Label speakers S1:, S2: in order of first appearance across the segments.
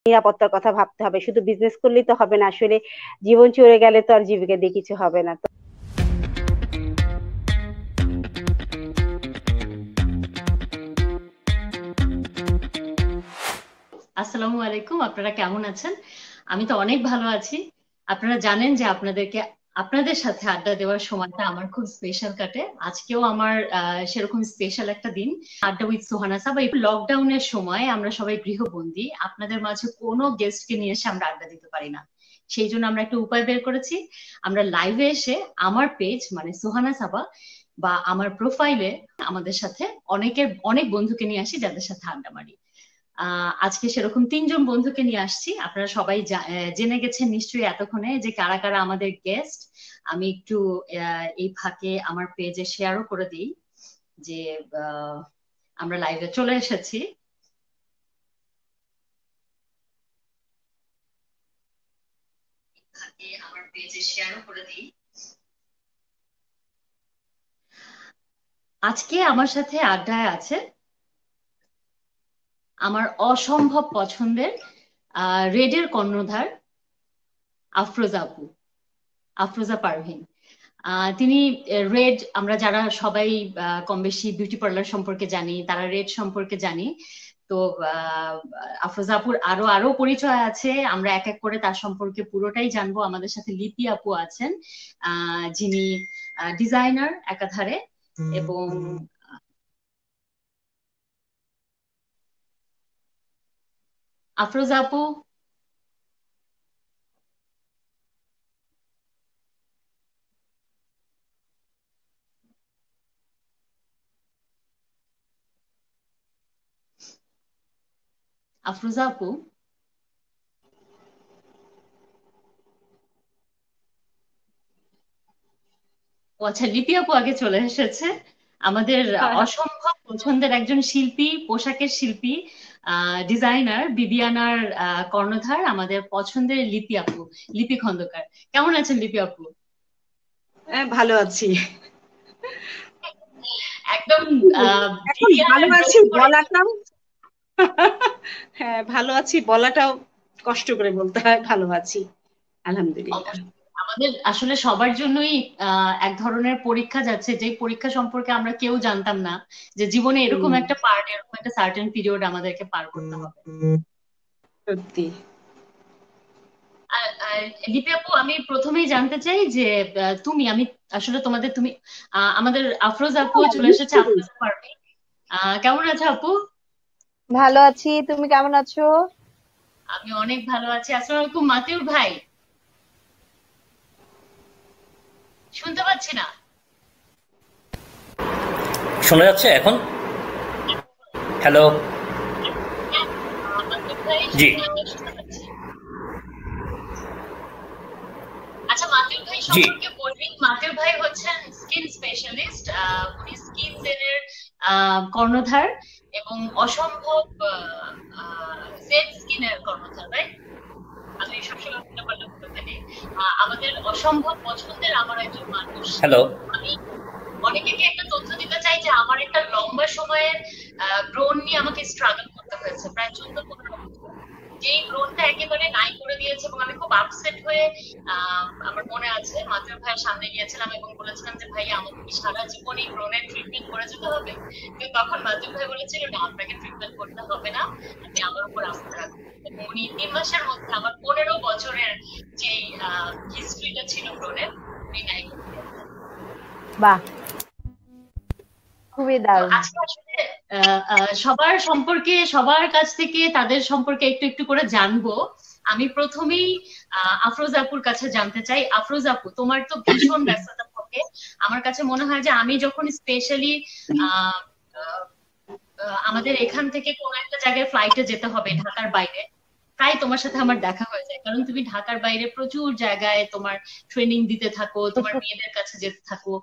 S1: নিরাপত্তার কথা ভাবতে হবে। শুধু বিজনেস করলেই তো হবে না, আসলে জীবন চলে গেলে তো আর জীবিকা দিয়ে কিছু হবে না।
S2: আসসালামু আলাইকুম, আপনারা কেমন আছেন? আমি তো অনেক ভালো আছি। আপনারা জানেন যে আপনাদের সাথে আড্ডা দেওয়ার সময়টা আমার খুব স্পেশাল কাটে। আজকেও আমার সেরকম স্পেশাল একটা দিন। আড্ডা উইথ সোহানা সাবা। এই লকডাউনের সময় আমরা সবাই গৃহবন্দী, আপনাদের মাঝে কোনো গেস্টকে নিয়ে এসে আমরা আড্ডা দিতে পারি না। সেই জন্য আমরা একটা উপায় বের করেছি। আমরা লাইভে এসে আমার পেজ মানে সোহানা সাবা বা আমার প্রোফাইলে আমাদের সাথে অনেক বন্ধুকে নিয়ে আসি, যাদের সাথে আড্ডা মারি। আজকে সেরকম তিনজন বন্ধুকে নিয়ে আসছি। আপনারা সবাই জেনে গেছেন নিশ্চয়ই এতক্ষণে যে কারা কারা আমাদের গেস্ট। আমি একটু এই ফাঁকে আমার পেজে শেয়ারও করে দিই যে আহ, আমরা লাইভে চলে এসেছি। আমার পেজে শেয়ারও করে দিই। আজকে আমার সাথে আড্ডায় আছে আমার অসম্ভব পছন্দের রেডের কর্ণধার আফরোজা আপু, আফরোজা পারভীন। তিনি রেড, আমরা যারা সবাই কম বেশি বিউটি পার্লার সম্পর্কে জানি, তারা রেড সম্পর্কে জানি। তো আহ, আফরোজা আপুর আরো আরো পরিচয় আছে, আমরা এক এক করে তার সম্পর্কে পুরোটাই জানবো। আমাদের সাথে লিপি আপু আছেন, যিনি ডিজাইনার একাধারে। এবং আফরোজা আপু, আফরোজা আপু। ও আচ্ছা, লিপি আপু আগে চলে এসেছে। আমাদের অসম্ভব পছন্দের একজন শিল্পী, পোশাকের শিল্পী, ডিজাইনার বিবিয়ানার কর্ণধার, আমাদের পছন্দের লিপি আপু, লিপি খন্দকার। কেমন আছেন লিপি আপু?
S3: হ্যাঁ, ভালো আছি।
S2: একদম
S3: এখন ভালো
S2: বিবিয়ানার
S3: আছি
S2: ড্রেস পরে।
S3: বলাটাও হ্যাঁ, ভালো আছি বলাটাও কষ্ট করে বলতে হয়। ভালো আছি, আলহামদুলিল্লাহ।
S2: অবশ্যই আমাদের আসলে সবার জন্যই এক ধরনের পরীক্ষা যাচ্ছে, যে পরীক্ষা সম্পর্কে আমরা কেউ জানতাম না যে জীবনে এরকম
S3: হুম,
S2: একটা পার্ট, এরকম একটা সার্টেন পিরিয়ড আমাদেরকে পার করতে হবে।
S3: সত্যি।
S2: লিপি আপু, আমি প্রথমেই জানতে চাই যে আমি আসলে তুমি আমাদের আফরোজ আপু
S3: হ্যাঁ,
S2: চলে এসেছে,
S3: নিশ্চয়ই।
S2: আফরোজ পারবে। কেমন আছে আপু?
S4: ভালো আছি, তুমি কেমন আছো?
S2: আমি অনেক ভালো আছি। আসসালামু আলাইকুম মাতিউর ভাই, শুনতে পাচ্ছি না।
S5: শোনা যাচ্ছে এখন? হ্যালো।
S2: হ্যাঁ, মাতিউর ভাই
S5: জি।
S2: শুনতে পাচ্ছি। আচ্ছা, মাতিউর ভাই
S5: জি।
S2: সম্পর্কে বলবি। মাতিউর ভাই হচ্ছেন স্কিন স্পেশালিস্ট। উনি স্কিন জেনের কর্ণধার এবং অসম্ভব জেড স্কিনের কর্ণধার, রাইট? আমি সবসময় বলতে পারলাম বলতে পারি। আমাদের অসম্ভব পছন্দের আমার একজন মানুষ।
S5: হ্যালো।
S2: আমি অনেকে একটা তথ্য দিতে চাই যে আমার একটা লম্বা সময়ের ব্রণ নিয়ে আমাকে স্ট্রাগল করতে হয়েছে, প্রায় 14-15 বছর। যেই ব্রণটা একেবারে নাই করে দিয়েছে এবং আমি খুব আপসেট হয়ে আমার মনে আছে মাত্র ভাইয়ের সামনে গিয়েছিলাম এবং বলেছিলাম যে ভাইয়া আমাকে কি সারা জীবন এই ব্রণের ট্রিটমেন্ট করে যেতে হবে? কিন্তু তখন মাতুর ভাই বলেছিল না, আপনাকে ট্রিটমেন্ট করতে হবে না, আপনি আমার উপর আস্থা রাখুন। এবং উনি 3 মাসের মধ্যে আমার 15 বছরের যে হিস্ট্রিটা ছিল ব্রণের, উনি নাই করে দিয়েছেন।
S4: বাহ, খুবই
S2: তো
S4: দারুণ।
S2: আজকে আসলে সবার কাছ থেকে তাদের সম্পর্কে একটু একটু করে জানবো। আমি প্রথমেই আফরোজ আপুর কাছে জানতে চাই। আফরোজ আপু, তোমার তো ভীষণ ব্যস্ততা থাকে। আমার কাছে মনে হয় যে আমি যখন স্পেশালি আমাদের এখান থেকে কোন একটা জায়গায় ফ্লাইটে যেতে হবে ঢাকার বাইরে, তাই তোমার সাথে আমার দেখা হয়ে যায়, কারণ তুমি ঢাকার বাইরে প্রচুর জায়গায় তোমার ট্রেনিং দিতে থাকো, তোমার মেয়েদের কাছে যেতে থাকো।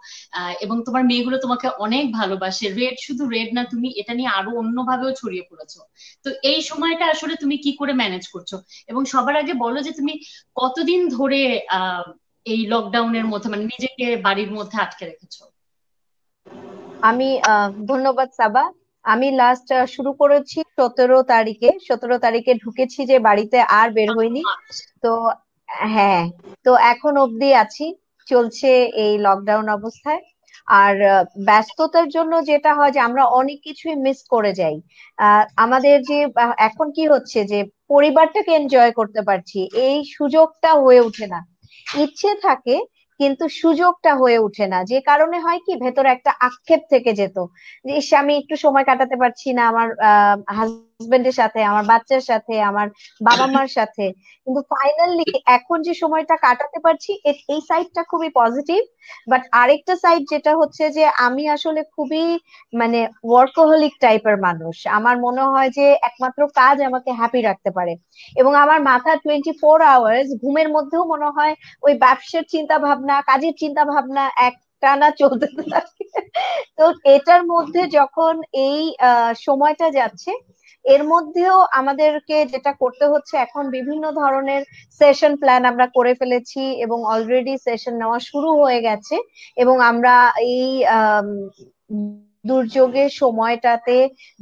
S2: এবং তোমার মেয়েগুলো তোমাকে অনেক ভালোবাসে। রেড শুধু রেড না, তুমি এটা নিয়ে আরো অন্যভাবেও ছড়িয়ে পড়েছো। তো এই সময়টা আসলে তুমি কি করে ম্যানেজ করছো? এবং সবার আগে বলো যে তুমি কতদিন ধরে আহ এই লকডাউনের মধ্যে মানে নিজেকে বাড়ির মধ্যে আটকে রেখেছো?
S4: আমি ধন্যবাদ সাবা। আমি লাস্ট শুরু করেছি 17 তারিখে। 17 তারিখে ঢুকেছি যে বাড়িতে, আর বের হইনি। তো হ্যাঁ, তো এখন অবধি আছি, চলছে এই লকডাউন অবস্থায়। আর ব্যস্ততার জন্য যেটা হয় যে আমরা অনেক কিছুই মিস করে যাই। আমাদের যে এখন কি হচ্ছে যে পরিবারটাকে এনজয় করতে পারছি, এই সুযোগটা হয়ে ওঠে না। ইচ্ছে থাকে কিন্তু সুযোগটা হয়ে ওঠে না, যে কারণে হয় কি ভেতরে একটা আক্ষেপ থেকে যেত যে ইস, আমি একটু সময় কাটাতে পারছি না আমার হাজবেন্ডের সাথে, আমার বাচ্চার সাথে, আমার বাবা মার সাথে। কিন্তু ফাইনালি এখন যে সময়টা কাটাতে পারছি, এই সাইডটা খুবই পজিটিভ। বাট আরেকটা সাইড যেটা হচ্ছে যে আমি আসলে খুবই মানে ওয়ার্কোহলিক টাইপের মানুষ। আমার মনে হয় যে একমাত্র কাজ আমাকে হ্যাপি রাখতে পারে, এবং আমার মাথা 24 আওয়ার্স ঘুমের মধ্যেও মনে হয় ওই ব্যবসার চিন্তা ভাবনা, কাজের চিন্তা ভাবনা একটানা চলতে থাকে। তো এটার মধ্যে যখন এই সময়টা যাচ্ছে, এর মধ্যেও আমাদেরকে যেটা করতে হচ্ছে এখন বিভিন্ন ধরনের সেশন প্ল্যান আমরা করে ফেলেছি, এবং অলরেডি সেশন নেওয়া শুরু হয়ে গেছে। এবং আমরা এই দুর্যোগের সময়টাতে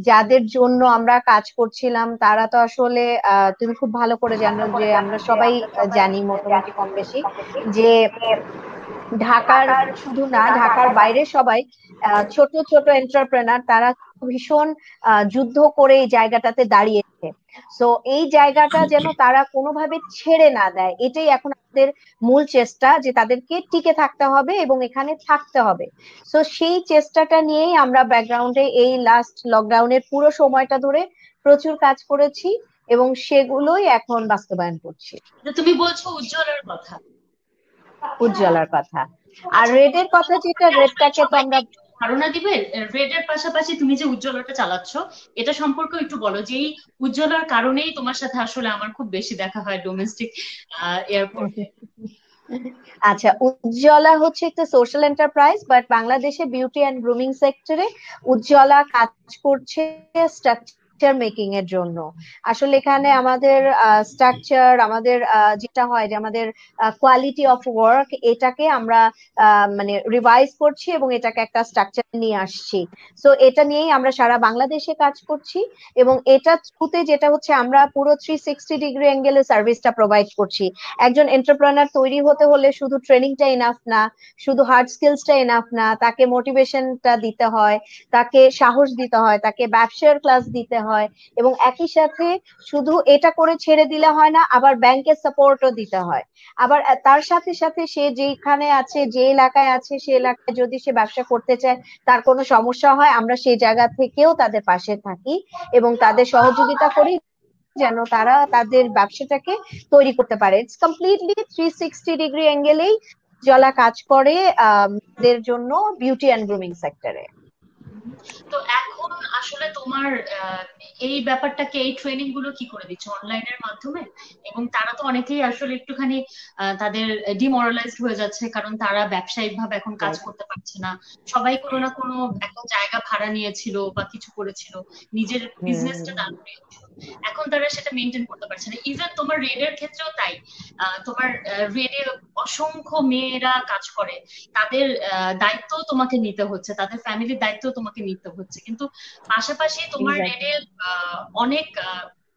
S4: যাদের জন্য আমরা কাজ করছিলাম, তারা তো আসলে তুমি খুব ভালো করে জানো যে আমরা সবাই জানি মোটামুটি কম বেশি যে ঢাকার, শুধু না ঢাকার বাইরে সবাই ছোট ছোট এন্টারপ্রেনার, তারা ভীষণ যুদ্ধ করে এই জায়গাটাতে দাঁড়িয়েছে। সো এই জায়গাটা যেন তারা কোনোভাবে ছেড়ে না দেয়, এটাই এখন আমাদের মূল চেষ্টা, যে তাদেরকে টিকে থাকতে হবে এবং এখানে থাকতে হবে। সো সেই চেষ্টাটা নিয়েই আমরা ব্যাকগ্রাউন্ডে এই লাস্ট লকডাউনের পুরো সময়টা ধরে প্রচুর কাজ করেছি, এবং সেগুলোই এখন বাস্তবায়ন করছি।
S2: তুমি বলছো উজ্জ্বলার কথা।
S4: উজ্জ্বলার কথা আর রেডের কথা, যেটা রেডটাকে তো আমরা
S2: ধারণা দিবে রেডের পাশাপাশি তুমি যে উজ্জ্বলাটা চালাচ্ছ এটা সম্পর্কে একটু বলো, যে এই উজ্জ্বলার কারণেই তোমার সাথে আসলে আমার খুব বেশি দেখা হয় ডোমেস্টিক এয়ারপোর্টে।
S4: আচ্ছা, উজ্জ্বলা হচ্ছে একটা সোশ্যাল এন্টারপ্রাইজ, বাট বাংলাদেশে বিউটি অ্যান্ড গ্রুমিং সেক্টরে উজ্জ্বলা কাজ করছে স্ট্রাকচার মেকিং এর জন্য। আসলে এখানে আমাদের স্ট্রাকচার, আমাদের যেটা হয় যে আমাদের কোয়ালিটি অফ ওয়ার্ক, এটাকে আমরা মানে রিভাইজ করছি এবং এটাকে একটা স্ট্রাকচার নিয়ে আসছি। সো এটা নিয়েই আমরা সারা বাংলাদেশে কাজ করছি, এবং এটা থ্রুতে যেটা হচ্ছে আমরা পুরো 360 ডিগ্রি অ্যাঙ্গেলে সার্ভিসটা প্রোভাইড করছি। একজন এন্টারপ্রেনার তৈরি হতে হলে শুধু ট্রেনিংটা এনাফ না, শুধু হার্ড স্কিলসটা এনাফ না, তাকে মোটিভেশনটা দিতে হয়, তাকে সাহস দিতে হয়, তাকে ব্যবসার ক্লাস দিতে হয়, এবং একই সাথে শুধু এটা করে ছেড়ে দিলে হয় না, আবার ব্যাংকের সাপোর্টও দিতে হয়। আবার তার সাথে সাথে সে যেখানে আছে, যে এলাকায় আছে, সে এলাকায় যদি সে ব্যবসা করতে চায়, তার কোনো সমস্যা হয়, আমরা সেই জায়গা থেকেও তাদের পাশে থাকি এবং তাদের সহযোগিতা করি যেন তারা তাদের ব্যবসাটাকে তৈরি করতে পারে। ইটস কমপ্লিটলি 360 ডিগ্রি অ্যাঙ্গেলেই জলা কাজ করে দের জন্য বিউটি অ্যান্ড গ্রুমিং সেক্টরে।
S2: তো এখন আসলে তোমার এই ব্যাপারটাকে, এই ট্রেনিং গুলো কি করে দিচ্ছ অনলাইনের মাধ্যমে? এবং তারা তো অনেকেই আসলে একটুখানি তাদের ডিমোরালাইজড হয়ে যাচ্ছে, কারণ তারা ব্যবসায়িক ভাবে এখন কাজ করতে পারছে না। সবাই কোনো না কোনো একটা জায়গা ভাড়া নিয়েছিল বা কিছু করেছিল, নিজের বিজনেসটা দাঁড় করিয়েছিল, এখন তারা সেটা মেনটেন করতে পারছে না। ইভেন তোমার রেডের ক্ষেত্রেও তাই। তোমার রেডে অসংখ্য মেয়েরা কাজ করে, তাদের দায়িত্ব তোমাকে নিতে হচ্ছে, তাদের ফ্যামিলির দায়িত্ব তোমাকে নিতে হচ্ছে, কিন্তু পাশাপাশি তোমার রেডে অনেক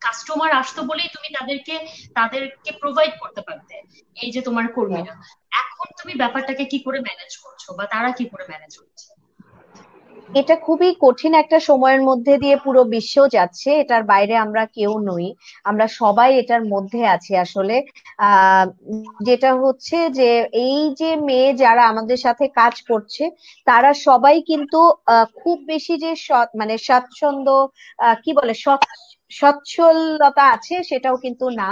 S2: কাস্টমার আসতো বলেই তুমি তাদেরকে প্রোভাইড করতে পারতে, এই যে তোমার কর্মীরা। এখন তুমি ব্যাপারটাকে কি করে ম্যানেজ করছো, বা তারা কি করে ম্যানেজ করছে?
S4: এটা খুবই কঠিন একটা সময়ের মধ্যে দিয়ে পুরো বিশ্ব যাচ্ছে, এটার বাইরে আমরা কেউ নই, আমরা সবাই এটার মধ্যে আছি আসলে। আহ যেটা হচ্ছে যে এই যে মেয়ে যারা আমাদের সাথে কাজ করছে, তারা সবাই কিন্তু খুব বেশি যে মানে স্বাচ্ছন্দ্য, কি বলে, সচ্ছলতা আছে সেটাও কিন্তু না।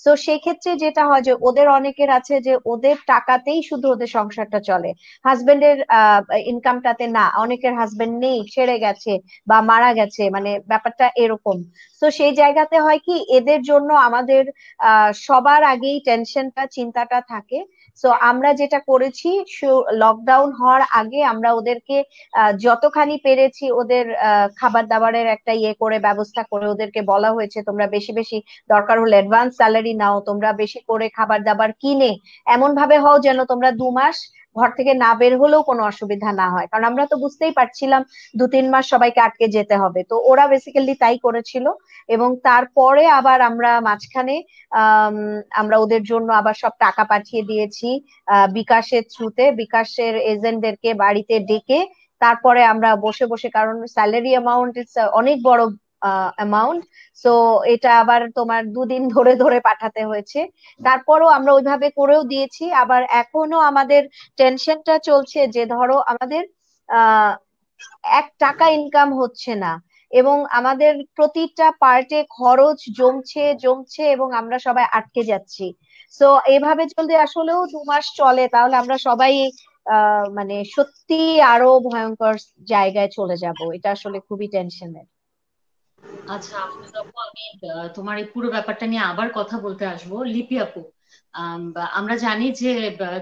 S4: তো সেক্ষেত্রে যেটা হয় যে ওদের অনেকের আছে যে ওদের টাকাতেই শুধু ওদের সংসারটা চলে, হাজবেন্ডের ইনকামটাতে না। অনেকের হাজবেন্ড নেই, ছেড়ে গেছে বা মারা গেছে, মানে ব্যাপারটা এরকম। তো সেই জায়গাতে হয় কি, এদের জন্য আমাদের সবার আগেই টেনশনটা, চিন্তাটা থাকে। তো আমরা যেটা করেছি, লকডাউন হওয়ার আগে আমরা ওদেরকে যতখানি পেরেছি ওদের খাবার দাবারের একটা ইয়ে করে ব্যবস্থা করে ওদেরকে বলা হয়েছে তোমরা বেশি বেশি দরকার হলে অ্যাডভান্স স্যালারি স্যালারি নাও, তোমরা বেশি করে খাবার দাবার কিনে এমন ভাবে হও যেন তোমরা 2 মাস ঘর থেকে না বের হলেও কোনো অসুবিধা না হয়, কারণ আমরা তো বুঝতেই পারছিলাম 2-3 মাস সবাইকে আটকে যেতে হবে। তো ওরা বেসিক্যালি তাই করেছিল। এবং তারপরে আবার আমরা মাঝখানে আমরা ওদের জন্য আবার সব টাকা পাঠিয়ে দিয়েছি বিকাশের থ্রুতে, বিকাশের এজেন্টদেরকে বাড়িতে ডেকে তারপরে আমরা বসে বসে, কারণ স্যালারি অ্যামাউন্ট ইটস অনেক বড় অ্যামাউন্ট, সো এটা আবার তোমার 2 দিন ধরে ধরে পাঠাতে হয়েছে। তারপরও আমরা ওইভাবে করেও দিয়েছি। আবার এখনো আমাদের টেনশনটা চলছে যে ধরো আমাদের 1 টাকা ইনকাম হচ্ছে না এবং আমাদের প্রতিটা পার্টে খরচ জমছে জমছে এবং আমরা সবাই আটকে যাচ্ছি। সো এভাবে যদি আসলেও 2 মাস চলে তাহলে আমরা সবাই মানে সত্যি আরো ভয়ঙ্কর জায়গায় চলে যাব। এটা আসলে খুবই টেনশনের।
S2: আচ্ছা আফরোজা আপু, আমি তোমার এই পুরো ব্যাপারটা নিয়ে আবার কথা বলতে আসবো। লিপি আপু, আমরা জানি যে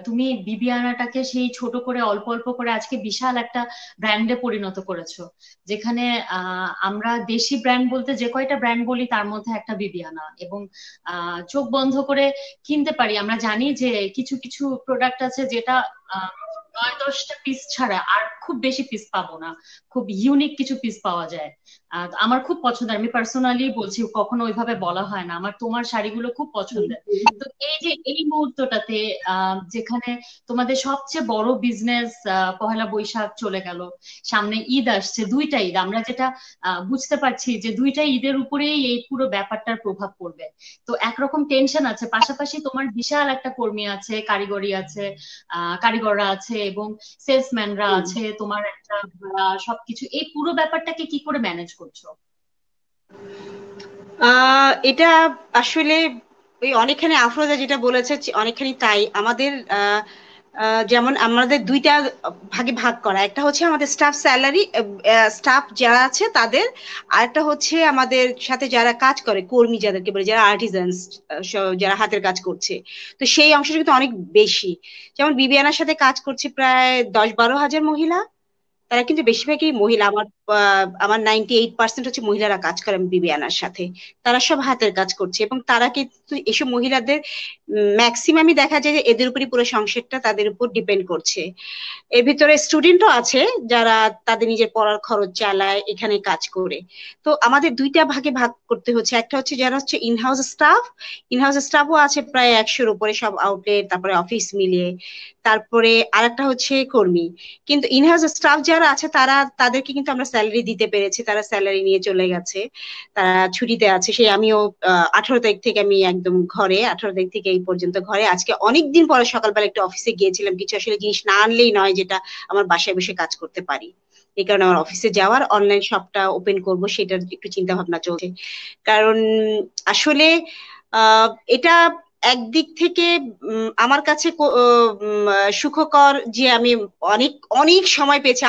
S2: তুমি বিবিয়ানাটাকে সেই ছোট করে অল্প অল্প করে আজকে বিশাল একটা ব্র্যান্ডে পরিণত করেছো, যেখানে আমরা দেশি ব্র্যান্ড বলতে যে কয়টা ব্র্যান্ড বলি তার মধ্যে একটা বিবিয়ানা। এবং চোখ বন্ধ করে কিনতে পারি। আমরা জানি যে কিছু কিছু প্রোডাক্ট আছে যেটা 9-10টা পিস ছাড়া আর খুব বেশি পিস পাবো না, খুব ইউনিক কিছু পিস পাওয়া যায়। আমার খুব পছন্দের, আমি পার্সোনালি বলছি, কখনো ওইভাবে বলা হয় না, আমার তোমার শাড়িগুলো খুব পছন্দের। তো এই যে এই মুহূর্তটাতে যেখানে তোমাদের সবচেয়ে বড় বিজনেস, পহেলা বৈশাখ চলে গেল, সামনে ঈদ আসছে, 2টা ঈদ, আমরা যেটা বুঝতে পারছি যে 2টা ঈদের উপরেই এই পুরো ব্যাপারটার প্রভাব পড়বে। তো একরকম টেনশন আছে, পাশাপাশি তোমার বিশাল একটা কর্মী আছে, কারিগরি আছে, কারিগররা আছে এবং সেলসম্যানরা আছে, তোমার একটা সবকিছু, এই পুরো ব্যাপারটাকে কি করে ম্যানেজ করছো?
S3: এটা আসলে ওই অনেকখানি আফরোজা যেটা বলেছে অনেকখানি তাই। আমাদের যেমন আমাদের 2টা ভাগে ভাগ করা, একটা হচ্ছে আমাদের স্টাফ স্যালারি, স্টাফ যারা আছে তাদের, আর একটা হচ্ছে আমাদের সাথে যারা কাজ করে কর্মী, যাদেরকে বলে যারা আর্টিজানস, যারা হাতের কাজ করছে। তো সেই অংশটা কিন্তু অনেক বেশি। যেমন বিবিয়ানার সাথে কাজ করছে প্রায় 10-12 হাজার মহিলা, তারা কিন্তু বেশিরভাগই মহিলা। আমার 98% হচ্ছে মহিলারা কাজ করে বিবিয়ানার সাথে। তারা সব হাতের কাজ করছে এবং তারা কিন্তু এসব মহিলাদের ম্যাক্সিমামই দেখা যায় যে এদের উপরই পুরো সংসারটা তাদের উপর ডিপেন্ড করছে। এর ভিতরে স্টুডেন্টও আছে যারা তাদের নিজের পড়ার খরচ চালায় এখানে কাজ করে। তো আমাদের 2টা ভাগে ভাগ করতে হচ্ছে। একটা হচ্ছে যারা হচ্ছে ইনহাউস স্টাফ, ইনহাউস স্টাফও আছে প্রায় 100-র উপরে, সব আউটলেট তারপরে অফিস মিলিয়ে। তারপরে আরেকটা হচ্ছে কর্মী। কিন্তু ইনহাউস স্টাফ যারা আছে তাদেরকে কিন্তু আমরা স্যালারি দিতে পেরেছি, তারা স্যালারি নিয়ে চলে গেছে, তারা ছুটিতে আছে। সেই আমিও 18 তারিখ থেকে আমি একদম ঘরে, 18 তারিখ থেকে এই পর্যন্ত ঘরে। আজকে অনেকদিন পরে সকালবেলা একটু অফিসে গিয়েছিলাম, কিছু আসলে জিনিস না আনলেই নয় যেটা আমার বাসায় বসে কাজ করতে পারি। এই কারণে আমার অফিসে যাওয়ার, অনলাইন শপটা ওপেন করব সেটার একটু চিন্তা ভাবনা চলছে। কারণ আসলে এটা একদিক থেকে আমার কাছে সুখকর যে আমি অনেক অনেক সময় পেয়েছি।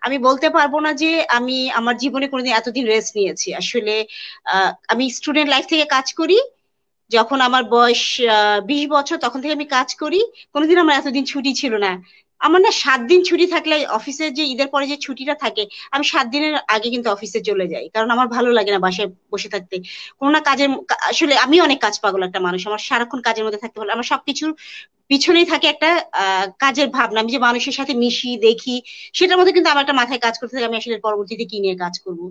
S3: আমি বলতে পারবো না যে আমি আমার জীবনে কোনোদিন এতদিন রেস্ট নিয়েছি। আসলে আমি স্টুডেন্ট লাইফ থেকে কাজ করি, যখন আমার বয়স 20 বছর তখন থেকে আমি কাজ করি। কোনোদিন আমার এতদিন ছুটি ছিল না। আমার না 7 দিন ছুটি থাকলে অফিসে, যে ঈদের পরে যে ছুটিটা থাকে, আমি 7 দিনের আগে কিন্তু অফিসে চলে যাই, কারণ আমার ভালো লাগে না বাসায় বসে থাকতে। কোনো না কাজের, আসলে আমি অনেক কাজ পাগল একটা মানুষ, আমার সারাক্ষণ কাজের মধ্যে থাকতে ভালো। আমার সবকিছুর পিছনেই থাকে একটা কাজের ভাবনা। আমি যে মানুষের সাথে মিশি দেখি, সেটার মধ্যে কিন্তু আমার একটা মাথায় কাজ করতে থাকে, আমি আসলে পরবর্তীতে কি নিয়ে কাজ করব।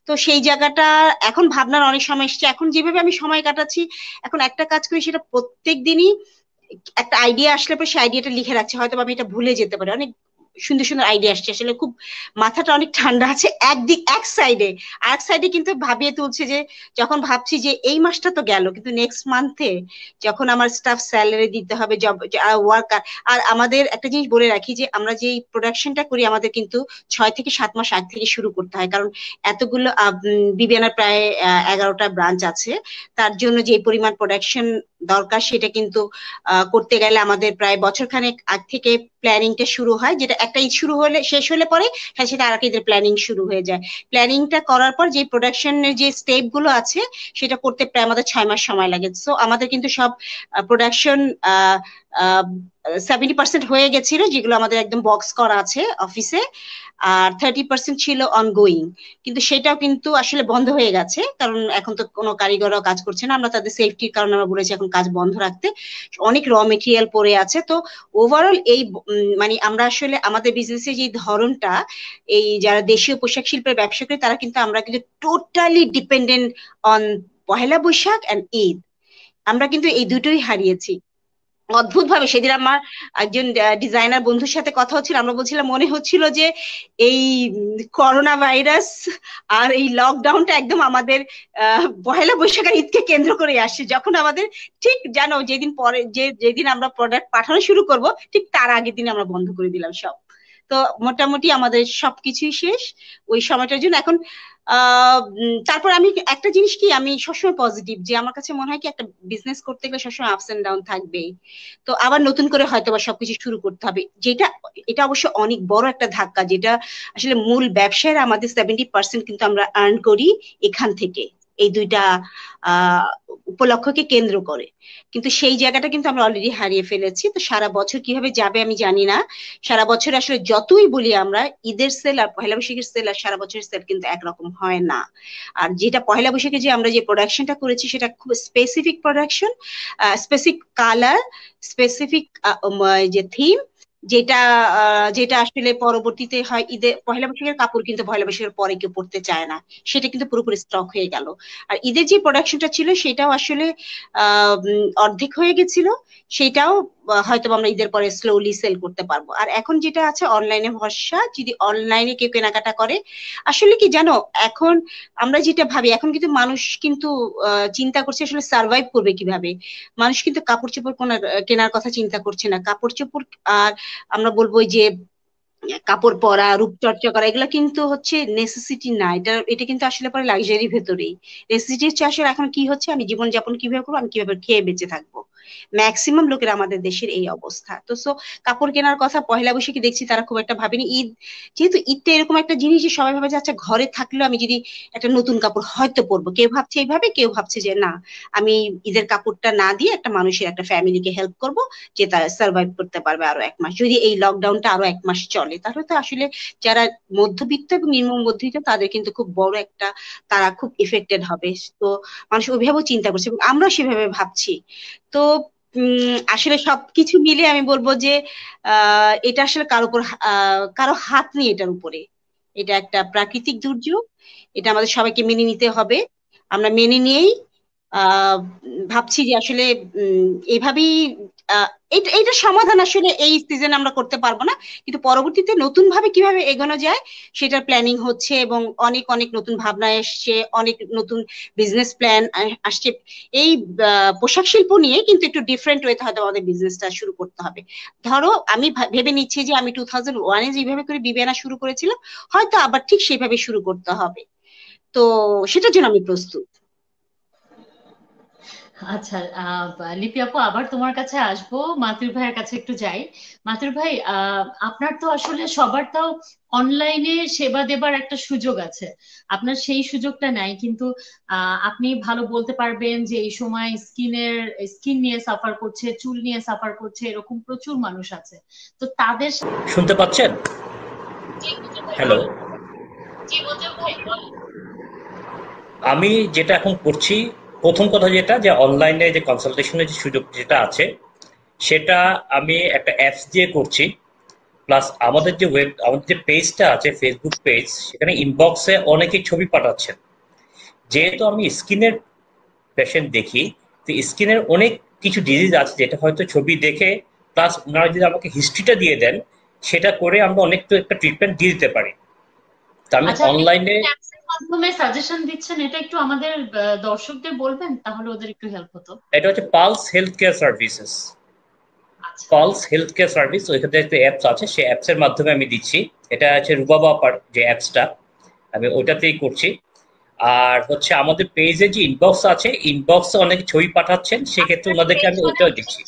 S3: তো সেই জায়গাটা এখন ভাবনার অনেক সময় এসছে। এখন যেভাবে আমি সময় কাটাচ্ছি, এখন একটা কাজ করি, সেটা প্রত্যেক দিনই একটা আইডিয়া আসলে পরে সেই আইডিয়াটা লিখে রাখছি, হয়তো আমি এটা ভুলে যেতে পারি। অনেক সুন্দর সুন্দর আইডিয়া আসছে, আসলে খুব মাথাটা অনেক ঠান্ডা আছে এক সাইডে। আর এক সাইডে কিন্তু ভাবিয়ে তুলছে যে যখন ভাবছি যে এই মাসটা তো গেল, কিন্তু নেক্সট মান্থে যখন আমার স্টাফ স্যালারি দিতে হবে, ওয়ার্কার। আর আমাদের একটা জিনিস বলে রাখি যে আমরা যে প্রোডাকশনটা করি, আমাদের কিন্তু 6 থেকে 7 মাস আগ থেকে শুরু করতে হয়, কারণ এতগুলো বিবিয়ানার প্রায় 11টা ব্রাঞ্চ আছে। তার জন্য যে পরিমাণ প্রোডাকশন দরকার সেটা কিন্তু করতে গেলে আমাদের প্রায় বছরখানেক আগ থেকে প্ল্যানিংটা শুরু হয়, যেটা একটা ঈদ শুরু হলে, শেষ হলে পরে হ্যাঁ সেটা আর একটা ঈদের প্ল্যানিং শুরু হয়ে যায়। প্ল্যানিংটা করার পর যে প্রোডাকশনের যে স্টেপ গুলো আছে সেটা করতে প্রায় আমাদের 6 মাস সময় লাগে। সো আমাদের কিন্তু সব প্রোডাকশন 70% হয়ে গেছিল, যেগুলো আমাদের একদম বক্স করা আছে অফিসে, আর 30% ছিল অনগোয়িং। কিন্তু সেটাও কিন্তু আসলে বন্ধ হয়ে গেছে, কারণ এখন তো কোনো কারিগররাও কাজ করছে না। আমরা তাদের সেফটির কারণে আমরা বলেছি এখন কাজ বন্ধ রাখতে। অনেক র মেটেরিয়াল পড়ে আছে। তো ওভারঅল এই মানে আমরা আসলে আমাদের বিজনেসের যে ধরনটা, এই যারা দেশীয় পোশাক শিল্পের ব্যবসা করে তারা কিন্তু আমরা কিন্তু totally dependent on Pohela Boishakh and Eid. আমরা কিন্তু এই দুটোই হারিয়েছি। অদ্ভুত ভাবে সেদিন আমার একজন ডিজাইনার বন্ধুর সাথে কথা হচ্ছিল, আমরা বলছিলাম মনে হচ্ছিল যে এই করোনা ভাইরাস আর এই লকডাউনটা একদম আমাদের পহেলা বৈশাখ আর ঈদকে কেন্দ্র করে আসছে। যখন আমাদের ঠিক জানো যেদিন পরে যেদিন আমরা প্রোডাক্ট পাঠানো শুরু করব, ঠিক তার আগের দিন আমরা বন্ধ করে দিলাম সব। তো মোটামুটি আমাদের সবকিছুই শেষ ওই সময়টার জন্য। এখন তারপর আমি একটা জিনিস কি, আমি সবসময় পজিটিভ, যে আমার কাছে মনে হয় কি একটা বিজনেস করতে গেলে সবসময় আপস এন্ড ডাউন থাকবে। তো আবার নতুন করে হয়তো বা সবকিছু শুরু করতে হবে, যেটা এটা অবশ্য অনেক বড় একটা ধাক্কা, যেটা আসলে মূল ব্যবসায়ের আমাদের 70% কিন্তু আমরা আর্ন করি এখান থেকে, এই দুইটা উপলক্ষকে কেন্দ্র করে। কিন্তু সেই জায়গাটা কিন্তু আমরা অলরেডি হারিয়ে ফেলেছি। তো সারা বছর কিভাবে যাবে আমি জানি না। সারা বছর আসলে যতই বলি আমরা, ঈদের সেল আর পহেলা বৈশাখের সেল আর সারা বছরের সেল কিন্তু একরকম হয় না। আর যেটা পহেলা বৈশাখে যে আমরা যে প্রোডাকশনটা করেছি সেটা খুব specific production, specific colour, specific যে থিম, যেটা যেটা আসলে পরবর্তীতে হয় ঈদে পহেলা বৈশাখের কাপড় কিন্তু পহেলা বৈশাখের পরে কেউ পড়তে চায় না, সেটা কিন্তু পুরোপুরি স্টক হয়ে গেল। আর ঈদের যে প্রোডাকশনটা ছিল সেটাও আসলে অর্ধেক হয়ে গেছিল, সেটাও হয়তো আমরা ঈদের পরে স্লোলি সেল করতে পারবো। আর এখন যেটা আছে অনলাইনে ভরসা, যদি অনলাইনে কেউ কেনাকাটা করে, আসলে কি জানো এখন আমরা যেটা ভাবি, এখন কিন্তু মানুষ কিন্তু চিন্তা করছে আসলে সার্ভাইভ করবে কিভাবে। মানুষ কিন্তু কাপড় চোপড় কেনার কথা চিন্তা করছে না। কাপড় চোপড় আর আমরা বলবো যে কাপড় পরা, রূপচর্চা করা, এগুলো কিন্তু হচ্ছে নেসেসিটি না, এটা এটা কিন্তু আসলে পরে লাক্সারি ভেতরেই। নেসেসিটি হচ্ছে আসলে এখন কি হচ্ছে, আমি জীবনযাপন কিভাবে করবো, আমি কিভাবে খেয়ে বেঁচে থাকবো। ম্যাক্সিমাম লোকের আমাদের দেশের এই অবস্থা। তো সো কাপড় কেনার কথা পয়লা বৈশাখে দেখছি তারা খুব একটা ভাবেনি। ঈদ যেহেতু ঈদটা এরকম একটা জিনিস যে সবাই ভাবে যে আচ্ছা ঘরে থাকলেও আমি যদি একটা নতুন কাপড় হয়তো পরবো, কেউ ভাবছে এইভাবে, কেউ ভাবছে যে না আমি ঈদের কাপড়টা না দিয়ে একটা মানুষের একটা ফ্যামিলিকে হেল্প করব, যে তারা সার্ভাইভ করতে পারবে আরো 1 মাস। যদি এই লকডাউনটা আরো 1 মাস চলে, তাহলে তো আসলে যারা মধ্যবিত্ত এবং নিম্ন মধ্যবিত্ত তাদের কিন্তু খুব বড় একটা, তারা খুব এফেক্টেড হবে। তো মানুষ ওইভাবেও চিন্তা করছে এবং আমরা সেভাবে ভাবছি। তো আসলে সবকিছু মিলে আমি বলবো যে এটা আসলে কারো উপর কারো হাত নেই এটার উপরে। এটা একটা প্রাকৃতিক দুর্যোগ, এটা আমাদের সবাইকে মেনে নিতে হবে। আমরা মেনে নিয়েই আহ ভাবছি যে আসলে এইভাবেই এইটার সমাধান আসলে এই সিজনে আমরা করতে পারবো না, কিন্তু পরবর্তীতে নতুন ভাবে কিভাবে এগোনো যায় সেটার প্ল্যানিং হচ্ছে, এবং অনেক অনেক নতুন ভাবনা এসছে, অনেক নতুন বিজনেস প্ল্যান আসছে। এই পোশাক শিল্প নিয়ে কিন্তু একটু ডিফারেন্ট ওয়েতে হয়তো আমাদের বিজনেসটা শুরু করতে হবে। ধরো আমি ভেবে নিচ্ছি যে আমি 2001-এ যেভাবে করে বিবিয়ানা শুরু করেছিলাম, হয়তো আবার ঠিক সেভাবে শুরু করতে হবে। তো সেটার জন্য আমি প্রস্তুত।
S2: আচ্ছা, লিপি আপু, আবার তোমার কাছে আসবো, মাতুর ভাইয়ের কাছে একটু যাই। মাতুর ভাই, আপনার তো আসলে সবার তাও অনলাইনে সেবা দেবার একটা সুযোগ আছে, আপনার সেই সুযোগটা নাই, কিন্তু আপনি ভালো বলতে পারবেন যে এই সময় স্কিন নিয়ে সাফার করছে, চুল নিয়ে সাফার করছে, এরকম প্রচুর মানুষ আছে। তো তাদের
S5: শুনতে পাচ্ছেন?
S2: জি মঞ্জুর ভাই
S5: হ্যালো,
S2: বলেন। জি মঞ্জুর ভাই বলেন।
S5: আমি যেটা এখন করছি, প্রথম কথা যেটা যে অনলাইনে যে কনসালটেশনের যে সুযোগ যেটা আছে, সেটা আমি একটা অ্যাপস দিয়ে করছি। প্লাস আমাদের যে পেজটা আছে, ফেসবুক পেজ, সেখানে ইনবক্সে অনেকেই ছবি পাঠাচ্ছেন। যেহেতু আমি স্কিনের পেশেন্ট দেখি, তো স্কিনের অনেক কিছু ডিজিজ আছে যেটা হয়তো ছবি দেখে প্লাস ওনারা যদি আমাকে হিস্ট্রিটা দিয়ে দেন, সেটা করে আমরা অনেক তো একটা ট্রিটমেন্ট দিয়ে দিতে পারি। তো আমি
S2: আচ্ছা,
S5: অনলাইনে,
S2: অ্যাপসের মাধ্যমে সাজেশন দিচ্ছেন, এটা একটু আমাদের দর্শকদের বলবেন, তাহলে ওদের একটু হেল্প হতো।
S5: এটা হচ্ছে পালস হেলথ কেয়ার সার্ভিসেস।
S2: আচ্ছা।
S5: পালস হেলথ কেয়ার সার্ভিস, ওইখানে একটা অ্যাপস আছে, সেই অ্যাপসের মাধ্যমে আমি দিচ্ছি। এটা হচ্ছে রুবাবা যে অ্যাপসটা, আমি ওইটাতেই করছি। আর হচ্ছে আমাদের পেজে যে ইনবক্স আছে, ইনবক্সে অনেকে ছবি পাঠাচ্ছেন, সেক্ষেত্রে
S2: আপনার
S5: ওনাদেরকে
S2: পেজ
S5: আমি
S2: মানে
S5: ওইটাও
S2: হচ্ছে
S5: দিচ্ছি।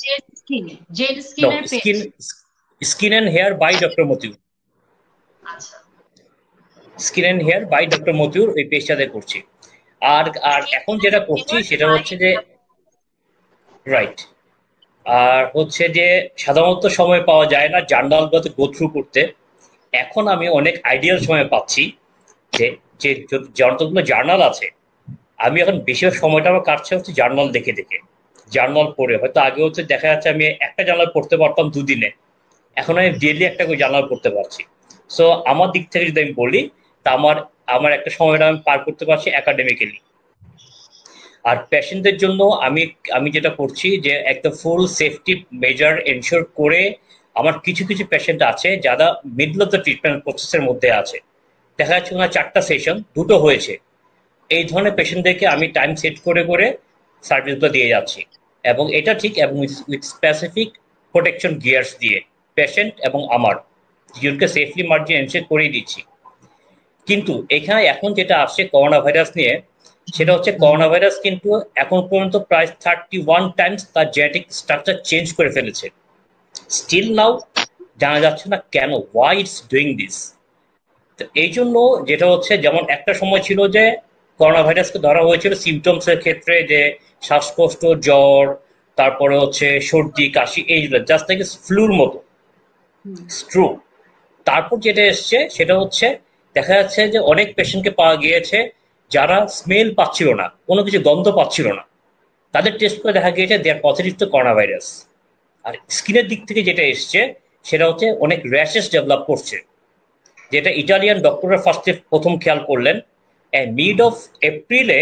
S2: জেড
S5: নো,
S2: স্কিনের page.
S5: Skin and hair by doctor Matiur.
S2: আচ্ছা।
S5: Skin and hair by doctor Matiur, ওই পেজটাতে করছি। আর আর এখন যেটা করছি সেটা হচ্ছে যে রাইট, আর হচ্ছে যে সাধারণত সময় পাওয়া যায় না জার্নালগুলোতে গো থ্রু করতে। এখন আমি অনেক আইডিয়াল সময় পাচ্ছি যে যে যতগুলো জার্নাল আছে আমি এখন বেশিরভাগ সময়টা আমার কাটছে হচ্ছে জার্নাল দেখে দেখে, জার্নাল পড়ে। হয়তো আগে হচ্ছে দেখা যাচ্ছে আমি একটা জার্নাল পড়তে পারতাম দুদিনে, এখন আমি ডেইলি একটা করে জার্নাল পড়তে পারছি। সো আমার দিক থেকে যদি আমি বলি, তা আমার আমার একটা সময়টা আমি পার করতে পারছি একাডেমিক্যালি। আর পেশেন্টদের জন্য আমি আমি যেটা করছি যে একদম ফুল সেফটি মেজার এনশিওর করে, আমার কিছু কিছু পেশেন্ট আছে যারা মিডল অফ দ্য ট্রিটমেন্ট প্রসেসের মধ্যে আছে, দেখা যাচ্ছে ওনার 4টা সেশন 2টো হয়েছে, এই ধরনের পেশেন্টদেরকে আমি টাইম সেট করে করে সার্ভিসগুলো দিয়ে যাচ্ছি। এবং এটা ঠিক, এবং উইথ স্পেসিফিক প্রোটেকশন গিয়ার্স দিয়ে পেশেন্ট এবং আমার দুজনকে সেফলি মার্জিন এনশিওর করেই দিচ্ছি। কিন্তু এখানে এখন যেটা আসছে করোনা ভাইরাস নিয়ে, সেটা হচ্ছে করোনা ভাইরাস কিন্তু এখন পর্যন্ত প্রায় 31 টাইমস তার জেনেটিক স্ট্রাকচার চেঞ্জ করে ফেলেছে। স্টিল নাও জানা যাচ্ছে না কেন, ওয়াই ইটস ডুইং দিস। তো এই জন্য যেটা হচ্ছে, যেমন একটা সময় ছিল যে করোনা ভাইরাসকে ধরা হয়েছিল সিমটমস এর ক্ষেত্রে, যে শ্বাসকষ্ট, জ্বর, তারপরে হচ্ছে সর্দি কাশি, এইগুলো জাস্ট লাইক ফ্লুর মতো, স্ট্রো। তারপর যেটা এসছে সেটা হচ্ছে দেখা যাচ্ছে যে অনেক পেশেন্টকে পাওয়া গিয়েছে যারা স্মেল পাচ্ছিল না, কোনো কিছু গন্ধ পাচ্ছিল না, তাদের টেস্ট করে দেখা গিয়েছে দে আর পজিটিভ টু করোনা ভাইরাস। আর স্কিনের দিক থেকে যেটা এসছে সেটা হচ্ছে অনেক র্যাশেস ডেভেলপ করছে, যেটা ইটালিয়ান ডক্টররা ফার্স্টে প্রথম খেয়াল করলেন। মিড অফ এপ্রিলে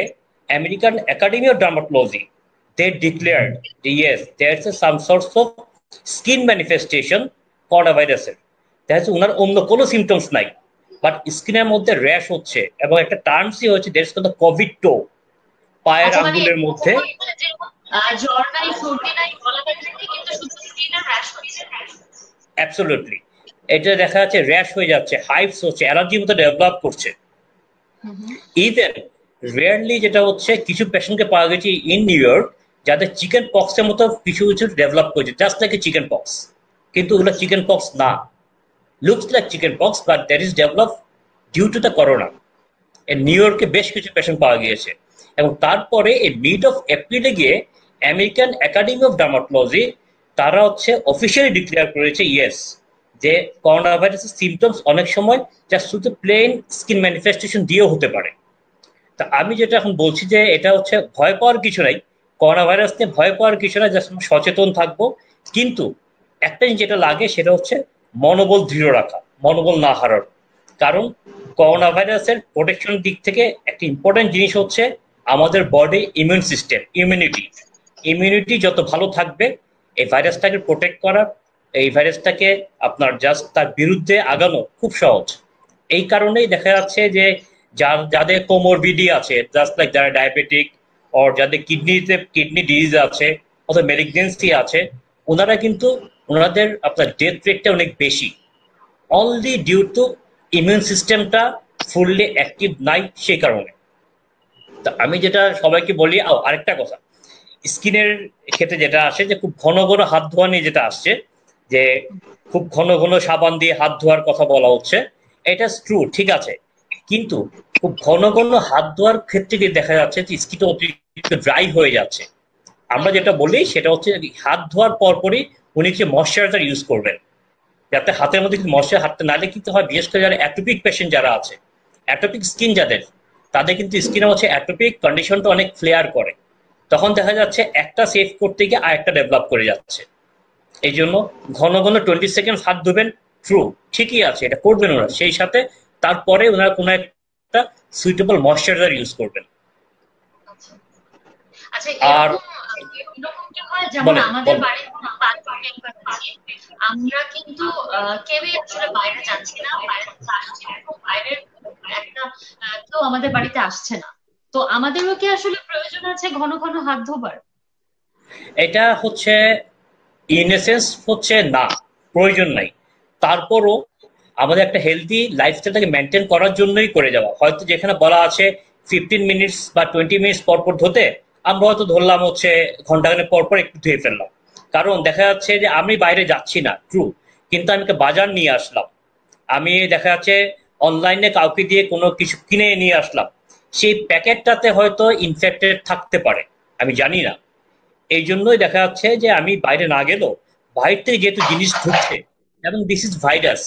S5: American Academy of Dermatology they declared যে yes there is some sorts of skin manifestation corona ভাইরাসের। দেখা যাচ্ছে ওনার অন্য কোনো সিমটমস নাই, বাট স্কিনের মধ্যে র্যাশ হচ্ছে, এবং একটা টার্মসই হচ্ছে দেয়ার ইজ কল্ড কোভিড টো, পায়ের
S2: আচ্ছা, মানে
S5: আঙ্গুলের মধ্যে।
S2: যে জ্বর নাই, সর্দি নাই, গলা ব্যথা নেই, কিন্তু শুধু স্কিনের র্যাশ হচ্ছে।
S5: অ্যাবসলিউটলি, এটা দেখা যাচ্ছে র্যাশ হয়ে যাচ্ছে, হাইভস হচ্ছে, অ্যালার্জি মতো ডেভেলপ করছে। ইভেন রেয়ারলি যেটা হচ্ছে কিছু পেশেন্টকে পাওয়া গেছে ইন নিউ ইয়র্ক যাদের চিকেন পক্সের মতো কিছু কিছু ডেভেলপ করেছে, জাস্ট লাইক চিকেন পক্স, কিন্তু ওগুলো চিকেন পক্স না, looks like chicken pox but that is develop due to the corona. নিউ ইয়র্কে বেশ কিছু পেশেন্ট পাওয়া গিয়েছে। এবং তারপরে এই মিড অফ এপ্রিলে গিয়ে আমেরিকান একাডেমি অফ ডার্মাটোলজি তারা হচ্ছে অফিসিয়ালি ডিক্লেয়ার করেছে ইয়েস, যে করোনা ভাইরাসের সিমটমস অনেক সময় জাস্ট শুধু প্লেন স্কিন ম্যানিফেস্টেশন দিয়েও হতে পারে। তা আমি যেটা এখন বলছি যে এটা হচ্ছে ভয় পাওয়ার কিছু নাই, করোনা ভাইরাস নিয়ে ভয় পাওয়ার কিছু নাই, জাস্ট সচেতন থাকবো। কিন্তু একটা জিনিস যেটা লাগে সেটা হচ্ছে মনোবল দৃঢ় রাখা, মনোবল না হারার। কারণ করোনা ভাইরাসের প্রোটেকশন দিক থেকে একটা ইম্পর্টেন্ট জিনিস হচ্ছে আমাদের body immune system, immunity. Immunity যত ভালো থাকবে, এই ভাইরাসটাকে প্রোটেক্ট করা, এই ভাইরাসটাকে আপনার জাস্ট তার বিরুদ্ধে আগানো খুব সহজ। এই কারণেই দেখা যাচ্ছে যে যাদের কোমরবিডি আছে, জাস্ট লাইক যারা ডায়াবেটিক, ওর যাদের কিডনি ডিজিজ আছে অথবা মেলিগনেন্সি আছে, ওনারা কিন্তু ওনাদের আপনার ডেথ রেটটা অনেক বেশি, অনলি ডিউ টু ইমিউন সিস্টেমটা ফুললি অ্যাক্টিভ নাই সেই কারণে। তা আমি যেটা সবাইকে বলি, আরেকটা কথা, স্কিনের ক্ষেত্রে যেটা আসে যে খুব ঘন ঘন হাত ধোয়া নিয়ে যেটা আসছে, যে খুব ঘন ঘন সাবান দিয়ে হাত ধোয়ার কথা বলা হচ্ছে, এটা ট্রু, ঠিক আছে। কিন্তু খুব ঘন ঘন হাত ধোয়ার ক্ষেত্রে গিয়ে দেখা যাচ্ছে যে স্কিনটা অতিরিক্ত ড্রাই হয়ে যাচ্ছে। আমরা যেটা বলি সেটা হচ্ছে হাত ধোয়ার পরপরই উনি কিছু ময়শ্চারাইজার ইউজ করবেন, যাতে হাতের মধ্যে কিছু ময়শ্চার হাঁটতে নালে কিন্তু হয়। বিশেষ করে যারা অ্যাটোপিক পেশেন্ট যারা আছে, অ্যাটোপিক স্কিন যাদের, তাদের কিন্তু স্কিনে হচ্ছে অ্যাটোপিক কন্ডিশনটা অনেক ফ্লেয়ার করে, তখন দেখা যাচ্ছে একটা সেভ করতে গিয়ে আরেকটা ডেভেলপ করে যাচ্ছে। এই জন্য ঘন ঘন 20 সেকেন্ড হাত ধোবেন, ট্রু, ঠিকই আছে, এটা করবেন ওরা, সেই সাথে তারপরে ওনারা কোনো একটা সুইটেবল ময়শ্চারাইজার ইউজ করবেন।
S2: আচ্ছা,
S5: আর
S2: এরকম কি হয়, যেমন
S5: বলেন
S2: আমাদের
S5: বলেন।
S2: বাড়িতে 5 জন মেম্বার আছি, আমরা কিন্তু কেউই আসলে বাইরে যাচ্ছি না, বাইরে থেকে আসছি না, এবং বাইরের একটা কেউ আমাদের বাড়িতে আসছে না। তো আমাদেরও কি আসলে প্রয়োজন আছে ঘন ঘন হাত ধোবার?
S5: এটা হচ্ছে ইনএসেন্স হচ্ছে না, প্রয়োজন নাই। তারপরও আমাদের একটা হেলদি লাইফস্টাইলটাকে মেনটেন করার জন্যই করে যাওয়া। হয়তো যেখানে বলা আছে 15 মিনিটস বা 20 মিনিটস পর পর ধুতে, আমরা হয়তো ধরলাম হচ্ছে ঘন্টাখানেক পর পর একটু ধুয়ে ফেললাম। কারণ দেখা যাচ্ছে যে আমি বাইরে যাচ্ছি না, ট্রু, কিন্তু আমি একটা বাজার নিয়ে আসলাম, আমি দেখা যাচ্ছে অনলাইনে কাউকে দিয়ে কোনো কিছু কিনে নিয়ে আসলাম, সেই প্যাকেটটাতে হয়তো ইনফেক্টেড থাকতে পারে, আমি জানি না। এই জন্যই দেখা যাচ্ছে যে আমি বাইরে না গেলেও বাইরে থেকে যেহেতু জিনিস ঢুকছে, এবং দিস ইজ ভাইরাস,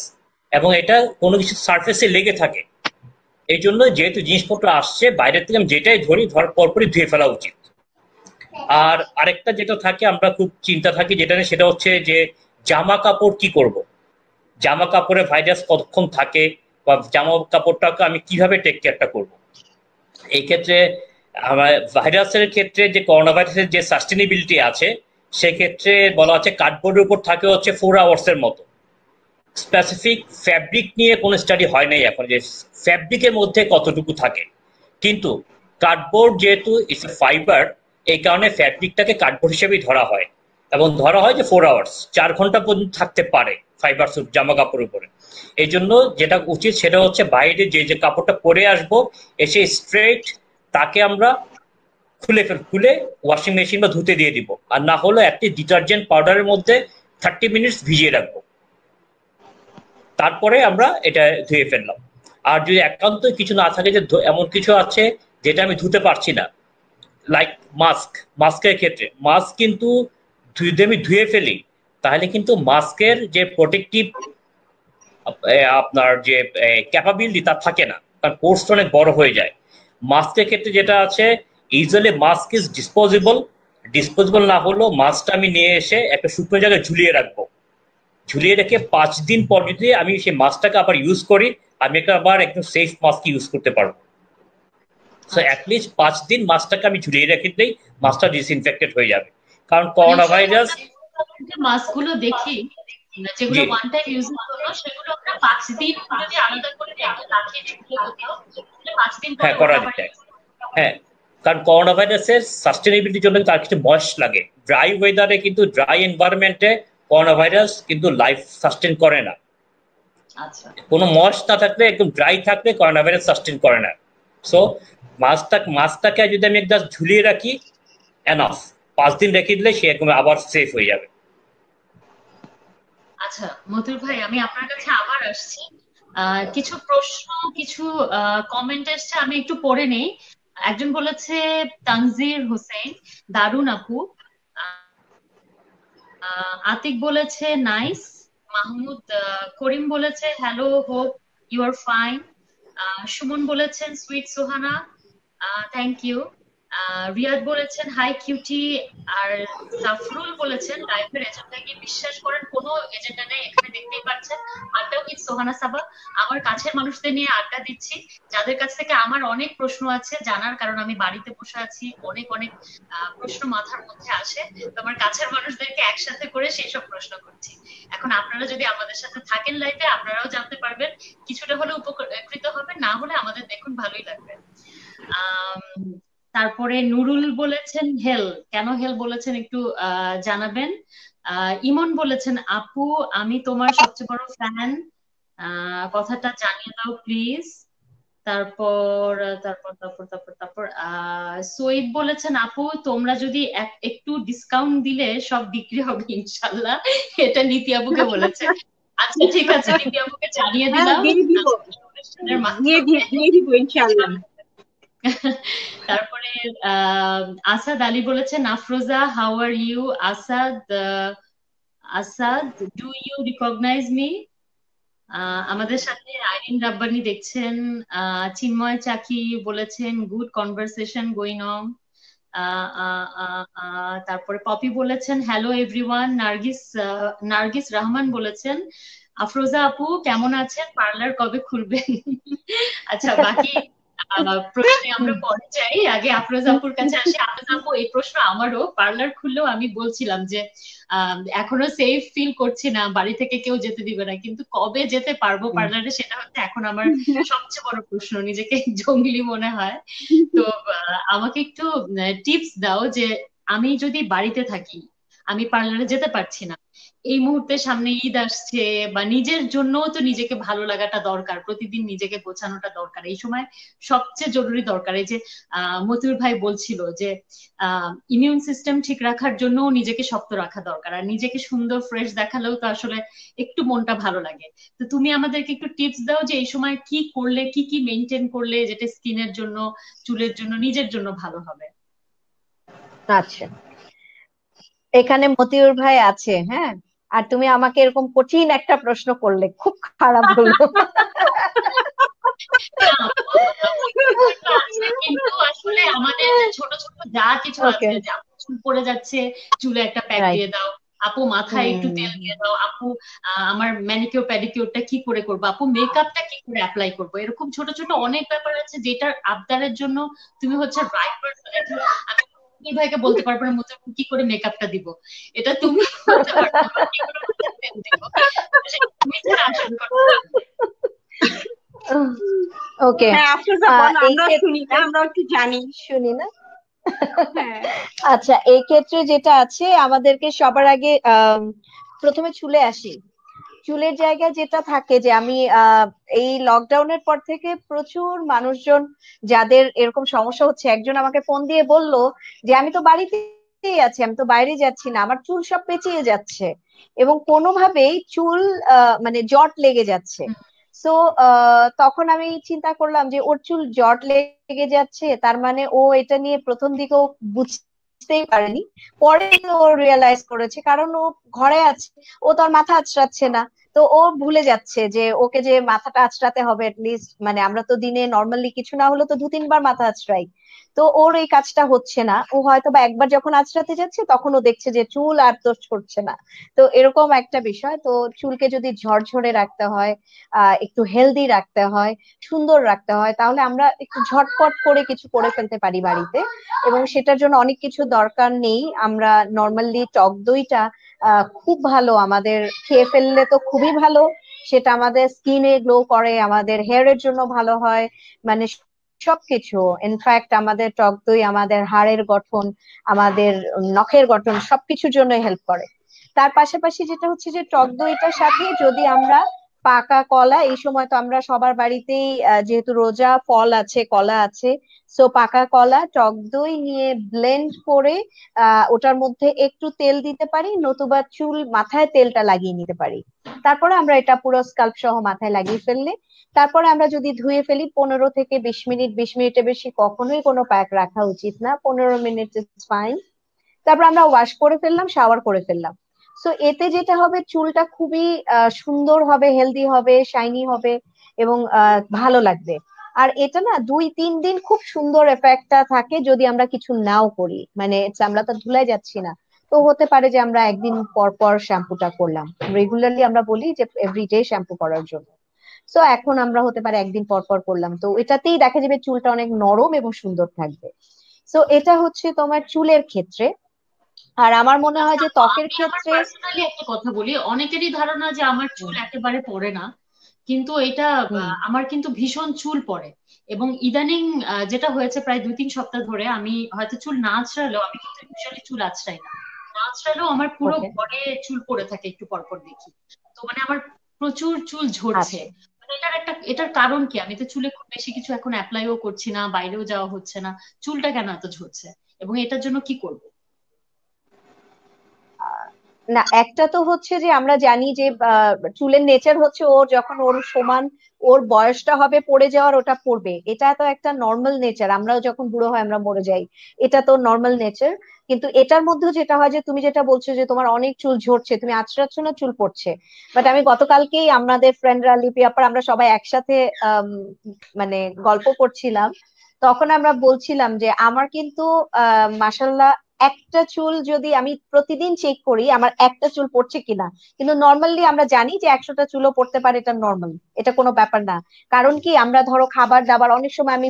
S5: এবং এটা কোনো কিছু সার্ফেসে লেগে থাকে, এই জন্য যেহেতু জিনিসপত্র আসছে বাইরের থেকে, আমি যেটাই ধরি ধরার পরপরই ধুয়ে ফেলা উচিত। আর আরেকটা যেটা থাকে, আমরা খুব চিন্তা থাকি যেটা নিয়ে, সেটা হচ্ছে যে জামা কাপড় কি করব, জামা কাপড়ে ভাইরাস কতক্ষণ থাকে, বা জামা কাপড়টাকে আমি কিভাবে টেক কেয়ারটা করবো। এই ক্ষেত্রে আমার ভাইরাসের ক্ষেত্রে যে করোনা ভাইরাসের যে সাস্টেনেবিলিটি আছে, সেক্ষেত্রে বলা হচ্ছে কার্ডবোর্ডের উপর থাকে হচ্ছে 4 আওয়ার্সের মতো। স্পেসিফিক ফ্যাব্রিক নিয়ে কোনো স্টাডি হয় নাই এখন, যে ফ্যাব্রিকের মধ্যে কতটুকু থাকে, কিন্তু কার্ডবোর্ড যেহেতু ইটস এ ফাইবার, এই কারণে ফ্যাব্রিকটাকে কার্ডবোর্ড হিসেবেই ধরা হয়, এবং ধরা হয় যে 4 আওয়ার্স, 4 ঘন্টা পর্যন্ত থাকতে পারে ফাইবার স্যুট জামা কাপড়ের উপরে। এই জন্য যেটা উচিত সেটা হচ্ছে বাইরে যে যে কাপড়টা পরে আসবো, এসে স্ট্রেট তাকে আমরা খুলে ওয়াশিং মেশিন বা ধুতে দিয়ে দিব, আর না হলে একটি ডিটারজেন্ট পাউডারের মধ্যে 30 মিনিটস ভিজিয়ে রাখবো, তারপরে আমরা এটা ধুয়ে ফেললাম। আর যদি একান্ত কিছু না থাকে, যে এমন কিছু আছে যেটা আমি ধুতে পারছি না, লাইক মাস্কের ক্ষেত্রে মাস্ক কিন্তু যদি আমি ধুয়ে ফেলি, তাহলে কিন্তু মাস্কের যে প্রোটেক্টিভ আপনার যে ক্যাপাবিলিটি তা থাকে না, কারণ কোর্সটা অনেক বড় হয়ে যায়। মাস্কের ক্ষেত্রে যেটা আছে, ইউজুয়ালি মাস্ক ইজ ডিসপোজেবল না হলেও মাস্কটা আমি নিয়ে এসে একটা শুকনো জায়গায় ঝুলিয়ে রাখবো, ঝুলিয়ে রেখে 5 দিন পর যদি আমি সেই মাস্কটাকে আবার ইউজ করি, আমি একটা আবার একদম সেফ মাস্ক ইউজ করতে পারবো। সো অ্যাটলিস্ট 5 দিন মাস্কটাকে আমি ঝুলিয়ে রেখে দিই, মাস্কটা ডিসইনফেক্টেড হয়ে যাবে। কারণ করোনা ভাইরাস
S2: মাস্কগুলো দেখি যেগুলো ওয়ান টাইম ইউজের জন্য, সেগুলো আমরা 5 দিন যদি আলাদা করে রাখি, সেগুলো 5 দিন পরে
S5: করা যায়। হ্যাঁ, কারণ করোনা ভাইরাসের সাস্টেনেবিলিটির জন্য তার কিছু ময়েস্ট লাগে। ড্রাই ওয়েদারে কিন্তু, ড্রাই এনভায়রনমেন্টে করোনা ভাইরাস কিন্তু লাইফ সাস্টেন করে না।
S2: আচ্ছা,
S5: কোনো ময়েস্ট না থাকলে, একদম ড্রাই থাকলে করোনা ভাইরাস সাস্টেন করে না। সো মাস্কটাকে যদি আমি জাস্ট ঝুলিয়ে রাখি, এনাফ, 5 দিন রেখে দিলে সে একদম আবার সেফ হয়ে যাবে।
S2: আচ্ছা মতুল ভাই, আমি আপনার কাছে আবার আসছি। কিছু প্রশ্ন, কিছু কমেন্ট এসছে, আমি একটু পড়ে নেই। একজন বলেছে তানজির হোসেন, দারুন আপু। আতিক বলেছে নাইস। মাহমুদ করিম বলেছে hello, hope you are fine. Suman বলেছেন sweet Sohana, thank you. Riyad বলেছেন হাই কিউটি। আর জাফরুল বলেছেন লাইফের এজেন্ডা কি বিশ্বাস করেন কোনো এজেন্ডা নেই এখানে, দেখতেই পাচ্ছেন আড্ডা উইথ সোহানা সাবা। আমার কাছের মানুষদের নিয়ে আড্ডা দিচ্ছি, যাদের কাছ থেকে আমার অনেক প্রশ্ন আছে জানার, কারণ আমি বাড়িতে বসে আছি, অনেক অনেক প্রশ্ন মাথার মধ্যে আসে, তো আমার কাছের মানুষদেরকে একসাথে করে সেই সব প্রশ্ন করছি। এখন আপনারা যদি আমাদের সাথে থাকেন লাইভে, আপনারাও জানতে পারবেন, কিছুটা হলে উপকৃত হবে, না হলে আমাদের দেখুন ভালোই লাগবে। তারপরে নুরুল বলেছেন হেল, কেন হেল বলেছেন একটু জানাবেন। ইমন বলেছেন আপু আমি তোমার সবচেয়ে বড় ফ্যান, কথাটা জানিয়ে দাও প্লিজ। তারপর তারপর তারপর তারপর তারপর সৈয়দ বলেছেন আপু তোমরা যদি একটু ডিসকাউন্ট দিলে সব বিক্রি হবে ইনশাল্লাহ, এটা নীতি আপুকে বলেছে। আচ্ছা ঠিক আছে, নীতি আপুকে জানিয়ে দিলাম। তারপরে আসাদ আলী বলেছেন Afroza how are you. Asad Asad do you recognise me. আমাদের সাথে আইরিন রাব্বানি দেখছেন। চিন্ময় চাকি বলেছেন গুড কনভারসেশন গোয়িং অন। তারপরে পপি বলেছেন হ্যালো এভরিওয়ান। নার্গিস রহমান বলেছেন আফরোজা আপু কেমন আছেন, পার্লার কবে খুলবেন? আচ্ছা বাকি প্রশ্নে আমরা পরে যাই, আগে আফরোজা আপুর কাছে আসি। আফরোজা আপু এই প্রশ্ন আমারও, পার্লার খুললেও আমি বলছিলাম যে এখনো সেফ ফিল করছি না, বাড়ি থেকে কেউ যেতে দিবে না, কিন্তু কবে যেতে পারবো পার্লারে সেটা হচ্ছে এখন আমার সবচেয়ে বড় প্রশ্ন, নিজেকে জঙ্গলি মনে হয়। তো আমাকে একটু টিপস দাও যে আমি যদি বাড়িতে থাকি, আমি পার্লারে যেতে পারছি না, এই মুহূর্তে সামনে ঈদ আসছে, বা নিজের জন্যও তো নিজেকে ভালো লাগাটা দরকার, প্রতিদিন নিজেকে গোছানোটা দরকার, এই সময় সবচেয়ে জরুরি দরকার। এই যে মতিউর ভাই বলছিল যে ইমিউন সিস্টেম ঠিক রাখার জন্য নিজেকে শক্ত রাখা দরকার, আর নিজেকে সুন্দর ফ্রেশ দেখালেও তো আসলে একটু মনটা ভালো লাগে। তো তুমি আমাদেরকে একটু টিপস দাও যে এই সময় কি করলে, কি কি মেনটেন করলে যেটা স্কিনের জন্য, চুলের জন্য, নিজের জন্য ভালো হবে।
S4: আচ্ছা, এখানে মতিউর ভাই আছে, হ্যাঁ। আর তুমি আমাকে এরকম কঠিন একটা প্রশ্ন করলে, খুব খারাপ হলো।
S2: না, ওই তো আছে, কিন্তু আসলে আমাদের ছোট ছোট যা কিছু
S4: ওকে,
S2: আছে, যে আপু চুল পড়ে যাচ্ছে, চুলে একটা প্যাক
S4: রাইট।
S2: দিয়ে দাও, আপু মাথায় একটু তেল
S4: হুম।
S2: দিয়ে দাও, আপু আমার ম্যানিকিউর প্যাডিকিউরটা কি করে করবো, আপু মেকআপটা কি করে অ্যাপ্লাই করবো, এরকম ছোট ছোট অনেক ব্যাপার আছে যেটার আবদারের জন্য তুমি হচ্ছে রাইট পারসন। আমি মতিউর ভাইকে বলতে পারবো না মতিউর ভাই কি করে মেকআপটা দিব, এটা তুমি বলতে পারবে বা কি করে মাথায় তেল দিব, সেটা তুমি ছাড়া আসলে করতে পারবে।
S4: ওকে।
S3: হ্যাঁ আফরোজা বলো,
S4: এই
S3: আমরাও শুনি না,
S4: ক্ষেত্রে
S3: আমরাও একটু জানি।
S4: শুনি না।
S3: হ্যাঁ
S4: আচ্ছা, এই ক্ষেত্রে যেটা আছে, আমাদেরকে সবার আগে প্রথমে চুলে আসি। চুলের জায়গায় যেটা থাকে যে আমি এই লকডাউনের পর থেকে প্রচুর মানুষজন যাদের এরকম সমস্যা হচ্ছে, একজন আমাকে ফোন দিয়ে বলল যে আমি তো বাড়িতেই আছি, আমি তো বাইরে যাচ্ছি না, আমার চুল সব পেঁচিয়ে যাচ্ছে এবং কোনোভাবেই চুল মানে জট লেগে যাচ্ছে। সো তখন আমি চিন্তা করলাম যে ওর চুল জট লেগে যাচ্ছে, তার মানে ও এটা নিয়ে প্রথম দিকেও বুঝতেই পারেনি। পরে ও রিয়েলাইজ করেছে, কারণ ও ঘরে আছে, ও তো আর মাথা আঁচড়াচ্ছে না। তো ও ভুলে যাচ্ছে যে ওকে যে মাথাটা আঁচড়াতে হবে লিস্ট, মানে আমরা তো দিনে নর্মালি কিছু না হলে তো 2-3 বার মাথা আঁচড়াই। তো ওর এই কাজটা হচ্ছে না, ও হয়তো বা একবার যখন আঁচড়াতে যাচ্ছে তখন ও দেখছে যে চুল আর তো ছড়ছে না। তো এরকম একটা বিষয়। তো চুলকে যদি ঝরঝরে রাখতে হয়, একটু হেলদি রাখতে হয়, সুন্দর রাখতে হয়, তাহলে আমরা একটু ঝটপট করে কিছু করে ফেলতে পারি বাড়িতে। এবং সেটার জন্য অনেক কিছু দরকার নেই। আমরা নর্মালি টক দইটা খুব ভালো, আমাদের খেয়ে ফেললে তো খুবই ভালো। সেটা আমাদের স্কিনে গ্লো করে, আমাদের হেয়ারের জন্য ভালো হয়, মানে সবকিছু। ইনফ্যাক্ট আমাদের টক দই আমাদের হাড়ের গঠন, আমাদের নখের গঠন সবকিছুর জন্য হেল্প করে। তার পাশাপাশি যেটা হচ্ছে যে টক দইটার সাথে যদি আমরা পাকা কলা, এই সময় তো আমরা সবার বাড়িতেই যেহেতু রোজা, ফল আছে, কলা আছে, সো পাকা কলা টক দই নিয়ে ব্লেন্ড করে ওটার মধ্যে একটু তেল দিতে পারি, নতুবা চুল মাথায় তেলটা লাগিয়ে নিতে পারি। তারপরে আমরা এটা পুরো স্কাল্প সহ মাথায় লাগিয়ে ফেললে, তারপরে আমরা যদি ধুয়ে ফেলি 15 থেকে 20 মিনিট, 20 মিনিটের বেশি কখনোই কোনো প্যাক রাখা উচিত না, 15 মিনিট ইজ ফাইন। তারপর আমরা ওয়াশ করে ফেললাম, শাওয়ার করে ফেললাম। সো এতে যেটা হবে, চুলটা খুবই সুন্দর হবে, হেলদি হবে, শাইনি হবে এবং ভালো লাগবে। আর এটা না 2-3 দিন খুব সুন্দর এফেক্টটা থাকে যদি আমরা কিছু নাও করি, মানে আমরা তো ধুলাই যাচ্ছি না। তো হতে পারে যে আমরা একদিন পর পর শ্যাম্পুটা করলাম, রেগুলারলি আমরা বলি যে এভরিডে শ্যাম্পু করার জন্য। সো এখন আমরা হতে পারে একদিন পর পর করলাম, তো এটাতেই দেখা যাবে চুলটা অনেক নরম এবং সুন্দর থাকবে। সো এটা হচ্ছে তোমার চুলের ক্ষেত্রে। আর আমার মনে হয়
S2: আচ্ছা
S4: যে
S2: আপু,
S4: ত্বকের
S2: আমি আমার
S4: ক্ষেত্রে
S2: পার্সোনালি একটা কথা বলি, অনেকেরই ধারণা যে আমার চুল
S4: হুম
S2: একেবারে পড়ে না, কিন্তু এটা
S4: হুম
S2: আমার কিন্তু ভীষণ চুল পড়ে। এবং ইদানিং যেটা হয়েছে প্রায় 2-3 সপ্তাহ ধরে, আমি হয়তো চুল না আঁচড়ালেও, আমি কিন্তু ইউজুয়ালি চুল আঁচড়াই না, না আঁচড়ালেও আমার পুরো
S4: ওকে,
S2: ঘরে চুল পড়ে থাকে একটু পর পর দেখি। তো মানে আমার প্রচুর চুল ঝরছে।
S4: আচ্ছা।
S2: মানে এটার কারণ কি? আমি তো চুলে খুব বেশি কিছু এখন অ্যাপ্লাইও করছি না, বাইরেও যাওয়া হচ্ছে না, চুলটা কেন এত ঝরছে এবং এটার জন্য কি করবো?
S4: না, একটা তো হচ্ছে যে আমরা জানি যে চুলের নেচার হচ্ছে ওর যখন ওর সমান ওর বয়সটা হবে পড়ে যাওয়ার, ওটা পড়বে, এটা তো একটা নর্মাল নেচার। আমরাও যখন বুড়ো হয় আমরা মরে যাই, এটা তো নর্মাল নেচার। কিন্তু এটার মধ্যে যেটা হয় যে তুমি যেটা বলছো যে তোমার অনেক চুল ঝরছে, তুমি আঁচড়াচ্ছ না, চুল পড়ছে। বাট আমি গতকালকেই আমাদের ফ্রেন্ডরা, লিপি আপার, আমরা সবাই একসাথে আম, মানে গল্প করছিলাম। তখন আমরা বলছিলাম যে আমার কিন্তু মাসাল্লাহ একটা চুল যদি আমি প্রতিদিন চেক করি আমার একটা চুল পড়ছে কিনা, কিন্তু নর্মালি আমরা জানি যে 100টা চুলও পড়তে পারে, এটা নর্মাল, এটা কোনো ব্যাপার না। কারণ কি, আমরা ধরো খাবার দাবার অনেক সময় আমি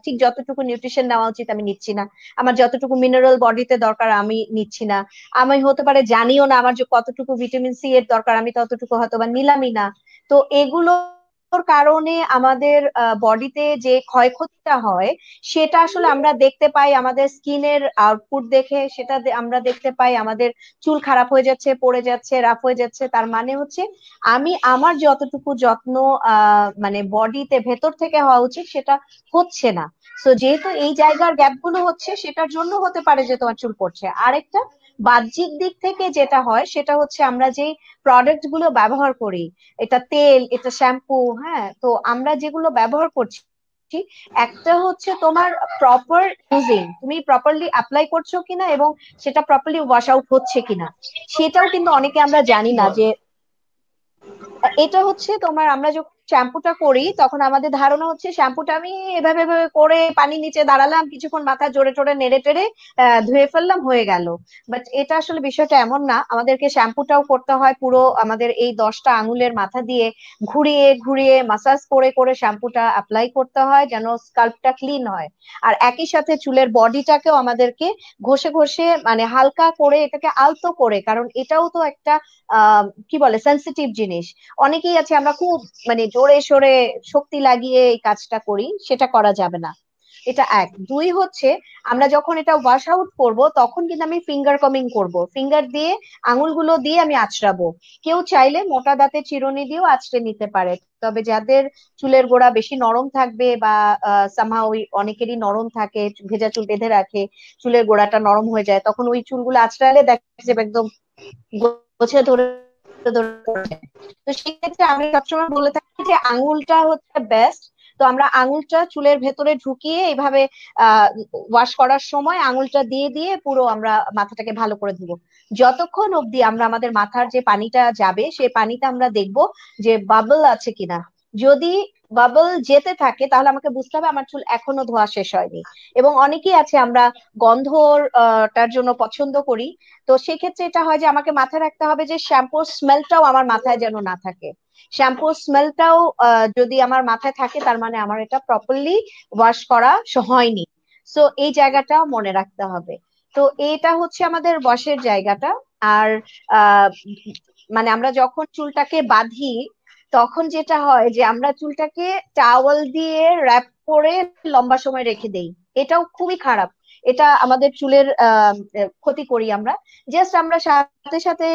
S4: ঠিক যতটুকু নিউট্রিশন নেওয়া উচিত আমি নিচ্ছি না, আমার যতটুকু মিনারেল বডিতে দরকার আমি নিচ্ছি না, আমি হতে পারে জানিও না আমার যে কতটুকু ভিটামিন সি এর দরকার, আমি ততটুকু হয়তো বা নিলামই না। তো এগুলোর কারণে আমাদের বডিতে যে ক্ষয়ক্ষতিটা হয় সেটা আসলে আমরা দেখতে পাই আমাদের স্কিনের আউটপুট দেখে, সেটা আমরা দেখতে পাই আমাদের চুল খারাপ হয়ে যাচ্ছে, পড়ে যাচ্ছে, রাফ হয়ে যাচ্ছে। তার মানে হচ্ছে আমি আমার যতটুকু যত্ন মানে বডিতে ভেতর থেকে হওয়া উচিত সেটা হচ্ছে না। তো যেহেতু এই জায়গার গ্যাপ গুলো হচ্ছে, সেটার জন্য হতে পারে যে তোমার চুল পড়ছে। আরেকটা বাহ্যিক দিক থেকে যেটা হয় সেটা হচ্ছে আমরা যে প্রোডাক্ট গুলো ব্যবহার করি, এটা তেল, এটা শ্যাম্পু, হ্যাঁ, তো আমরা যেগুলো ব্যবহার করছি একটা হচ্ছে তোমার প্রপার ইউজিং, তুমি প্রপারলি অ্যাপ্লাই করছো কিনা এবং সেটা প্রপারলি ওয়াশ আউট হচ্ছে কিনা, সেটাও কিন্তু অনেকে আমরা জানি না যে এটা হচ্ছে তোমার, আমরা যখন শ্যাম্পুটা করি তখন আমাদের ধারণা হচ্ছে শ্যাম্পুটা আমি এভাবে এভাবে করে পানির নিচে দাঁড়ালাম, কিছুক্ষণ মাথা জোরে টোরে নেড়ে টেড়ে ধুয়ে ফেললাম, হয়ে গেল। বাট এটা আসলে বিষয়টা এমন না, আমাদেরকে শ্যাম্পুটাও করতে হয় পুরো আমাদের এই 10টা আঙুলের মাথা দিয়ে ঘুরিয়ে ঘুরিয়ে মাসাজ করে করে শ্যাম্পুটা অ্যাপ্লাই করতে হয় যেন স্কাল্পটা ক্লিন হয়। আর একই সাথে চুলের বডিটাকেও আমাদেরকে ঘষে ঘষে মানে হালকা করে এটাকে আলতো করে, কারণ এটাও তো একটা কি বলে সেন্সিটিভ জিনিস। অনেকেই আছে আমরা খুব মানে জোরে সোরে শক্তি লাগিয়ে এই কাজটা করি, সেটা করা যাবে না। এটা এক। দুই হচ্ছে আমরা যখন এটা ওয়াশ আউট করব তখন কিন্তু আমি ফিঙ্গার কমিং করব, ফিঙ্গার দিয়ে আঙুলগুলো দিয়ে আমি আঁচড়াবো। কেউ চাইলে মোটা দাঁতে চিরুনি দিয়েও আঁচড়ে নিতে পারে, তবে যাদের চুলের গোড়া বেশি নরম থাকবে বা সামহাও ওই অনেকেরই নরম থাকে, ভেজা চুল বেঁধে রাখে, চুলের গোড়াটা নরম হয়ে যায়, তখন ওই চুলগুলো আঁচড়ালে দেখা যাবে একদম গোছে ধরে ধরে পড়ে যায়। তো সেক্ষেত্রে আমি সবসময় বলে থাকি যে আঙুলটা হচ্ছে বেস্ট। তো আমরা আঙুলটা চুলের ভেতরে ঢুকিয়ে এইভাবে ওয়াশ করার সময় আঙুলটা দিয়ে দিয়ে পুরো আমরা মাথাটাকে ভালো করে ধুবো, যতক্ষণ অবধি আমরা আমাদের মাথার যে পানিটা যাবে সেই পানিতে আমরা দেখবো যে বাবল আছে কিনা। যদি বাবল যেতে থাকে তাহলে আমাকে বুঝতে হবে আমার চুল এখনো ধোয়া শেষ হয়নি। এবং অনেকেই আছে আমরা গন্ধটার জন্য পছন্দ করি, তো সেক্ষেত্রে এটা হয় যে আমাকে মাথায় রাখতে হবে যে শ্যাম্পুর স্মেলটাও আমার মাথায় যেন না থাকে। শ্যাম্পুর স্মেলটাও যদি আমার মাথায় থাকে তার মানে আমার এটা প্রপারলি ওয়াশ করা হয়নি। সো এই জায়গাটাও মনে রাখতে হবে। তো এটা হচ্ছে আমাদের ওয়াশের জায়গাটা। আর আহ মানে আমরা যখন চুলটাকে বাঁধি তখন যেটা হয় যে আমরা চুলটাকে টাওয়াল দিয়ে র্যাপ করে লম্বা সময় রেখে দেই, এটাও খুবই খারাপ। এটা আমাদের চুলের ক্ষতি করি আমরা। জাস্ট আমরা সাথে সাথে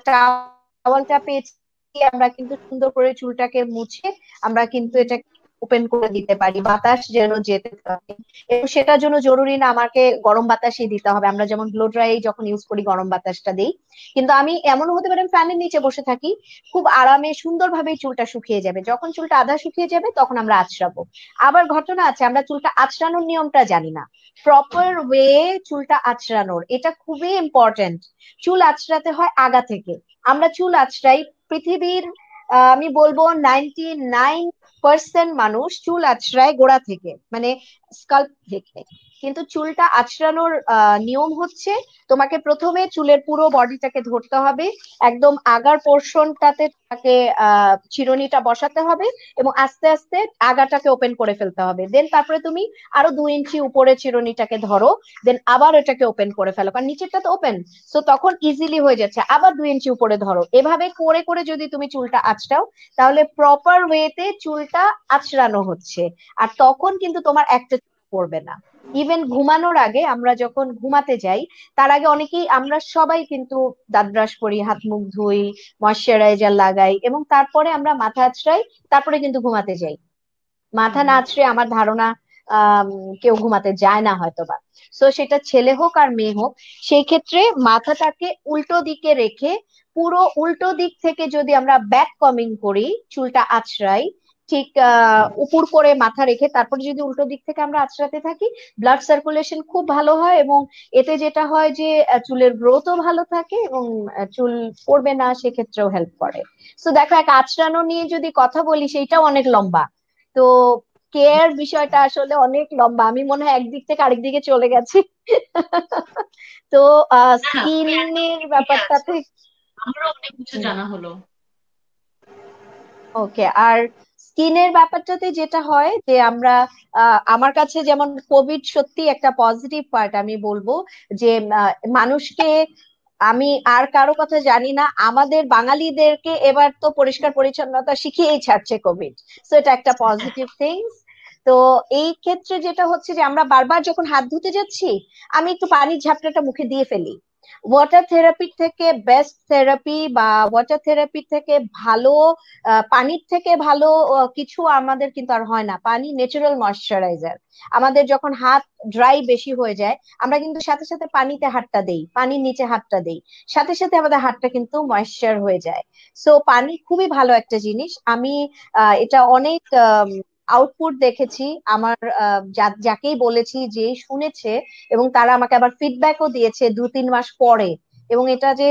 S4: টাওয়ালটা পেঁচিয়ে আমরা কিন্তু সুন্দর করে চুলটাকে মুছে আমরা কিন্তু এটা ওপেন করে দিতে পারি, বাতাস যেন যেতে পারে। এবং সেটার জন্য জরুরি না আমাকে গরম বাতাসই দিতে হবে, আমরা যেমন ব্লো ড্রাই যখন ইউজ করি গরম বাতাসটা দিই, কিন্তু আমি এমনও হতে পারে ফ্যানের নিচে বসে থাকি, খুব আরামে সুন্দরভাবে চুলটা শুকিয়ে যাবে। যখন চুলটা আধা শুকিয়ে যাবে তখন আমরা আঁচড়াবো। আবার ঘটনা আছে আমরা চুলটা আঁচড়ানোর নিয়মটা জানি না, প্রপার ওয়ে চুলটা আঁচড়ানোর, এটা খুবই ইম্পর্টেন্ট। চুল আঁচড়াতে হয় আগা থেকে। আমরা চুল আঁচড়াই পৃথিবীর আমি বলবো 99% মানুষ চুল আঁচড়ায় গোড়া থেকে, মানে স্কাল্প থেকে। কিন্তু চুলটা আঁচড়ানোর নিয়ম হচ্ছে তোমাকে প্রথমে চুলের পুরো বডিটাকে ধরতে হবে, একদম আগার পোর্শনটাতে তাকে চিরুনিটা বসাতে হবে এবং আস্তে আস্তে আগাটাকে ওপেন করে ফেলতে হবে। দেন তারপরে তুমি আরো 2 ইঞ্চি উপরে চিরুনিটাকে ধরো, দেন আবার এটাকে ওপেন করে ফেলো, কারণ নিচেরটা তো ওপেন, সো তখন ইজিলি হয়ে যাচ্ছে। আবার 2 ইঞ্চি উপরে ধরো, এভাবে করে করে যদি তুমি চুলটা আঁচড়াও তাহলে প্রপার ওয়েতে চুলটা আঁচড়ানো হচ্ছে। আর তখন কিন্তু তোমার একটা চুল পড়বে না। ইভেন ঘুমানোর আগে আমরা যখন ঘুমাতে যাই তার আগে অনেকেই আমরা সবাই কিন্তু দাঁত ব্রাশ করি, হাত মুখ ধুই, ময়শ্চারাইজার লাগাই এবং তারপরে আমরা মাথা আঁচড়াই, তারপরে কিন্তু ঘুমাতে যাই। মাথা না আঁচড়ে আমার ধারণা আহ কেউ ঘুমাতে যায় না হয়তোবা। সো সেটা ছেলে হোক আর মেয়ে হোক, সেই ক্ষেত্রে মাথাটাকে উল্টো দিকে রেখে পুরো উল্টো দিক থেকে যদি আমরা ব্যাক কমিং করি, চুলটা আঁচড়াই ঠিক উপর করে মাথা রেখে, তারপরে যদি উল্টো দিক থেকে আমরা আঁচড়াতে থাকি, ব্লাড সার্কুলেশন খুব ভালো হয় এবং এতে যেটা হয় যে চুলের গ্রোথও ভালো থাকে এবং চুল পড়বে না, সেক্ষেত্রেও হেল্প করে। তো দেখো, এক আঁচড়ানো নিয়ে যদি কথা বলি সেইটাও অনেক লম্বা। তো কেয়ার বিষয়টা আসলে অনেক লম্বা, আমি মনে হয় একদিক থেকে আরেক দিকে চলে গেছি। তো
S2: না না, তুমি একদম
S4: স্কিনের
S2: ঠিকই আছো,
S4: ব্যাপারটাতে
S2: আমারও অনেক কিছু জানা হলো।
S4: ওকে। আর স্কিনের ব্যাপারটাতে যেটা হয় যে আমরা আমার কাছে যেমন কোভিড সত্যি একটা পজিটিভ পার্ট আমি বলবো, যে মানুষকে, আমি আর কারো কথা জানি না, আমাদের বাঙালিদেরকে এবার তো পরিষ্কার পরিচ্ছন্নতা শিখিয়েই ছাড়ছে কোভিড। তো এটা একটা পজিটিভ থিংস। তো এই ক্ষেত্রে যেটা হচ্ছে যে আমরা বারবার যখন হাত ধুতে যাচ্ছি আমি একটু পানির ঝাপটাটা মুখে দিয়ে ফেলি। ওয়াটার থেরাপি থেকে বেস্ট থেরাপি বা ওয়াটার থেরাপি থেকে ভালো পানির থেকে ভালো কিছু আমাদের কিন্তু আর হয় না। পানি ন্যাচারাল ময়শ্চারাইজার। আমাদের যখন হাত ড্রাই বেশি হয়ে যায় আমরা কিন্তু সাথে সাথে পানিতে হাতটা দেই, পানির নিচে হাতটা দেই, সাথে সাথে আমাদের হাতটা কিন্তু ময়শ্চার হয়ে যায়। সো পানি খুবই ভালো একটা জিনিস। আমি এটা অনেক আউটপুট দেখেছি আমার, যাকেই বলেছি যে শুনেছে, এবং তারা আমাকে আবার ফিডব্যাকও দিয়েছে 2-3 মাস পরে। এবং এটা যে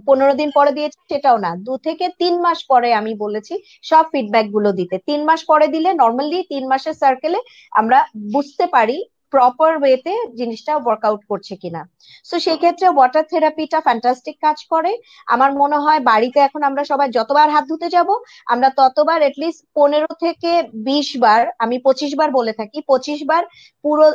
S4: 15 দিন পরে দিয়েছে সেটাও না, 2 থেকে 3 মাস পরে আমি বলেছি সব ফিডব্যাক গুলো দিতে। 3 মাস পরে দিলে নর্মালি 3 মাসের সার্কেলে আমরা বুঝতে পারি প্রপার ওয়েতে জিনিসটা ওয়ার্কআউট করছে কিনা। তো সেই ক্ষেত্রে ওয়াটার থেরাপিটা ফ্যান্টাস্টিক কাজ করে। আমার মনে হয় বাড়িতে এখন আমরা সবাই যতবার হাত ধুতে যাব, আমরা ততবার এটলিস্ট 15 থেকে 20 বার, আমি 25 বার বলে থাকি, 25 বার পুরো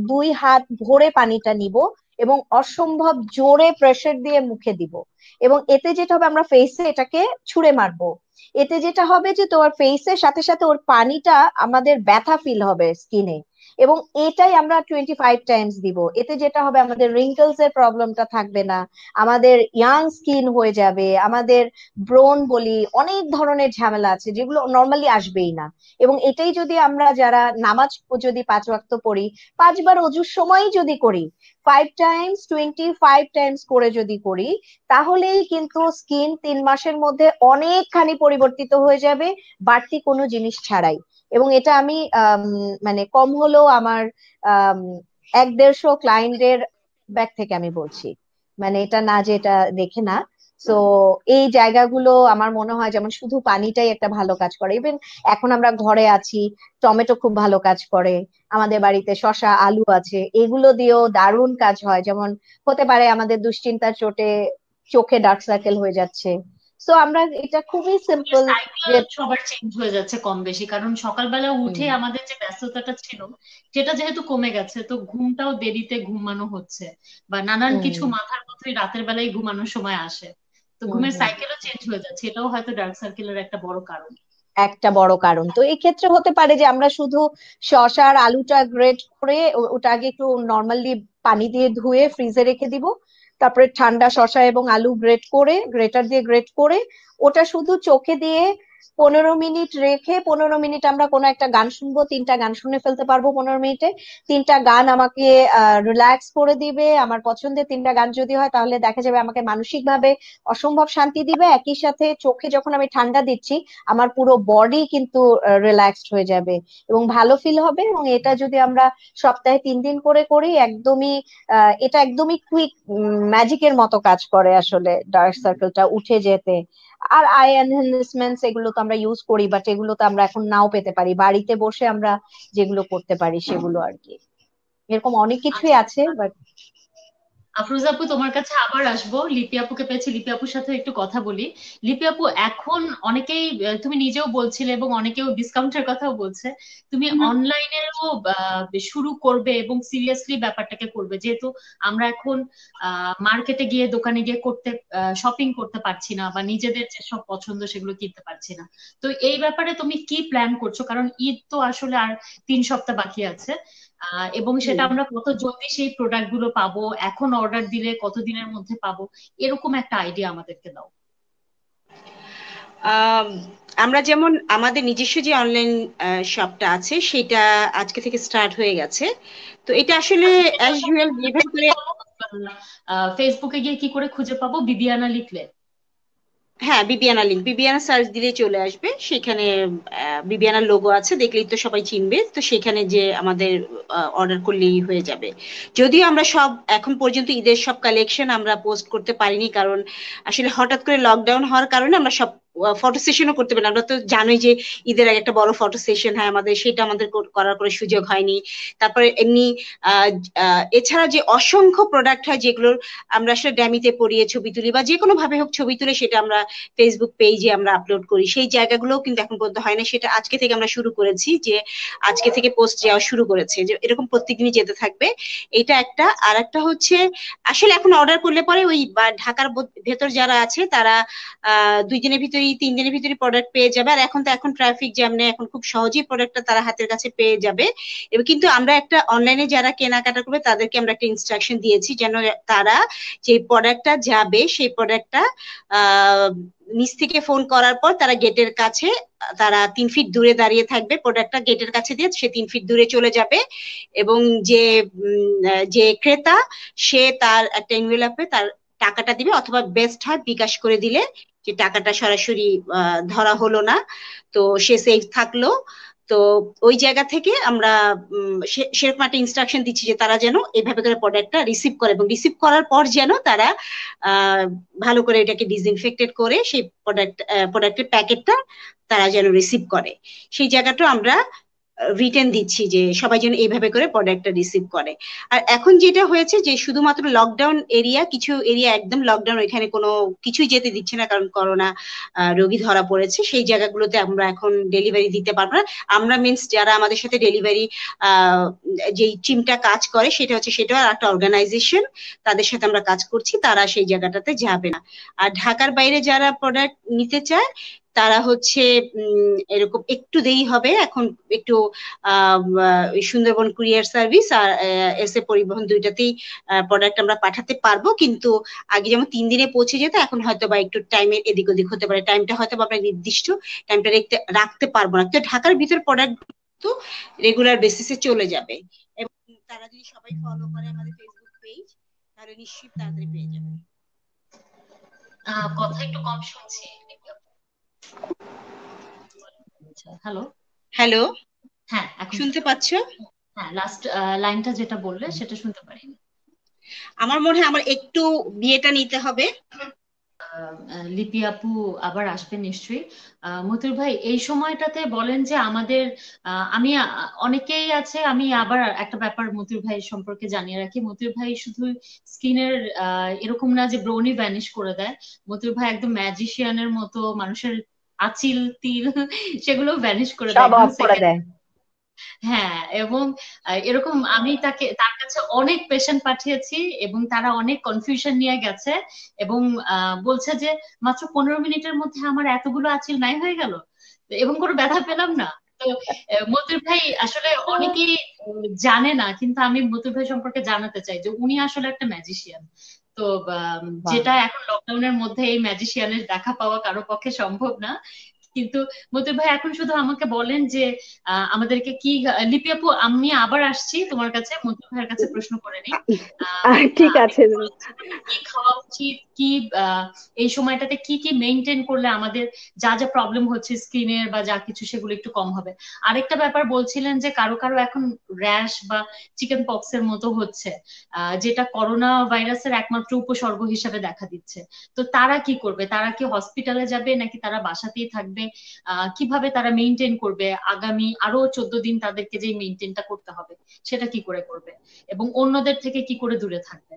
S4: 2 হাত ভরে পানিটা নিব এবং অসম্ভব জোরে প্রেসার দিয়ে মুখে দিব। এবং এতে যেটা হবে, আমরা ফেসে এটাকে ছুঁড়ে মারবো। এতে যেটা হবে যে তোমার ফেসের সাথে সাথে ওর পানিটা আমাদের ব্যথা ফিল হবে স্কিনে। এবং এটাই আমরা 25 টাইমস দিব। এতে যেটা হবে, আমাদের রিঙ্কলস এর প্রবলেমটা থাকবে না, আমাদের ইয়াং স্কিন হয়ে যাবে, আমাদের ব্রণ বলি অনেক ধরনের ঝামেলা আছে যেগুলো নর্মালি আসবেই না। এবং এটাই যদি আমরা যারা নামাজ যদি 5 ওয়াক্ত পড়ি, 5 বার অজুর সময় যদি করি, 5 টাইমস 25 টাইমস করে যদি করি, তাহলেই কিন্তু স্কিন 3 মাসের মধ্যে অনেকখানি পরিবর্তিত হয়ে যাবে, বাড়তি কোনো জিনিস ছাড়াই। এবং এটা আমি মানে কম হলেও আমার 1-150 ক্লায়েন্টের ব্যাক থেকে আমি বলছি, মানে এটা না যে এটা দেখে না। তো এই জায়গাগুলো আমার মনে হয়, যেমন শুধু পানিটাই একটা ভালো কাজ করে। ইভেন এখন আমরা ঘরে আছি, টমেটো খুব ভালো কাজ করে, আমাদের বাড়িতে শসা আলু আছে, এগুলো দিয়েও দারুণ কাজ হয়। যেমন হতে পারে আমাদের দুশ্চিন্তার চোটে চোখে ডার্ক সার্কেল হয়ে যাচ্ছে, তো আমরা এটা খুবই সিম্পল
S2: সাইকেল
S4: যে
S2: সবার চেঞ্জ হয়ে যাচ্ছে কম বেশি, কারণ সকালবেলা উঠে
S4: হুম
S2: আমাদের যে ব্যস্ততাটা ছিল সেটা যেহেতু কমে গেছে, তো ঘুমটাও দেরিতে ঘুমানো হচ্ছে, বা নানান
S4: হুম
S2: কিছু মাথার মধ্যে রাতের বেলায় ঘুমানোর সময় আসে, তো
S4: হুম
S2: ঘুমের
S4: হুম
S2: সাইকেলও চেঞ্জ হয়ে যাচ্ছে, এটাও হয়তো ডার্ক সার্কেলের একটা বড় কারণ।
S4: একটা বড় কারণ। তো এই ক্ষেত্রে হতে পারে যে আমরা শুধু শসা আর আলুটা গ্রেট করে ওটা আগে একটু নর্মালি পানি দিয়ে ধুয়ে ফ্রিজে রেখে দিব, তারপরে ঠান্ডা শসা এবং আলু গ্রেট করে, গ্রেটার দিয়ে গ্রেট করে ওটা শুধু চোখে দিয়ে 15 মিনিট রেখে, 15 মিনিট আমরা কোনো একটা গান শুনবো, 3টা গান শুনে ফেলতে পারবো 15 মিনিটে। 3টা গান আমাকে রিল্যাক্স করে দিবে। আমার পছন্দের 3টা গান যদি হয়, তাহলে দেখা যাবে আমাকে মানসিক ভাবে অসম্ভব শান্তি দিবে। একই সাথে চোখে যখন আমি ঠান্ডা দিচ্ছি, আমার পুরো বডি কিন্তু রিল্যাক্সড হয়ে যাবে এবং ভালো ফিল হবে। এবং এটা যদি আমরা সপ্তাহে 3 দিন করে করি, একদমই এটা একদমই কুইক ম্যাজিকের মতো কাজ করে আসলে ডার্ক সার্কেলটা উঠে যেতে। আর আই এনহ্যান্সমেন্টস এগুলো তো আমরা ইউজ করি, বাট এগুলো তো আমরা এখন নাও পেতে পারি, বাড়িতে বসে আমরা যেগুলো করতে পারি সেগুলো আর কি। এরকম অনেক কিছুই
S2: আচ্ছা,
S4: আছে, বাট
S2: আফরোজা আপু, তোমার কাছে আবার আসবো। লিপি আপুকে পেয়েছি, লিপি আপুর সাথে একটু কথা বলি। লিপি আপু, এখন অনেকেই, তুমি নিজেও বলছিলে এবং অনেকেও ডিসকাউন্টের কথাও বলছে, তুমি অনলাইনেরও শুরু করবে এবং সিরিয়াসলি ব্যাপারটাকে করবে, যেহেতু আমরা এখন মার্কেটে গিয়ে দোকানে গিয়ে শপিং করতে পারছি না, বা নিজেদের যেসব পছন্দ সেগুলো কিনতে পারছি না। তো এই ব্যাপারে তুমি কি প্ল্যান করছো? কারণ ঈদ তো আসলে আর 3 সপ্তাহ বাকি আছে, এবং সেটা আমরা কত জলদি সেই প্রোডাক্ট গুলো পাবো, এখন অর্ডার দিলে কতদিনের মধ্যে পাবো, এরকম একটা আইডিয়া আমাদেরকে দাও।
S3: আম, আমরা যেমন আমাদের নিজস্ব যে অনলাইন শপটা আছে সেটা আজকে থেকে স্টার্ট হয়ে গেছে। তো এটা আসলে
S2: আচ্ছা, সেটা
S3: অ্যাজ ইউজুয়াল যেভাবে করে,
S2: ফেসবুকে গিয়ে কি করে খুঁজে পাবো? বিবিয়ানা লিখলে?
S3: হ্যাঁ, বিবিয়ানা লিঙ্ক, বিবিয়ানা সার্চ দিলেই চলে আসবে। সেখানে বিবিয়ানার লোগো আছে, দেখলেই তো সবাই চিনবে। তো সেখানে যে আমাদের অর্ডার করলেই হয়ে যাবে। যদিও আমরা সব এখন পর্যন্ত ঈদের সব কালেকশন আমরা পোস্ট করতে পারিনি, কারণ আসলে হঠাৎ করে লকডাউন হওয়ার কারণে আমরা সব ফটো সেশনও করতে পারি না। আমরা তো জানোই যে ঈদের আগে একটা বড় ফটো সেশন হয় আমাদের, সেটা আমাদের করার কোনো সুযোগ হয়নি। তারপরে এমনি এছাড়া যে অসংখ্য প্রোডাক্ট হয় যেগুলোর আমরা আসলে ড্যামিতে পরিয়ে ছবি তুলি, বা যে কোনো ভাবে হোক ছবি তুলে সেটা আমরা ফেসবুক পেজে আমরা আপলোড করি, সেই জায়গাগুলোও কিন্তু এখন পর্যন্ত হয় না। সেটা আজকে থেকে আমরা শুরু করেছি, যে আজকে থেকে পোস্ট যাওয়া শুরু করেছে, যে এরকম প্রত্যেকদিনই যেতে থাকবে। এটা একটা। আর একটা হচ্ছে, আসলে এখন অর্ডার করলে পরে ওই ঢাকার ভেতর যারা আছে তারা 2 দিনের ভিতরেই 3 দিনের ভিতরে প্রোডাক্ট পেয়ে যাবে। আর এখন তো ট্রাফিক জ্যাম নেই, এখন খুব সহজেই প্রোডাক্টটা তারা হাতের কাছে পেয়ে যাবে। এবং কিন্তু আমরা একটা অনলাইনে যারা কেনাকাটা করবে তাদেরকে আমরা একটা ইনস্ট্রাকশন দিয়েছি, যেন তারা যে প্রোডাক্টটা যাবে সেই প্রোডাক্টটা নিচ থেকে ফোন করার পর তারা গেটের কাছে, তারা 3 ফিট দূরে দাঁড়িয়ে থাকবে, প্রোডাক্টটা গেটের কাছে দিয়ে সে 3 ফিট দূরে চলে যাবে। এবং যে ক্রেতা, সে তার একটা এনভেলপে তার টাকাটা দিবে, অথবা বেস্ট হয় বিকাশ করে দিলে, যে টাকাটা সরাসরি ধরা হলো না, তো সে সেফ থাকলো। তো তো ওই জায়গা থেকে আমরা সেরকম একটা ইনস্ট্রাকশন দিচ্ছি যে তারা যেন এইভাবে করে প্রোডাক্টটা রিসিভ করে, এবং রিসিভ করার পর যেন তারা ভালো করে এটাকে ডিসইনফেক্টেড করে সেই প্রোডাক্টের প্যাকেটটা তারা যেন রিসিভ করে। সেই জায়গাটা আমরা রিটেন দিচ্ছি যে সবাই যেন এইভাবে করে প্রোডাক্টটা রিসিভ করে। আর এখন যেটা হয়েছে যে শুধুমাত্র লকডাউন এরিয়া, কিছু এরিয়া একদম লকডাউন, এখানে কোনো কিছুই যেতে দিচ্ছে না কারণ করোনা রোগী ধরা পড়েছে, সেই জায়গাগুলোতে আমরা এখন ডেলিভারি দিতে পারবো না। আমরা মিনস যারা আমাদের সাথে ডেলিভারি যে টিমটা কাজ করে সেটা একটা অর্গানাইজেশন, তাদের সাথে আমরা কাজ করছি, তারা সেই জায়গাটাতে যাবে না। আর ঢাকার বাইরে যারা প্রোডাক্ট নিতে চায় তারা এরকম একটু দেরি হবে, এখন একটু সুন্দরবন কুরিয়ার সার্ভিস আর এস এ পরিবহন দুইটাতেই প্রোডাক্ট আমরা পাঠাতে পারবো, কিন্তু আগে যেমন 3 দিনে পৌঁছে যেত এখন হয়তো বা একটু টাইমের এদিক ওদিক হতে পারে, টাইমটা হয়তো বা আমরা নির্দিষ্ট টাইমটা রাখতে পারবো না। তো ঢাকার ভিতর প্রোডাক্ট তো রেগুলার বেসিসে চলে যাবে, এবং তারা যদি সবাই ফলো করে আমাদের ফেসবুক পেজ তাহলে নিশ্চিত তাড়াতাড়ি পেয়ে যাবে।
S2: কথা একটু কম শুনছি। হ্যালো
S3: হ্যালো,
S2: হ্যাঁ এখন
S3: শুনতে পাচ্ছ?
S2: হ্যাঁ, লাস্ট লাইনটা যেটা বললে সেটা শুনতে পারিনি।
S3: আমার মনে হয় আমার একটু বিয়েটা নিতে হবে।
S2: লিপি আপু আবার আসবে নিশ্চয়ই। মতিউর ভাই এই সময়টাতে বলেন যে আমাদের আমি অনেকেই আছে, আমি আবার একটা ব্যাপার মতিউর ভাই সম্পর্কে জানিয়ে রাখি, মতিউর ভাই শুধু স্কিনের এরকম না যে ব্রোনি ভ্যানিশ করে দেয়, মতিউর ভাই একদম ম্যাজিশিয়ানের মতো মানুষের আচিল তিল সেগুলো ভ্যানিশ করে দেয়
S4: সব অফ করে দেয়।
S2: হ্যাঁ, এবং এরকম আমি তার কাছে অনেক পেশেন্ট পাঠিয়েছি এবং তারা অনেক কনফিউশন নিয়ে গেছে এবং বলছে যে মাত্র 15 মিনিটের মধ্যে আমার এতগুলো আঁচিল নাই হয়ে গেল এবং কোনো ব্যথা পেলাম না। তো মতিউর ভাই আসলে অনেকেই জানে না, কিন্তু আমি মতিউর ভাই সম্পর্কে জানাতে চাই যে উনি আসলে একটা ম্যাজিশিয়ান। তো যেটা এখন লকডাউনের মধ্যে এই ম্যাজিশিয়ানের দেখা পাওয়া কারো পক্ষে সম্ভব না। কিন্তু মতিউর ভাই এখন শুধু আমাকে বলেন যে আমাদেরকে কি, লিপি আপু আমি আবার আসছি তোমার কাছে, মতিউর ভাইয়ের কাছে প্রশ্ন করে নিই।
S1: ঠিক আছে।
S2: কি খাওয়া উচিত, কি এই সময়টাতে কি কি মেনটেন করলে আমাদের যা যা প্রবলেম হচ্ছে স্কিনের বা যা কিছু সেগুলো একটু কম হবে। আরেকটা ব্যাপার বলছিলেন যে কারো কারো এখন র্যাশ বা চিকেন পক্স এর মতো হচ্ছে, যেটা করোনা ভাইরাসের একমাত্র উপসর্গ হিসাবে দেখা দিচ্ছে। তো তারা কি করবে? তারা কি হসপিটালে যাবে নাকি তারা বাসাতেই থাকবে? কিভাবে তারা মেনটেন করবে আগামী আরো 14 দিন? তাদেরকে যে মেনটেনটা করতে হবে সেটা কি করে করবে এবং অন্যদের থেকে কি করে দূরে থাকবে?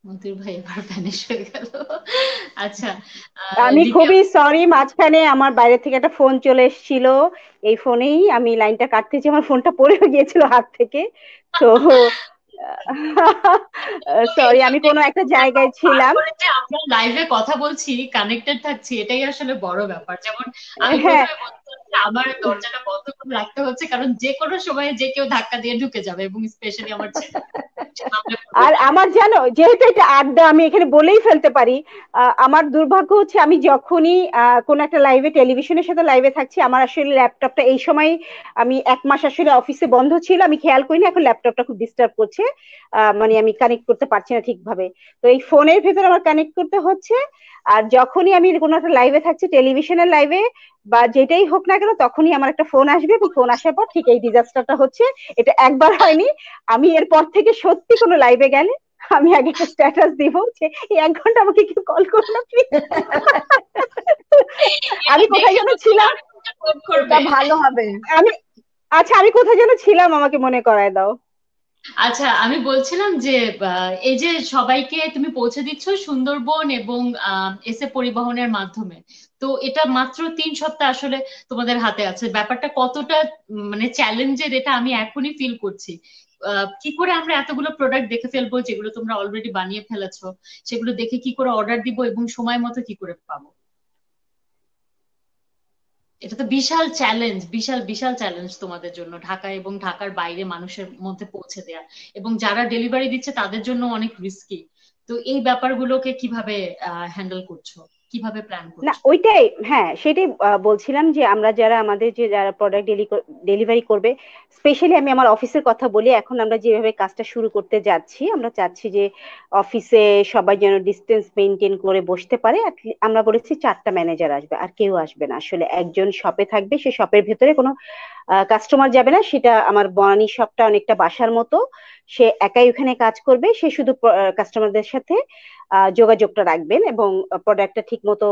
S2: মতিউর ভাই এবার ভ্যানিশ হয়ে গেল। আচ্ছা,
S1: আমি খুবই সরি, মাঝখানে আমার বাইরে থেকে একটা ফোন চলে এসেছিল, এই ফোনেই আমি লাইনটা কাটতেছি, আমার ফোনটা পড়ে গিয়েছিল হাত থেকে। তো সরি, আমি কোনো একটা জায়গায় ছিলাম।
S2: আমরা লাইভে কথা বলছি, কানেক্টেড থাকছি, এটাই আসলে বড় ব্যাপার। যেমন আমি
S1: হ্যাঁ,
S2: প্রথমে বলতে আমার দরজাটা বন্ধ করে রাখতে হচ্ছে কারণ যে কোনো সময় যে কেউ ধাক্কা দিয়ে ঢুকে যাবে, এবং স্পেশালি আমার ছেলে।
S1: আর আমার জানো, যেহেতু এটা আড্ডা আমি এখানে বলেই ফেলতে পারি, আমার দুর্ভাগ্য হচ্ছে আমি যখনই কোন একটা লাইভে, টেলিভিশনের সাথে লাইভে থাকছি, আমার আসলে ল্যাপটপটা এই সময়, আমি 1 মাস আসলে অফিসে বন্ধ ছিল, আমি খেয়াল করিনি, এখন ল্যাপটপটা খুব ডিস্টার্ব করছে, মানে আমি কানেক্ট করতে পারছি না ঠিকভাবে, তো এই ফোনের ভেতরে আমার কানেক্ট করতে হচ্ছে। আর যখনই আমি কোনো একটা লাইভে থাকছি, টেলিভিশনের লাইভে বা যেটাই হোক না কেন, তখনই আমার একটা ফোন আসবে, এবং ফোন আসার পর ঠিক এই ডিজাস্টারটা হচ্ছে। এটা একবার হয়নি, আমি এরপর থেকে সত্যি কোনো লাইভে গেলে আমি আগে একটা স্ট্যাটাস দিব যে এই 1 ঘন্টা আমাকে কেউ কল করো না প্লিজ। আমি কোথায় যেন ছিলাম,
S4: এটা ভালো হবে।
S1: আচ্ছা আমি কোথায় যেন ছিলাম, আমাকে মনে করায় দাও।
S2: আচ্ছা, আমি বলছিলাম যে এই যে সবাইকে তুমি পৌঁছে দিচ্ছ সুন্দরবন এবং এসে পরিবহনের মাধ্যমে, তো এটা মাত্র 3 সপ্তাহ আসলে তোমাদের হাতে আছে। ব্যাপারটা কতটা মানে চ্যালেঞ্জের এটা আমি এখনই ফিল করছি। কি করে আমরা এতগুলো প্রোডাক্ট দেখে ফেলবো যেগুলো তোমরা অলরেডি বানিয়ে ফেলেছো, সেগুলো দেখে কি করে অর্ডার দিব এবং সময় মতো কি করে পাবো? এটা তো বিশাল চ্যালেঞ্জ, বিশাল বিশাল চ্যালেঞ্জ তোমাদের জন্য, ঢাকা এবং ঢাকার বাইরে মানুষের মধ্যে পৌঁছে দেয়া, এবং যারা ডেলিভারি দিচ্ছে তাদের জন্য অনেক রিস্কি। তো এই ব্যাপারগুলোকে কিভাবে হ্যান্ডেল করছো? কিভাবে প্ল্যান
S1: না
S2: করছেন?
S1: ওইটাই, হ্যাঁ সেটাই বলছিলাম যে আমরা যারা আমাদের যে যারা প্রোডাক্ট ডেলিভারি করবে, স্পেশালি আমি আমার অফিসের কথা বলি। এখন আমরা যেভাবে কাজটা শুরু করতে যাচ্ছি, আমরা চাচ্ছি যে অফিসে সবাই যেন ডিস্টেন্স মেনটেন করে বসতে পারে। আমরা বলেছি 4টা ম্যানেজার আসবে, আর কেউ আসবে না। আসলে একজন শপে থাকবে, সে শপের ভেতরে কোনো কাস্টমার যাবে না। সেটা আমার বনানী শপটা অনেকটা বাসার মতো, সে একাই ওখানে কাজ করবে। সে শুধু কাস্টমারদের সাথে যোগাযোগটা রাখবেন এবং প্রোডাক্টটা ঠিক মতো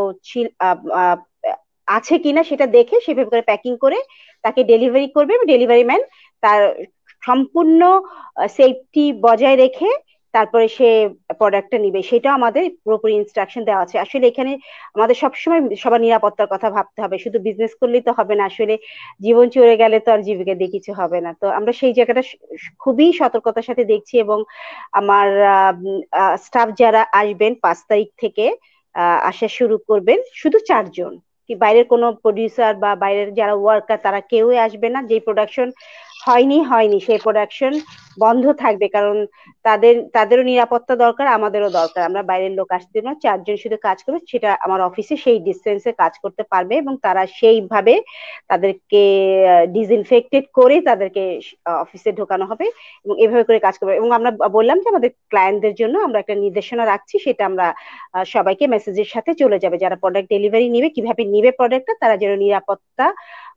S1: আছে কিনা সেটা দেখে সেভাবে করে প্যাকিং করে তাকে ডেলিভারি করবে। ডেলিভারি ম্যান তার সম্পূর্ণ সেফটি বজায় রেখে তারপরে সে প্রোডাক্টটা নিবে। সেটা আমাদের পুরোপুরি ইনস্ট্রাকশন দেওয়া আছে। আসলে এখানে আমাদের সবসময় সবার নিরাপত্তার কথা ভাবতে হবে, শুধু বিজনেস করলেই তো হবে না। আসলে জীবন চলে গেলে তো আর জীবিকা দিয়ে কিছু হবে না। তো আমরা সেই জায়গাটা খুবই সতর্কতার সাথে দেখছি। এবং আমার স্টাফ যারা আসবেন 5 তারিখ থেকে আসা শুরু করবেন, শুধু 4 জন, কি বাইরের কোনো প্রডিউসার বা বাইরের যারা ওয়ার্কার তারা কেউই আসবে না। যে প্রোডাকশন হয়নি সেই প্রোডাকশন বন্ধ থাকবে, কারণ তাদেরও নিরাপত্তা দরকার, আমাদেরও দরকার। আমরা বাইরের লোক আসতে না, 4 জন শুধু কাজ করবে। সেটা আমার অফিসে সেই ডিস্টেন্সে কাজ করতে পারবে এবং তারা সেইভাবে তাদেরকে ডিসইনফেক্টেড করে তাদেরকে অফিসে ঢোকানো হবে এবং এভাবে করে কাজ করবে। এবং আমরা বললাম যে আমাদের ক্লায়েন্টদের জন্য আমরা একটা নির্দেশনা রাখছি, সেটা আমরা সবাইকে মেসেজের সাথে চলে যাবে। যারা প্রোডাক্ট ডেলিভারি নিবে, কিভাবে নিবে প্রোডাক্টটা, তারা যেন নিরাপত্তা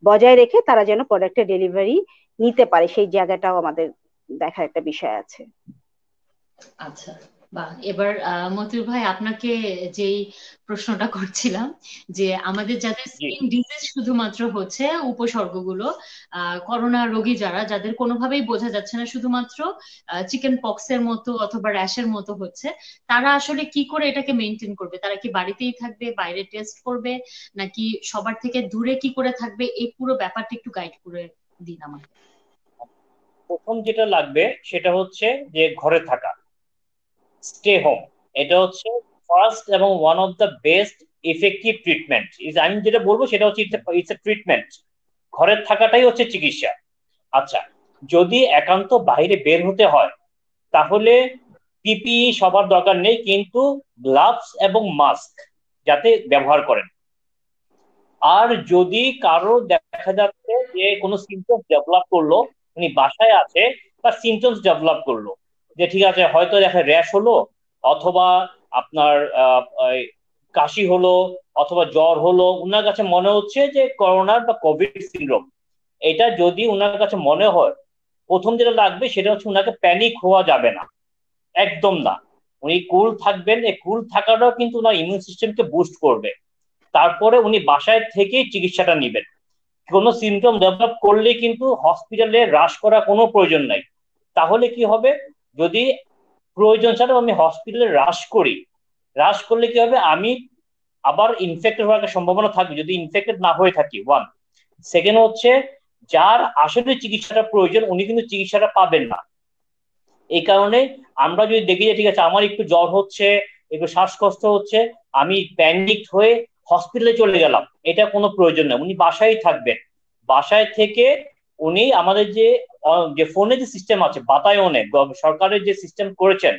S1: বজায় রেখে তারা যেন প্রোডাক্টের ডেলিভারি নিতে পারে, সেই জায়গাটাও আমাদের দেখার একটা বিষয় আছে।
S2: আচ্ছা, বাহ। এবার মতিউর ভাই, আপনাকে যেই প্রশ্নটা করছিলাম, যে আমাদের যাদের
S5: জি
S2: স্কিন ডিজিজ শুধুমাত্র হচ্ছে উপসর্গগুলো, করোনা রোগী যাদের কোনোভাবেই বোঝা যাচ্ছে না, শুধুমাত্র চিকেন পক্সের মতো অথবা র্যাশের মতো হচ্ছে, তারা আসলে কি করে এটাকে মেনটেন করবে? তারা কি বাড়িতেই থাকবে, বাইরে টেস্ট করবে, নাকি সবার থেকে দূরে কি করে থাকবে? এই পুরো ব্যাপারটা একটু গাইড করে দিন আমাকে।
S5: প্রথম যেটা লাগবে সেটা হচ্ছে যে ঘরে থাকা, স্টে হোম। এটা হচ্ছে ফার্স্ট এবং one of the best effective treatment. আমি যেটা বলবো সেটা হচ্ছে ইটস এ ট্রিটমেন্ট। ঘরে থাকাটাই হচ্ছে চিকিৎসা। আচ্ছা, যদি একান্ত বাইরে বের হতে হয় তাহলে পিপিই সবার দরকার নেই, কিন্তু গ্লাভস এবং মাস্ক যাতে ব্যবহার করেন। আর যদি কারো দেখা যাচ্ছে যে কোনো সিমটমস ডেভেলপ করলো, উনি বাসায় আছে, বা সিমটমস ডেভেলপ করলো, যে ঠিক আছে হয়তো দেখা র্যাশ হলো, অথবা আপনার এই কাশি হলো, অথবা জ্বর হলো, উনার কাছে মনে হচ্ছে যে করোনার বা কোভিড সিনড্রোম, এটা যদি উনার কাছে মনে হয়, প্রথম যেটা লাগবে সেটা হচ্ছে উনাকে প্যানিক হওয়া যাবে না, একদম না। উনি কুল থাকবেন। এই কুল থাকাটাও কিন্তু ওনার ইমিউন সিস্টেমকে বুস্ট করবে। তারপরে উনি বাসায় থেকেই চিকিৎসাটা নেবেন। কোনো সিমটম ডেভেলপ করলে কিন্তু হসপিটালে রাশ করা কোনো প্রয়োজন নাই। তাহলে কি হবে, যদি প্রয়োজন ছাড়া আমি হসপিটালে রাশ করি, রাশ করলে কি হবে, আমি আবার ইনফেক্টেড হওয়ার একটা সম্ভাবনা থাকবে যদি ইনফেক্টেড না হয়ে থাকি, ওয়ান। সেকেন্ড হচ্ছে, যার আসলে চিকিৎসাটা প্রয়োজন উনি কিন্তু চিকিৎসাটা পাবেন না। এই কারণে আমরা যদি দেখি যে ঠিক আছে আমার একটু জ্বর হচ্ছে, একটু শ্বাসকষ্ট হচ্ছে, আমি প্যানিক হয়ে হসপিটালে চলে গেলাম, এটা কোনো প্রয়োজন নেই। উনি বাসায় থাকবেন। বাসায় থেকে উনি আমাদের যে যে ফোনে যে সিস্টেম আছে বাতায়নে, সরকারের যে সিস্টেম করেছেন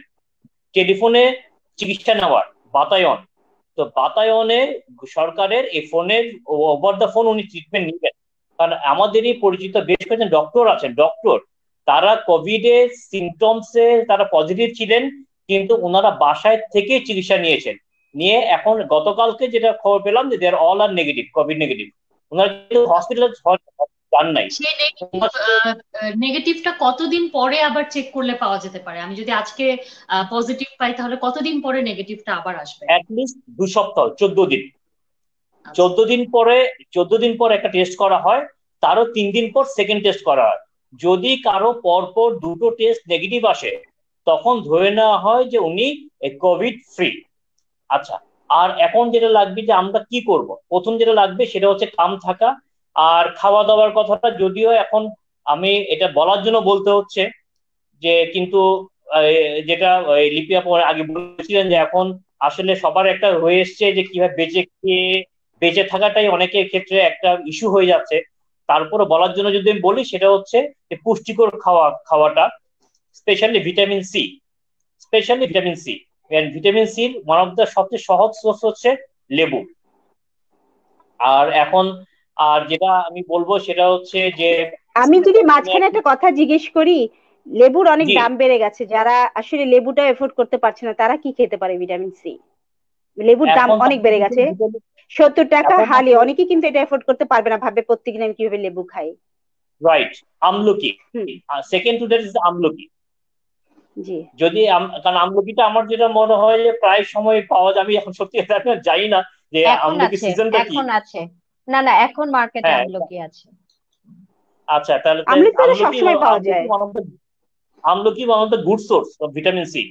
S5: টেলিফোনে চিকিৎসা নেওয়ার, বাতায়ন, তো বাতায়নে সরকারের এই ফোনের ওভার দ্য ফোন উনি ট্রিটমেন্ট নিবেন। কারণ আমাদেরই পরিচিত বেশ কয়েকজন ডক্টর আছেন, ডক্টর, তারা কোভিড এর সিমটমসে তারা পজিটিভ ছিলেন, কিন্তু ওনারা বাসায় থেকে চিকিৎসা নিয়েছেন। নিয়ে এখন গতকালকে যেটা খবর পেলাম যে দেয়ার অল আর নেগেটিভ, কোভিড নেগেটিভ। ওনারা কিন্তু হসপিটালে যান নাই।
S2: সেই নেগেটিভটা কতদিন পরে আবার চেক করলে পাওয়া যেতে পারে? আমি যদি আজকে পজিটিভ পাই তাহলে কতদিন পরে নেগেটিভটা আবার আসবে?
S5: অ্যাটলিস্ট 2 সপ্তাহ, 14 দিন। 14 দিন পর একটা টেস্ট করা হয়, তারও 3 দিন পর সেকেন্ড টেস্ট করা হয়। যদি কারো পরপর দুটো টেস্ট নেগেটিভ আসে, তখন ধরে নেওয়া হয় যে উনি কোভিড ফ্রি। আচ্ছা, আর এখন যেটা লাগবে যে আমরা কি করব, প্রথম যেটা লাগবে সেটা হচ্ছে কাম থাকা আর খাওয়া দাওয়ার কথাটা যদিও এখন আমি এটা বলার জন্য বলতে হচ্ছে, যে কিন্তু যেটা লিপিয়া পরে আগে বলেছিলেন যে এখন আসলে সবার একটা হয়ে এসছে যে কিভাবে বেঁচে খেয়ে বেঁচে থাকাটাই অনেকের ক্ষেত্রে একটা ইস্যু হয়ে যাচ্ছে। তারপরে বলার জন্য যদি আমি বলি সেটা হচ্ছে যে পুষ্টিকর খাওয়াটা, specially vitamin C. Specially vitamin C, vitamin সির ওয়ান অফ দ্য সবচেয়ে সহজ সোর্স হচ্ছে লেবু। আর এখন আর যেটা আমি বলবো সেটা হচ্ছে যে
S1: আমি যদি মাঝখানে একটা কথা জিজ্ঞেস করি, লেবুর অনেক
S5: জি,
S1: দাম বেড়ে গেছে, যারা আসলে লেবুটা এফোর্ড করতে পারছে না তারা কি খেতে পারে ভিটামিন সি? লেবুর দাম
S5: এখন
S1: অনেক বেড়ে গেছে, 70 টাকা
S5: এখন
S1: হালি।
S5: আসলে
S1: অনেকে কিন্তু এটা এফোর্ড করতে পারবে না, ভাববে প্রত্যেকদিন আমি কিভাবে লেবু খাই।
S5: রাইট, আমলকি।
S1: হুম।
S5: সেকেন্ড টু দ্যাট ইজ আমলকি।
S1: জি।
S5: যদি কারণ আমলকিটা আমার যেটা মনে হয় যে প্রায় সময় পাওয়া যায়, আমি এখন সত্যি কথা আমি জানি না যে
S4: এখন
S5: আমলকি
S4: আছে,
S5: সিজনটা কি।
S4: এখন আছে। না না, এখন মার্কেটে
S5: হ্যাঁ,
S4: আমলকি আছে।
S5: আচ্ছা, তাহলে তো
S1: আমলকি তো
S5: আমলকি
S1: সবসময় পাওয়া
S5: আমলকি
S1: যায়।
S5: আমলকি one of the good source of vitamin C.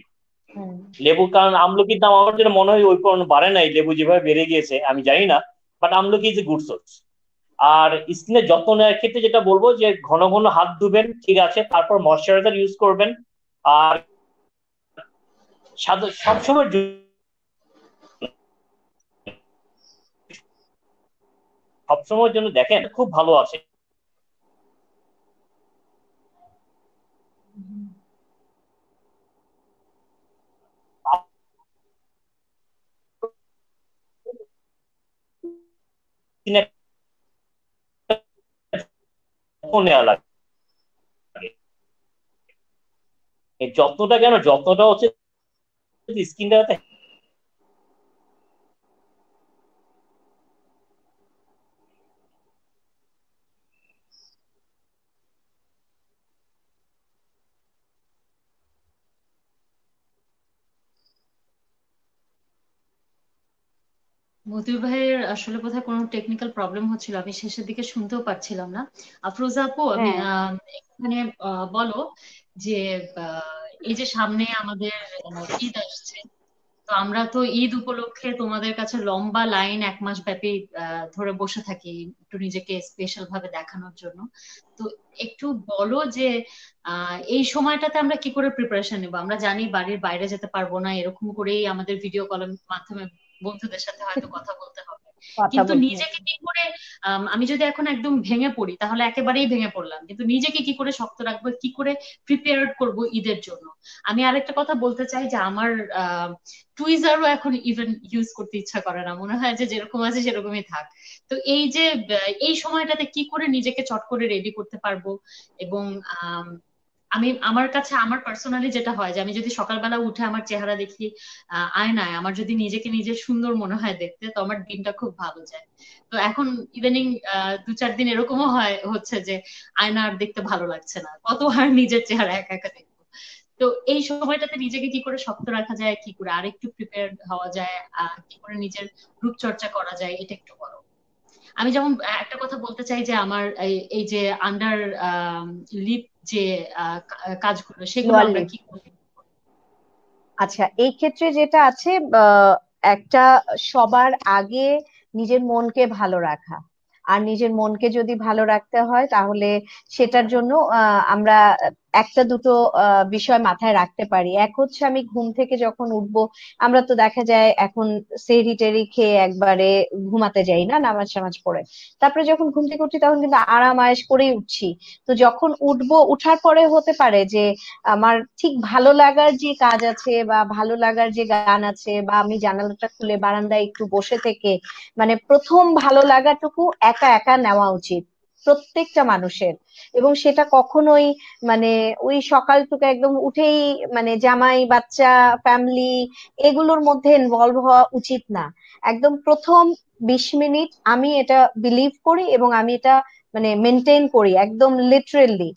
S4: হুম।
S5: লেবু, কারণ আমলকির দাম আমার যেটা মনে হয় ওই পরিমাণ বাড়ে নাই, লেবু যেভাবে বেড়ে গিয়েছে আমি জানি না, বাট আমলকি ইজ এ গুড সোর্স। আর স্কিনের যত্ন নেওয়ার ক্ষেত্রে যেটা বলবো যে ঘন ঘন হাত ধুবেন, ঠিক আছে, তারপর ময়শ্চারাইজার ইউজ করবেন। আর সবসময় সবসময়ের জন্য দেখেন খুব ভালো আছে। স্কিনের যত্ন নেওয়া লাগে। এই যত্নটা কেন, যত্নটা হচ্ছে স্কিনটা যাতে
S2: মতিউর ভাইয়ের আসলে বোধহয় কোনো টেকনিক্যাল প্রবলেম হচ্ছিল, আমি শেষের দিকে শুনতেও পারছিলাম না। আফরোজা আপু, আমি
S1: হ্যাঁ।
S2: এখানে বলো যে এই যে সামনে আমাদের ঈদ আসছে, তো আমরা তো ঈদ উপলক্ষে তোমাদের কাছে লম্বা লাইন 1 মাস ব্যাপী ধরে বসে থাকি একটু নিজেকে স্পেশাল ভাবে দেখানোর জন্য। তো একটু বলো যে এই সময়টাতে আমরা কি করে প্রিপারেশন নেবো। আমরা জানি বাড়ির বাইরে যেতে পারবো না, এরকম করেই আমাদের ভিডিও কলের মাধ্যমে বন্ধুদের সাথে হয়তো কথা বলতে হবে,
S4: কথা
S2: কিন্তু
S4: বলতে হবে।
S2: নিজেকে কি করে আমি যদি এখন একদম ভেঙে পড়ি তাহলে একেবারেই ভেঙে পড়লাম, কিন্তু নিজেকে কি করে শক্ত রাখবো, কি করে প্রিপেয়ার করব ঈদের জন্য। আমি আরেকটা কথা বলতে চাই যে আমার টুইজারও এখন ইভেন ইউজ করতে ইচ্ছা করে না, মনে হয় যে যেরকম আছে সেরকমই থাক। তো এই যে এই সময়টাতে কি করে নিজেকে চট করে রেডি করতে পারবো। এবং আম, আমি আমার কাছে আমার পার্সোনালি যেটা হয় যে আমি যদি সকালবেলা উঠে আমার চেহারা দেখি আয়নায়, আমার যদি নিজেকে নিজে সুন্দর মনে হয় দেখতে, তো আমার দিনটা খুব ভালো যায়। তো এখন ইদানিং 2-4 দিন এরকমও হচ্ছে যে আয়না আর দেখতে ভালো লাগছে না, কত আর নিজের চেহারা একা একা দেখবো। তো এই সময়টাতে নিজেকে কি করে শক্ত রাখা যায়, কি করে আরেকটু প্রিপেয়ার হওয়া যায়, কি করে নিজের রূপচর্চা করা যায়, এটা একটু বলো। আমি যেমন একটা কথা বলতে চাই যে আমার এই যে আন্ডার লিপ যে কাজগুলো সেগুলো
S4: লোয়ার
S2: আমরা
S4: লিপ।
S2: কি করি।
S4: আচ্ছা, এই ক্ষেত্রে যেটা আছে, আহ, একটা সবার আগে নিজের মনকে ভালো রাখা। আর নিজের মনকে যদি ভালো রাখতে হয় তাহলে সেটার জন্য আমরা একটা দুটো বিষয় মাথায় রাখতে পারি। এক হচ্ছে, আমি ঘুম থেকে যখন উঠবো, আমরা তো দেখা যায় এখন সেহরি টেরি খেয়ে একবারে ঘুমাতে যাই না, নামাজ টামাজ পড়ে। তারপরে যখন ঘুম থেকে উঠি তখন কিন্তু আরাম আয়েশ করেই উঠছি। তো যখন উঠবো, উঠার পরে হতে পারে যে আমার ঠিক ভালো লাগার যে কাজ আছে বা ভালো লাগার যে গান আছে, বা আমি জানালাটা খুলে বারান্দায় একটু বসে থেকে, মানে প্রথম ভালো লাগাটুকু একা একা নেওয়া উচিত প্রত্যেকটা মানুষের। এবং সেটা কখনোই মানে ওই সকালটুকু একদম উঠেই মানে জামাই বাচ্চা ফ্যামিলি এগুলোর মধ্যে ইনভলভ হওয়া উচিত না। একদম প্রথম 20 মিনিট আমি এটা বিলিভ করি এবং আমি এটা মানে মেনটেন করি একদম লিটারেলি।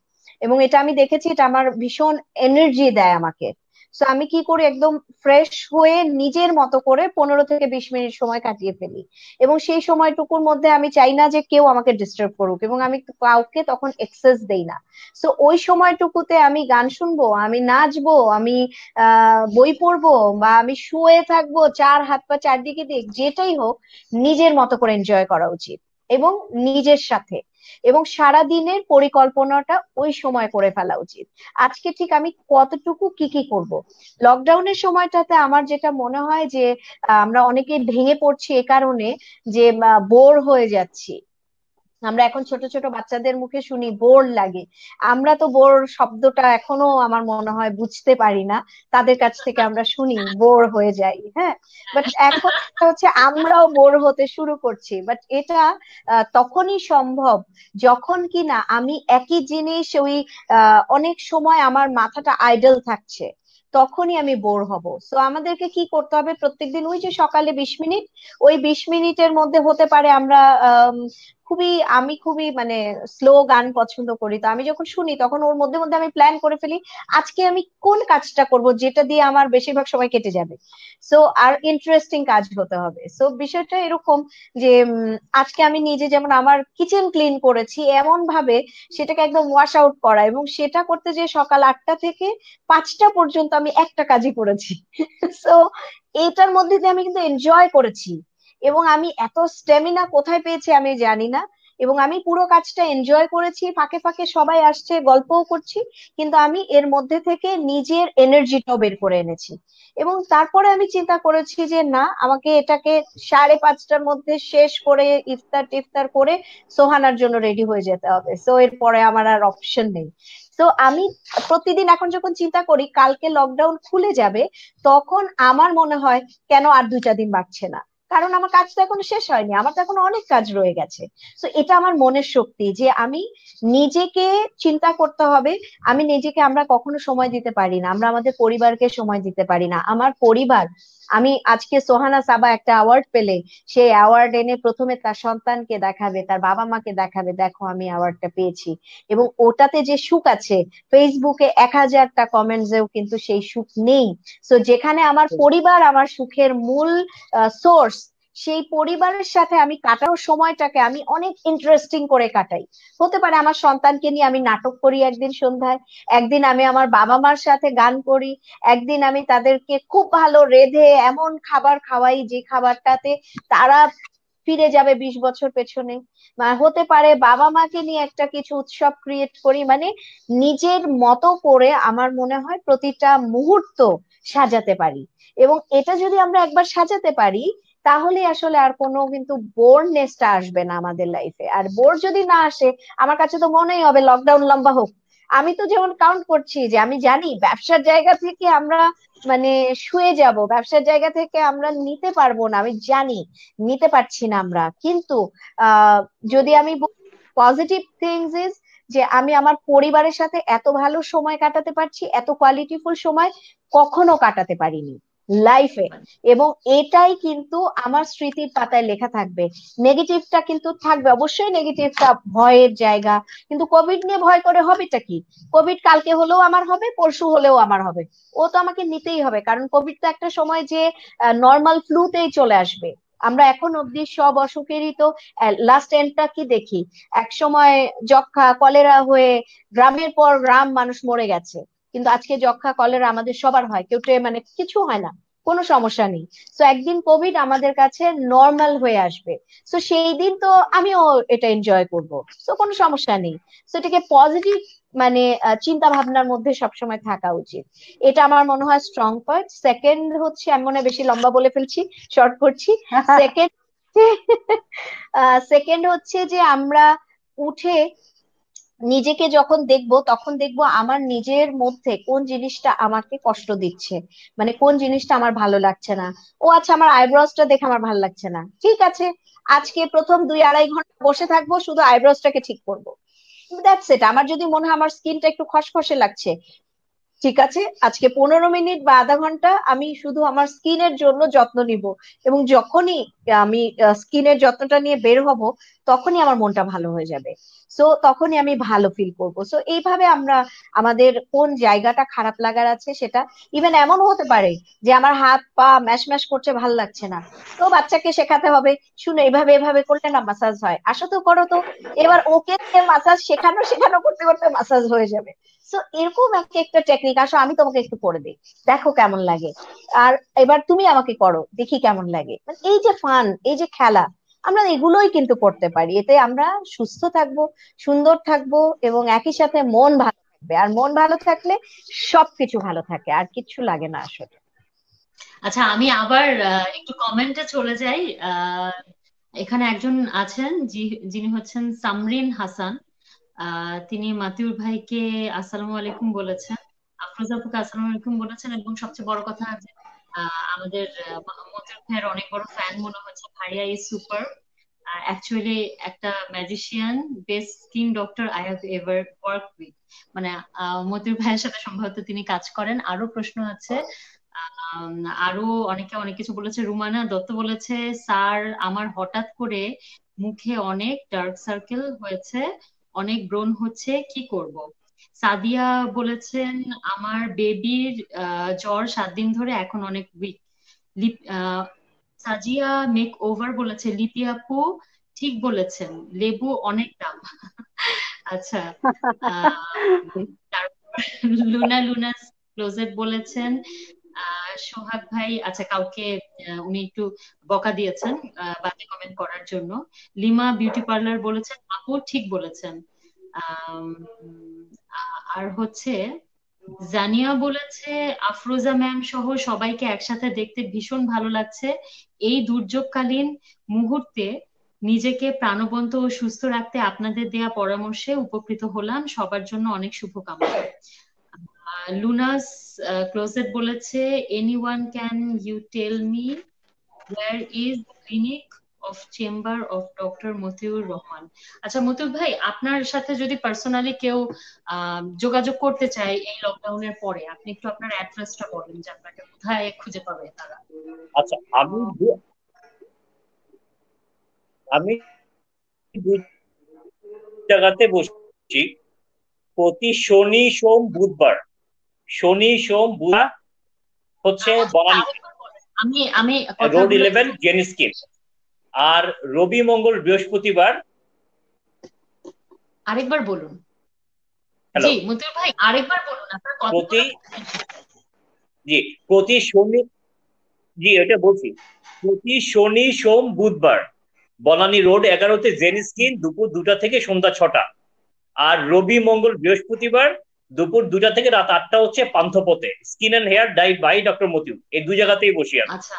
S4: এবং এটা আমি দেখেছি, এটা আমার ভীষণ এনার্জি দেয় আমাকে। তো আমি কি করি, একদম ফ্রেশ হয়ে নিজের মতো করে 15 থেকে 20 মিনিট সময় কাটিয়ে ফেলি। এবং সেই সময়টুকুর মধ্যে আমি চাই না যে কেউ আমাকে ডিস্টার্ব করুক, এবং আমি কাউকে তখন এক্সেস দেই না। তো ওই সময়টুকুতে আমি গান শুনবো, আমি নাচবো, আমি বই পড়বো, বা আমি শুয়ে থাকবো, চার হাত পা চারদিকে দিক যেটাই হোক, নিজের মতো করে এনজয় করা উচিত এবং নিজের সাথে। এবং সারা দিনের পরিকল্পনাটা ওই সময় করে ফেলা উচিত। আজকে ঠিক আমি কতটুকু কি কি করব। লকডাউনের সময়টাতে আমার যেটা মনে হয় যে আমরা অনেকে ভেঙে পড়ছি এ কারণে যে বোর হয়ে যাচ্ছি। আমরা এখন ছোট ছোট বাচ্চাদের মুখে শুনি বোর লাগে। আমরা তো বোর শব্দটা এখনো আমার মনে হয় বুঝতে পারি না, তাদের কাছ থেকে আমরা শুনি বোর হয়ে যাই। হ্যাঁ, বাট এখন হচ্ছে আমরাও বোর হতে শুরু করছি। বাট এটা তখনই সম্ভব যখন কি না আমি একই জিনিস ওই অনেক সময় আমার মাথাটা আইডল থাকছে, তখনই আমি বোর হব। সো আমাদেরকে কি করতে হবে, প্রত্যেকদিন ওই যে সকালে 20 মিনিট, ওই 20 মিনিটের মধ্যে হতে পারে আমরা খুবই, আমি খুবই মানে স্লো গান পছন্দ করি, তো আমি যখন শুনি তখন ওর মধ্যে মধ্যে আমি প্ল্যান করে ফেলি আজকে আমি কোন কাজটা করব যেটা দিয়ে আমার বেশিরভাগ সময় কেটে যাবে। সো আর ইন্টারেস্টিং কাজ হতে হবে। সো বিষয়টা এরকম যে আজকে আমি নিজে যেমন আমার কিচেন ক্লিন করেছি এমন ভাবে সেটাকে একদম ওয়াশ আউট করা, এবং সেটা করতে যে সকাল 8টা থেকে 5টা পর্যন্ত আমি একটা কাজই করেছি। সো এটার মধ্যে দিয়ে আমি কিন্তু এনজয় করেছি, এবং আমি এত স্ট্যামিনা কোথায় পেয়েছি আমি জানি না। এবং আমি পুরো কাজটা এনজয় করেছি, ফাঁকে ফাঁকে সবাই আসছে গল্পও করছি, কিন্তু আমি এর মধ্যে থেকে নিজের এনার্জিটাও বের করে এনেছি। এবং তারপরে আমি চিন্তা করেছি যে না, আমাকে এটাকে 5:30টার মধ্যে শেষ করে ইফতার টিফতার করে সোহানার জন্য রেডি হয়ে যেতে হবে। সো এরপরে আমার আর অপশন নেই। তো আমি প্রতিদিন এখন যখন চিন্তা করি কালকে লকডাউন খুলে যাবে, তখন আমার মনে হয় কেন আর 2টা দিন বাড়ছে না, কারণ আমার কাজ তো এখনো শেষ হয়নি, আমার তো এখনো অনেক কাজ রয়ে গেছে। তো এটা আমার মনের শক্তি যে আমি নিজেকে চিন্তা করতে হবে। আমি নিজেকে, আমরা কখনো সময় দিতে পারি না, আমরা আমাদের পরিবারকে সময় দিতে পারি না। আমার পরিবার, আমি আজকে সোহানা সাবা একটা অ্যাওয়ার্ড পেলে সেই অ্যাওয়ার্ড এনে প্রথমে তার সন্তানকে দেখাবে, তার বাবা মাকে দেখাবে, দেখো আমি অ্যাওয়ার্ডটা পেয়েছি। এবং ওটাতে যে সুখ আছে, ফেসবুকে 1000টা কমেন্টসেও কিন্তু সেই সুখ নেই। তো যেখানে আমার পরিবার আমার সুখের মূল সোর্স, সেই পরিবারের সাথে আমি কাটানোর সময়টাকে আমি অনেক ইন্টারেস্টিং করে কাটাই। হতে পারে আমার সন্তানকে নিয়ে আমি নাটক করি একদিন সন্ধ্যায়, একদিন আমি আমার বাবা মার সাথে গান করি, একদিন আমি তাদেরকে খুব ভালো রেঁধে এমন খাবার খাওয়াই যে খাবারটাতে তারা ফিরে যাবে 20 বছর পেছনে। বা হতে পারে বাবা মাকে নিয়ে একটা কিছু উৎসব ক্রিয়েট করি। মানে নিজের মতো করে আমার মনে হয় প্রতিটা মুহূর্ত সাজাতে পারি। এবং এটা যদি আমরা একবার সাজাতে পারি তাহলে আসলে আর কোনো কিন্তু বোরনেসটা আসবে না আমাদের লাইফে। আর বোর যদি না আসে, আমার কাছে তো মনেই হবে লকডাউন লম্বা হোক। আমি তো যেমন কাউন্ট করছি যে আমি জানি ব্যবসার জায়গা থেকে আমরা মানে শুয়ে যাব, ব্যবসার জায়গা থেকে আমরা নিতে পারবো না, আমি জানি নিতে পারছি না আমরা, কিন্তু আহ যদি আমি পজিটিভ থিংস ইজ যে আমি আমার পরিবারের সাথে এত ভালো সময় কাটাতে পারছি, এত কোয়ালিটিফুল সময় কখনো কাটাতে পারিনি লাইফে। এবং এটাই কিন্তু আমার স্মৃতির পাতায় লেখা থাকবে। নেগেটিভটা কিন্তু থাকবে অবশ্যই, নেগেটিভটা ভয়ের জায়গা, কিন্তু কোভিড নিয়ে ভয় করে হবেটা কি? কোভিড কালকে হলেও আমার হবে, পরশু হলেও আমার হবে, ও তো আমাকে নিতেই হবে, কারণ কোভিড তো একটা সময় যে নর্মাল ফ্লুতেই চলে আসবে। আমরা এখন অব্দি সব অসুখেরই তো লাস্ট এন্ডটা কি দেখি, এক সময় যক্ষা কলেরা হয়ে গ্রামের পর গ্রাম মানুষ মরে গেছে, কিন্তু আজকে যক্ষা কলেরা আমাদের সবার হয়, কেউ মানে কিছু হয় না, কোনো সমস্যা নেই। তো একদিন কোভিড আমাদের কাছে নর্মাল হয়ে আসবে। তো সেই দিন তো আমিও এটা এনজয় করব। তো কোনো সমস্যা নেই। তো এটাকে পজিটিভ মানে চিন্তা ভাবনার মধ্যে সবসময় থাকা উচিত। এটা আমার মনে হয় স্ট্রং পয়েন্ট। সেকেন্ড হচ্ছে, আমি মনে হয় বেশি লম্বা বলে ফেলছি, শর্ট করছি। সেকেন্ড সেকেন্ড হচ্ছে যে আমরা উঠে নিজেকে যখন দেখবো তখন দেখবো আমার নিজের মধ্যে কোন জিনিসটা আমাকে কষ্ট দিচ্ছে, মানে কোন জিনিসটা আমার ভালো লাগছে না। ও আচ্ছা, আমার আইব্রোসটা দেখে আমার ভালো লাগছে না, ঠিক আছে, আজকে প্রথম 2-2.5 ঘন্টা বসে থাকবো, শুধু আইব্রোসটাকে ঠিক করবো। That's it. আমার যদি মনে হয় আমার স্কিনটা একটু খসখসে লাগছে, ঠিক আছে, আজকে 15 মিনিট বা আধা ঘন্টা আমি শুধু আমার স্কিনের জন্য যত্ন নিব। এবং যখনই আমি স্কিনের যত্নটা নিয়ে বের হব, তখনই আমার মনটা ভালো হয়ে যাবে। সো তখনই আমি ভালো ফিল করব। সো এইভাবে আমরা আমাদের কোন জায়গাটা খারাপ লাগার আছে সেটা, ইভেন এমনও হতে পারে যে আমার হাত পা ম্যাশ ম্যাশ করছে, ভালো লাগছে না, তো বাচ্চাকে শেখাতে হবে, শুনো এভাবে এভাবে করলে না মাসাজ হয়, আসো তো করো তো। এবার ওকে মাসাজ শেখানো শেখানো করতে করতে মাসাজ হয়ে যাবে। সো এরকম একটা টেকনিক, আসো আমি তোমাকে একটু করে দিই, দেখো কেমন লাগে, আর এবার তুমি আমাকে করো, দেখি কেমন লাগে। মানে এই যে ফান, এই যে খেলা, আমরা এগুলোই কিন্তু করতে পারি। এতে আমরা সুস্থ থাকবো, সুন্দর থাকবো, এবং একই সাথে মন ভালো থাকবে। আর মন ভালো থাকলে সবকিছু ভালো থাকে, আর কিচ্ছু লাগে না আসলে।
S2: আচ্ছা, আমি আবার একটু কমেন্টে চলে যাই। এখানে একজন আছেন যিনি হচ্ছেন সামরিন হাসান। তিনি মাতিউর ভাইকে আসসালামু আলাইকুম বলেছেন, আফরোজা আপুকে আসসালামু আলাইকুম বলেছেন, এবং সবচেয়ে বড় কথা যে আমাদের মতিউর ভাইয়ের অনেক বড় ফ্যান মনে হচ্ছে। ভাইয়া ইজ সুপার, অ্যাকচুয়ালি একটা magician, best skin doctor I have ever work with. মানে মতিউর ভাইয়ের সাথে সম্ভবত তিনি কাজ করেন। আরো প্রশ্ন আছে, আরো অনেকে অনেক কিছু বলেছে। রুমানা দত্ত বলেছে, স্যার আমার হঠাৎ করে মুখে অনেক ডার্ক সার্কেল হয়েছে, অনেক ব্রণ হচ্ছে, কি করব? সাদিয়া বলেছেন, আমার বেবির জ্বর 7 দিন ধরে, এখন অনেক উইক। সাজিয়া মেক ওভার বলেছে, লিপি আপু ঠিক বলেছেন, লেবু অনেক দাম। আচ্ছা, তারপর লুনা লুনা ক্লোজেট বলেছেন, সোহাগ ভাই, আচ্ছা কাউকে উনি একটু বকা দিয়েছেন বাজে কমেন্ট করার জন্য। লিমা বিউটি পার্লার বলেছেন, আপু ঠিক বলেছেন। আম, আর হচ্ছে জানিয়া বলেছে, আফরোজা ম্যাম সহ সবাইকে একসাথে দেখতে ভীষণ ভালো লাগছে। এই দুর্যোগকালীন মুহূর্তে নিজেকে প্রাণবন্ত ও সুস্থ রাখতে আপনাদের দেয়া পরামর্শে উপকৃত হলাম, সবার জন্য অনেক শুভকামনা। লুনাস ক্লোজেট বলেছে, anyone can you tell me where is clinic of chamber of doctor Motiur Rahman? আচ্ছা মতিউর ভাই, আপনার সাথে যদি পার্সোনালি কেউ যোগাযোগ করতে চায় এই লকডাউনের পরে, আপনি একটু আপনার অ্যাড্রেসটা বলেন যে আপনাকে কোথায় খুঁজে পাবে তারা।
S5: আচ্ছা, আমি দুই জায়গাতে বসছি, প্রতি শনি সোম বুধবার। শনি সোম বুধবার হচ্ছে বনানী
S2: আমি আমি কথা
S5: রোড 11 জেন স্কিন, আর রবি মঙ্গল বৃহস্পতিবার।
S2: আরেকবার বলুন।
S5: হ্যালো,
S2: জি মতিউর ভাই, আরেকবার বলুন আপনার কথা।
S5: প্রতি শনি, জি এটা বলছি, প্রতি শনি সোম বুধবার বনানী রোড 11-তে জেন স্কিন, দুপুর 2টা থেকে সন্ধ্যা 6টা। আর রবি মঙ্গল বৃহস্পতিবার দুপুর 2টা থেকে রাত 8টা হচ্ছে পান্থপথে, skin and hair dye by doctor Matiur. এই দুই জায়গাতেই বসি আমি।
S2: আচ্ছা,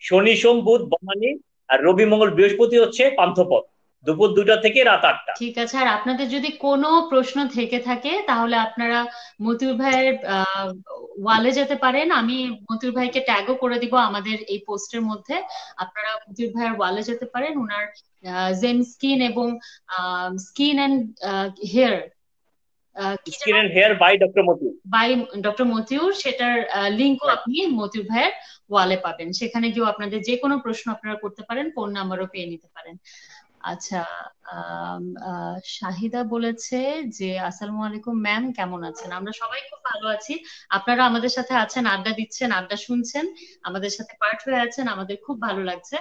S5: শনি সোম বুধ বনানী, আর রবি মঙ্গল বৃহস্পতি হচ্ছে পান্থপথ, দুপুর 2টা থেকে রাত 8টা।
S2: ঠিক আছে। আর আপনাদের যদি কোনো প্রশ্ন থেকে থাকে তাহলে আপনারা মতিউর ভাইয়ের ওয়ালে যেতে পারেন। আমি মতিউর ভাইকে ট্যাগও করে দিব আমাদের এই পোস্টের মধ্যে। আপনারা মতিউর ভাইয়ের ওয়ালে যেতে পারেন, ওনার জেন স্কিন এবং skin and hair,
S5: skin and hair by doctor Motiur,
S2: by doctor Motiur, সেটার লিঙ্কও আপনি মতিউর ভাইয়ের ওয়ালে পাবেন। সেখানে গিয়েও আপনাদের যে কোনো প্রশ্ন আপনারা করতে পারেন, ফোন নাম্বারও পেয়ে নিতে পারেন। আচ্ছা, শাহিদা বলেছে যে, আসসালামু আলাইকুম ম্যাম, কেমন আছেন? আমরা সবাই খুব ভালো আছি। আপনারা আমাদের সাথে আছেন, আড্ডা দিচ্ছেন, আড্ডা শুনছেন, আমাদের সাথে পার্ট হয়ে আছেন, আমাদের খুব ভালো লাগছে।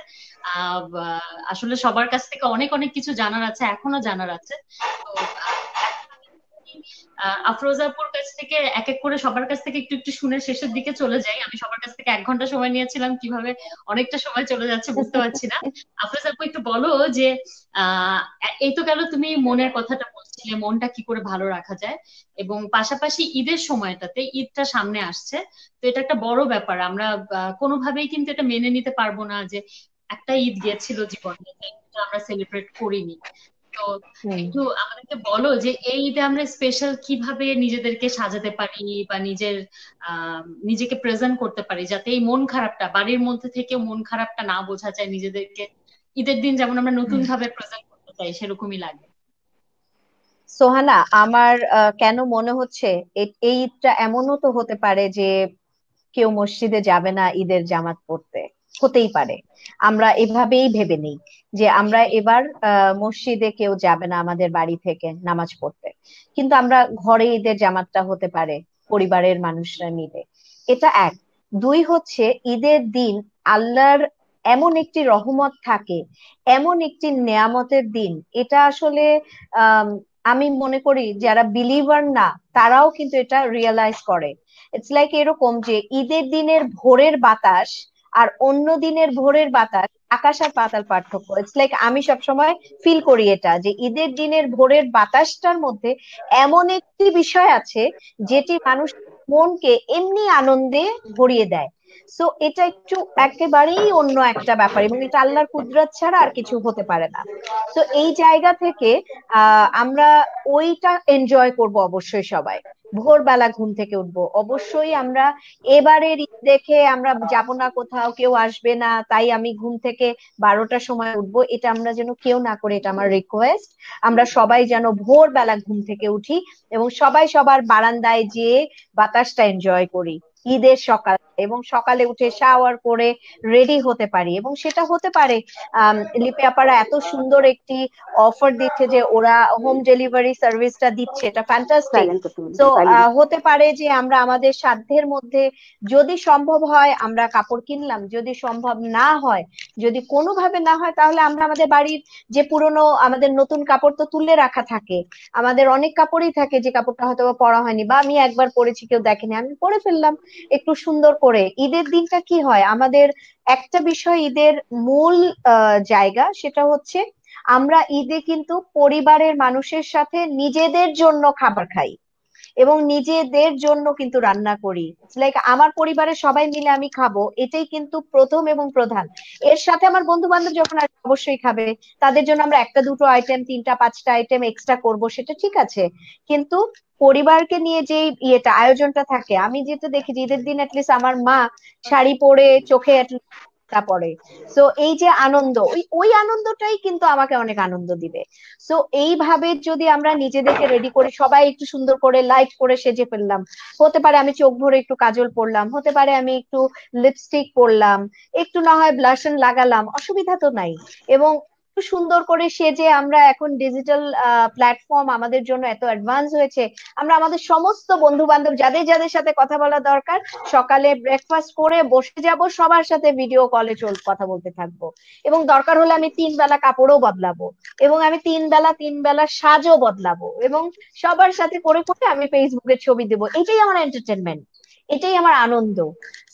S2: আসলে সবার কাছ থেকে অনেক অনেক কিছু জানার আছে, এখনো জানার আছে। তো আফরোজাপুর কাছ থেকে এক এক করে সবার কাছ থেকে একটু একটু শুনে শেষের দিকে চলে যাই। আমি সবার কাছ থেকে 1 ঘন্টা সময় নিয়েছিলাম, কিভাবে অনেকটা সময় চলে যাচ্ছে বুঝতে পারছি না। আফরোজাপু একটু বলো যে আহ এই তো গেল, তুমি মনের কথাটা বলছিলে, মনটা কি করে ভালো রাখা যায়, এবং পাশাপাশি ঈদের সময়টাতে, ঈদটা সামনে আসছে, তো এটা একটা বড় ব্যাপার। আমরা কোনোভাবেই কিন্তু এটা মেনে নিতে পারবো না যে একটা ঈদ গিয়েছিল জীবনে, আমরা সেলিব্রেট করিনি। তো একটু আমাদেরকে বলো যে এই ঈদে আমরা স্পেশাল কিভাবে নিজেদেরকে সাজাতে পারি বা নিজেকে প্রেজেন্ট করতে পারি, যাতে এই মন খারাপটা, বাড়ির মধ্যে থেকে মন খারাপটা না বোঝা যায়, নিজেদেরকে ঈদের দিন যেমন আমরা নতুন ভাবে প্রেজেন্ট করতে চাই সেরকমই লাগে।
S4: সোহানা, আমার কেন মনে হচ্ছে এই ঈদটা এমনও তো হতে পারে যে কেউ মসজিদে যাবে না ঈদের জামাত পড়তে, হতেই পারে। আমরা এভাবেই ভেবে নিই যে আমরা এবার মসজিদে কেউ যাবে না আমাদের বাড়ি থেকে নামাজ পড়তে, কিন্তু আমরা ঘরে ঈদের জামাতটা হতে পারে পরিবারের মানুষরা মিলে। এটা এক। দুই হচ্ছে, ঈদের দিন আল্লাহর এমন একটি রহমত থাকে, এমন একটি নেয়ামতের দিন। এটা আসলে আমি মনে করি যারা বিলিভার না তারাও কিন্তু এটা রিয়েলাইজ করে। ইটস লাইক এরকম যে ঈদের দিনের ভোরের বাতাস আর অন্য দিনের ভোরের বাতাস আকাশ আর পাতাল পার্থক্য। ইটস লাইক আমি সবসময় ফিল করি এটা, যে ঈদের দিনের ভোরের বাতাসটার মধ্যে এমন একটি বিষয় আছে যেটি মানুষ মনকে এমনি আনন্দে ভরিয়ে দেয়। সো এটা একটু একেবারেই অন্য একটা ব্যাপার, এবং এটা আল্লাহর কুদরত ছাড়া আর কিছু হতে পারে না। তো এই জায়গা থেকে আমরা ওইটা এনজয় করব অবশ্যই সবাই। ভোরবেলা ঘুম থেকে উঠবো অবশ্যই আমরা। এবারের ঈদ দেখে আমরা যাব না কোথাও, কেউ আসবে না, তাই আমি ঘুম থেকে 12টার সময় উঠবো, এটা আমরা যেন কেউ না করে, এটা আমার রিকোয়েস্ট। আমরা সবাই যেন ভোরবেলা ঘুম থেকে উঠি এবং সবাই সবার বারান্দায় যেয়ে বাতাসটা এনজয় করি ঈদের সকাল, এবং সকালে উঠে শাওয়ার করে রেডি হতে পারি। এবং সেটা হতে পারে লিপি আপারা এত সুন্দর একটি অফার দিচ্ছে যে ওরা হোম ডেলিভারি সার্ভিসটা দিচ্ছে, এটা ফ্যান্টাস্টিক।
S1: সাইলেন্ট করতে বলছি,
S4: তো
S1: সাইলেন্ট।
S4: হতে পারে যে আমরা আমাদের সাধ্যের মধ্যে যদি সম্ভব হয় আমরা কাপড় কিনলাম, যদি সম্ভব না হয়, যদি কোনোভাবে না হয়, তাহলে আমরা আমাদের বাড়ির যে পুরনো আমাদের নতুন কাপড় তো তুলে রাখা থাকে, আমাদের অনেক কাপড়ই থাকে যে কাপড়টা হয়তো বা পরা হয়নি, বা আমি একবার পরেছি কেউ দেখেনি, আমি পরে ফেললাম একটু সুন্দর করে। ঈদের দিনটা কি হয় আমাদের, একটা বিষয় ঈদের মূল জায়গা, সেটা হচ্ছে আমরা ঈদে কিন্তু পরিবারের মানুষের সাথে নিজেদের জন্য খাবার খাই এবং নিজেদের জন্য কিন্তু রান্না করি। লাইক আমার পরিবারের সবাই মিলে আমি খাবো, এটাই কিন্তু প্রথম এবং প্রধান। এর সাথে আমার বন্ধু বান্ধব যখন আসবে অবশ্যই খাবে, তাদের জন্য আমরা একটা দুটো আইটেম, তিনটা পাঁচটা আইটেম এক্সট্রা করব, সেটা ঠিক আছে। কিন্তু পরিবারকে নিয়ে যে ইয়েটা আয়োজনটা থাকে, আমি যেটা দেখি যে ঈদের দিন অ্যাটলিস্ট আমার মা শাড়ি পরে চোখে টা পড়ে। সো এই যে আনন্দ, ওই ওই আনন্দটাই কিন্তু আমাকে অনেক আনন্দ দিবে। সো এইভাবে যদি আমরা নিজেদেরকে রেডি করি, সবাই একটু সুন্দর করে লাইট করে সেজে ফেললাম, হতে পারে আমি চোখ ভরে একটু কাজল পরলাম, হতে পারে আমি একটু লিপস্টিক পরলাম, একটু না হয় ব্লাশন লাগালাম, অসুবিধা তো নাই। এবং একটু সুন্দর করে সেজে, আমরা এখন ডিজিটাল প্ল্যাটফর্ম আমাদের জন্য এত অ্যাডভান্স হয়েছে, আমরা আমাদের সমস্ত বন্ধু বান্ধব যাদের যাদের সাথে কথা বলা দরকার, সকালে ব্রেকফাস্ট করে বসে যাব, সবার সাথে ভিডিও কলে কথা বলতে থাকবো। এবং দরকার হলে আমি 3 বেলা কাপড়ও বদলাবো, এবং আমি 3 বেলা সাজও বদলাবো, এবং সবার সাথে করে করে আমি ফেসবুকে ছবি দেবো। এটাই আমার এন্টারটেনমেন্ট, এটাই আমার আনন্দ।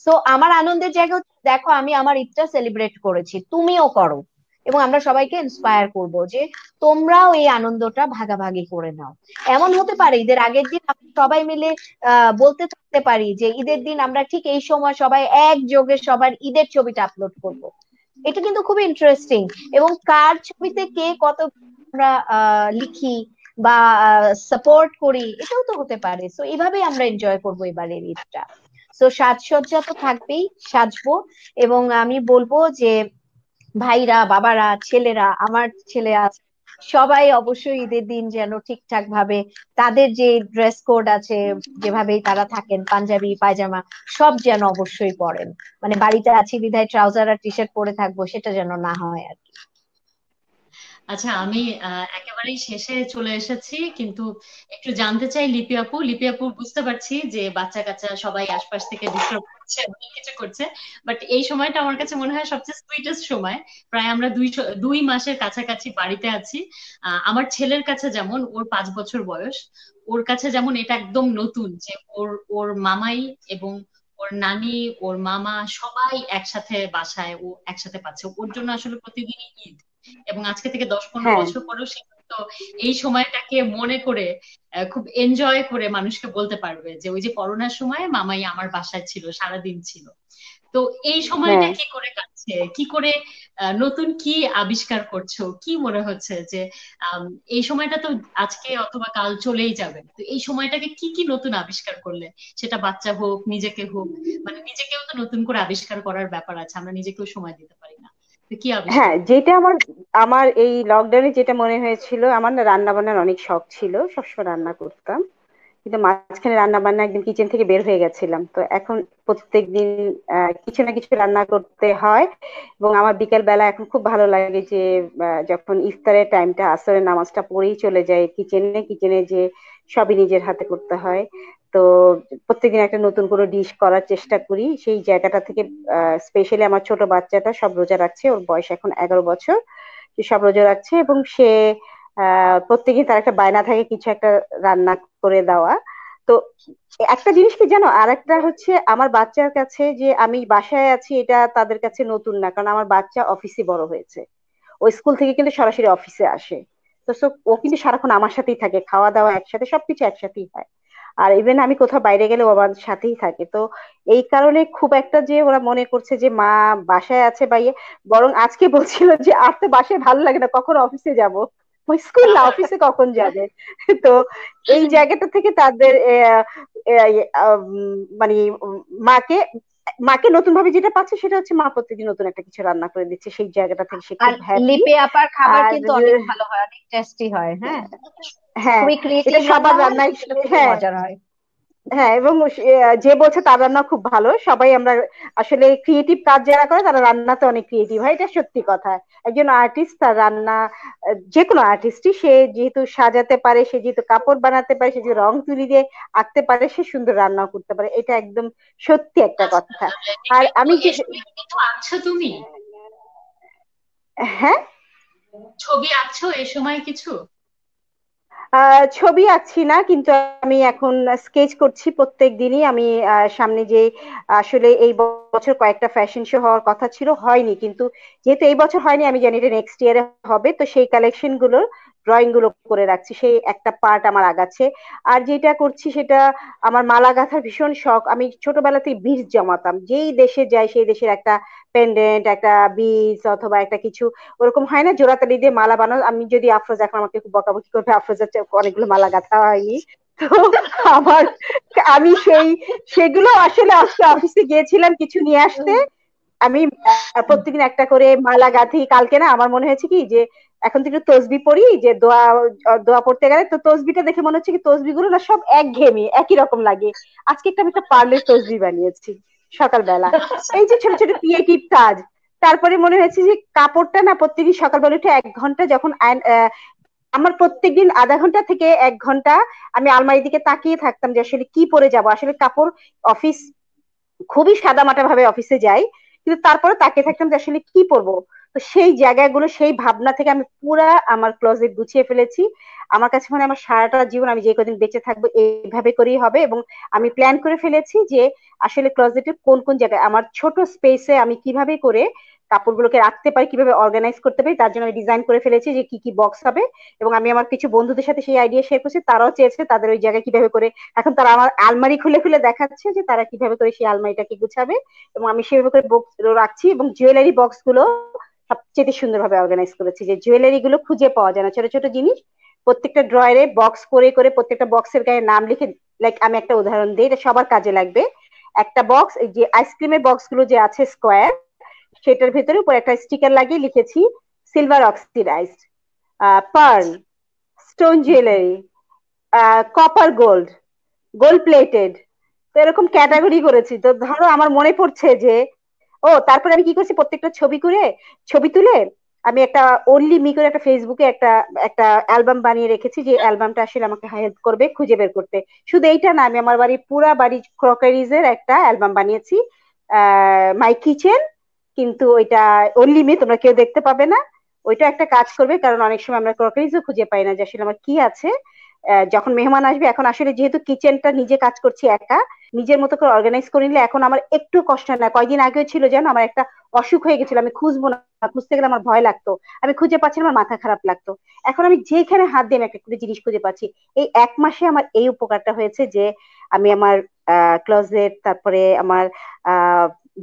S4: তো আমার আনন্দের জায়গা হচ্ছে, দেখো আমি আমার ঈদটা সেলিব্রেট করেছি, তুমিও করো, এবং আমরা সবাইকে ইন্সপায়ার করব যে তোমরাও এই আনন্দটা ভাগাভাগি করে নাও। এমন হতে পারে ঈদের আগের দিন আমরা সবাই মিলে বলতে থাকতে পারি যে ঈদের দিন আমরা ঠিক এই সময় সবাই একযোগে সবার ঈদের ছবিটা আপলোড করব। এটা কিন্তু খুব ইন্টারেস্টিং। এবং কার ছবিতে কে কত আমরা লিখি বা সাপোর্ট করি, এটাও তো হতে পারে। সো এইভাবেই আমরা এনজয় করবো এবারের ঈদটা। তো সাজসজ্জা তো থাকবেই, সাজবো। এবং আমি বলবো যে ভাইরা, বাবারা, ছেলেরা, আমার ছেলে আছে, সবাই অবশ্যই ঈদের দিন যেন ঠিকঠাক ভাবে তাদের যে ড্রেস কোড আছে, যেভাবেই তারা থাকেন, পাঞ্জাবি পায়জামা সব যেন অবশ্যই পরেন। মানে বাড়িতে আছি বিধায় ট্রাউজার আর টি শার্ট পরে থাকবো, সেটা যেন না হয় আর কি।
S2: আচ্ছা, আমি একেবারেই শেষে চলে এসেছি, কিন্তু একটু জানতে চাই লিপি আপু, বুঝতে পারছি যে বাচ্চা কাচ্চা সবাই আশপাশ থেকে ডিস্টার্ব করছে, অনেক কিছু করছে, বাট এই সময়টা আমার কাছে মনে হয় সবচেয়ে সুইটেস্ট সময়। প্রায় আমরা 2 মাসের কাছাকাছি বাড়িতে আছি। আমার ছেলের কাছে যেমন, ওর 5 বছর বয়স, ওর কাছে যেমন এটা একদম নতুন যে ওর ওর মামাই এবং ওর নানি, ওর মামা সবাই একসাথে বাসায়, ও একসাথে পাচ্ছে। ওর জন্য আসলে প্রতিদিনই ঈদ, এবং আজকে থেকে 10-15
S1: হ্যাঁ,
S2: বছর পরেও সে তো এই সময়টাকে মনে করে খুব এনজয় করে মানুষকে বলতে পারবে যে ওই যে করোনার সময় মামাই আমার বাসায় ছিল, সারাদিন ছিল। তো এই সময়টা
S1: হ্যাঁ।
S2: কি করে কাটছে, কি করে নতুন কি আবিষ্কার করছো, কি মনে হচ্ছে যে আম, এই সময়টা তো আজকে অথবা কাল চলেই যাবে, তো এই সময়টাকে কি কি নতুন আবিষ্কার করলে, সেটা বাচ্চা হোক, নিজেকে হোক, মানে নিজেকেও তো নতুন করে আবিষ্কার করার ব্যাপার আছে, আমরা নিজেকেও সময় দিতে পারি না, তো কি আবিষ্কার
S1: হ্যাঁ,
S2: করলে?
S1: যেটা আমার আমার এই লকডাউনে যেটা মনে হয়েছিল, আমার না রান্না বান্নার অনেক শখ ছিল, সবসময় রান্না করতাম। কিন্তু মাঝখানে রান্না বান্না একদম কিচেন থেকে বের হয়ে গেছিলাম, তো এখন প্রত্যেকদিন কিছু না কিছু রান্না করতে হয়। এবং আমার বিকেল বেলা এখন খুব ভালো লাগে যে যখন ইফতারের টাইমটা, আসরের নামাজটা পড়েই চলে যায় কিচেনে, কিচেনে যে সবই নিজের হাতে করতে হয়। তো প্রত্যেকদিন একটা নতুন করে ডিশ করার চেষ্টা করি সেই জায়গাটা থেকে। স্পেশালি আমার ছোট বাচ্চাটা সব রোজা রাখছে, ওর বয়স এখন 11 বছর, সে সব রোজা রাখছে, এবং সে প্রত্যেকদিন তার একটা বায়না থাকে কিছু একটা রান্না করে দেওয়া। তো একটা জিনিস কি জানো, আর একটা হচ্ছে আমার বাচ্চার কাছে যে আমি বাসায় আছি এটা তাদের কাছে নতুন না, কারণ আমার বাচ্চা অফিসে বড় হয়েছে, ও স্কুল থেকে কিন্তু সরাসরি অফিসে আসে। তো ও কিন্তু সারাক্ষণ আমার সাথেই থাকে, খাওয়া দাওয়া একসাথে, সবকিছু একসাথেই হয়। আর ইভেন আমি কোথাও বাইরে গেলে ও আমার সাথেই থাকে। তো এই কারণে খুব একটা যে ওরা মনে করছে যে মা বাসায় আছে বা ইয়ে, বরং আজকে বলছিল যে আর তো বাসায় ভালো লাগে না, কখন অফিসে যাব, ওই স্কুল না অফিসে কখন যাবে। তো এই জায়গাটা থেকে তাদের মানে মাকে মাকে নতুন ভাবে যেটা পাচ্ছে সেটা হচ্ছে মা প্রতিদিন নতুন একটা কিছু রান্না করে দিচ্ছে, সেই জায়গাটা থেকে সে
S4: আর
S1: খুব হ্যাপি।
S4: লিপি আপার খাবার
S1: আর
S4: কিন্তু অনেক ভালো হয়, অনেক টেস্টি হয়। হ্যাঁ,
S1: হ্যাঁ,
S4: খুবই
S1: এটা
S4: ক্রিয়েটিভ
S1: সবার
S4: রান্না হয়,
S1: রান্নাই,
S4: জিনিসটা খুবই
S1: হ্যাঁ
S4: মজার হয়।
S1: হ্যাঁ, এবং যে বলছে তার রান্না খুব ভালো, সবাই আমরা আসলে ক্রিয়েটিভ কাজ যারা করে তারা রান্নাতে অনেক ক্রিয়েটিভ হয়, এটা সত্যি কথা। একজন আর্টিস্ট তার রান্না, যে কোনো আর্টিস্টই, সে যেহেতু সাজাতে পারে, সে যেহেতু কাপড় বানাতে পারে, সে যে রং তুলি দিয়ে আঁকতে পারে, সে সুন্দর রান্নাও করতে পারে, এটা একদম সত্যি একটা
S2: আচ্ছা
S1: কথা। আর
S2: লিপি আপু,
S1: আমি যে,
S2: এই সময় কি কিছু আঁকছো তুমি?
S1: হ্যাঁ,
S2: ছবি আঁকছো এই সময় কিছু?
S1: ছবি আঁকছি না, কিন্তু আমি এখন স্কেচ করছি প্রত্যেক দিনই। আমি সামনে যে আসলে এই বছর কয়েকটা ফ্যাশন শো হওয়ার কথা ছিল, হয়নি, কিন্তু যেহেতু এই বছর হয়নি আমি জানি এটা নেক্সট ইয়ারে হবে, তো সেই কালেকশন গুলোর ড্রয়িং গুলো করে রাখছি, সেই একটা পার্ট আমার আগাচ্ছে। আর যেটা করছি সেটা, আমার মালা গাঁথার ভীষণ শখ। আমি ছোটবেলা থেকে বীজ জমাতাম, যেই দেশে যাই সেই দেশের একটা পেন্ডেন্ট, একটা বীজ অথবা একটা কিছু ওরকম হয় না জোড়াতালি দিয়ে মালা বানানো। আমি যদি আফরোজা, এখন আমাকে খুব বকাবকি করবে, আফরোজার অনেকগুলো মালা গাঁথা হয়নি। তো আমার, আমি সেগুলো আসলে আজকে অফিসে গিয়েছিলাম কিছু নিয়ে আসতে। আমি প্রত্যেকদিন একটা করে মালা গাঁথি। কালকে না আমার মনে হয়েছে কি যে এখন তো একটু তসবি পড়ি, যে দোয়া দোয়া পড়তে গেলে তো তসবিটা দেখে মনে হচ্ছে কি তসবি গুলো না সব একঘেয়েমি একই রকম লাগে। আজকে একটা আমি একটা পার্লের তসবি বানিয়েছি সকালবেলা, এই যে ছোট ছোট ক্রিয়েটিভ কাজ। তারপরে মনে হয়েছে যে কাপড়টা না প্রত্যেকদিন সকালবেলা উঠে 1 ঘন্টা যখন আমার প্রত্যেকদিন আধা ঘন্টা থেকে 1 ঘন্টা আমি আলমারির দিকে তাকিয়ে থাকতাম যে আসলে কি পরে যাব। আসলে কাপড়, অফিস খুবই সাদামাটা ভাবে অফিসে যাই, কিন্তু তারপরে তাকিয়ে থাকতাম যে আসলে কি পরবো। তো সেই জায়গাগুলো, সেই ভাবনা থেকে আমি পুরা আমার ক্লোজেট গুছিয়ে ফেলেছি। আমার কাছে মানে আমার সারাটা জীবন আমি যে কদিন বেঁচে থাকবো এইভাবে করেই হবে। এবং আমি প্ল্যান করে ফেলেছি যে আসলে ক্লোজেটের কোন কোন জায়গায় আমার ছোট স্পেসে আমি কিভাবে করে কাপড়গুলোকে রাখতে পারি, কিভাবে অর্গানাইজ করতে পারি, তার জন্য আমি ডিজাইন করে ফেলেছি যে কি কি বক্স হবে। এবং আমি আমার কিছু বন্ধুদের সাথে সেই আইডিয়া শেয়ার করছি, তারাও চেয়েছে তাদের ওই জায়গায় কিভাবে করে। এখন তারা আমার আলমারি খুলে খুলে দেখাচ্ছে যে তারা কিভাবে করে সেই আলমারিটাকে গুছাবে, এবং আমি সেভাবে করে বক্স রাখছি। এবং জুয়েলারি বক্স গুলো সবচেয়ে সুন্দরভাবে অর্গানাইজ করেছি, যে জুয়েলারি গুলো খুঁজে পাওয়া যায় না, ছোট ছোট জিনিস প্রত্যেকটা ড্রয়ারে বক্স করে করে প্রত্যেকটা বক্সের গায়ে নাম লিখে। লাইক আমি একটা উদাহরণ দিই, এটা সবার কাজে লাগবে। একটা বক্স, এই যে আইসক্রিমের বক্স গুলো যে আছে স্কোয়ার, সেটার ভেতরে উপর একটা স্টিকার লাগিয়ে লিখেছি silver oxidised, pearl, stone jewellery, copper gold, gold plated. তো এরকম ক্যাটাগরি করেছি। তো ধরো আমার মনে পড়ছে যে, ও তারপরে আমি কি করছি, প্রত্যেকটা ছবি তুলে আমি একটা অনলি মি করে একটা ফেসবুকে একটা একটা অ্যালবাম বানিয়ে রেখেছি, যে অ্যালবামটা আসলে আমাকে হেল্প করবে খুঁজে বের করতে। শুধু এইটা না, আমি আমার বাড়ির পুরা বাড়ি ক্রকারিজ এর একটা অ্যালবাম বানিয়েছি, মাই কিচেন। কিন্তু ওইটা অনলি মি, তোমরা কেউ দেখতে পাবে না। ওইটা একটা কাজ করবে, কারণ অনেক সময় আমরা ক্রকারিজও খুঁজে পাই না যে আসলে আমার কি আছে। যখন মেহমান আসবে, এখন আসলে যেহেতু কিচেনটা নিজে কাজ করছি একা, নিজের মতো করে অর্গানাইজ করে নিলে এখন আমার একটু কষ্ট হয় না। কয়দিন আগেও ছিল জানো, আমার একটা অসুখ হয়ে গেছিল, আমি খুঁজবো না, খুঁজতে গেলে আমার ভয় লাগতো, আমি খুঁজে পাচ্ছি না, আমার মাথা খারাপ লাগতো। এখন আমি যেখানে হাত দিয়ে আমি একটা করে জিনিস খুঁজে পাচ্ছি। এই 1 মাসে আমার এই উপকারটা হয়েছে যে আমি আমার ক্লোজেট, তারপরে আমার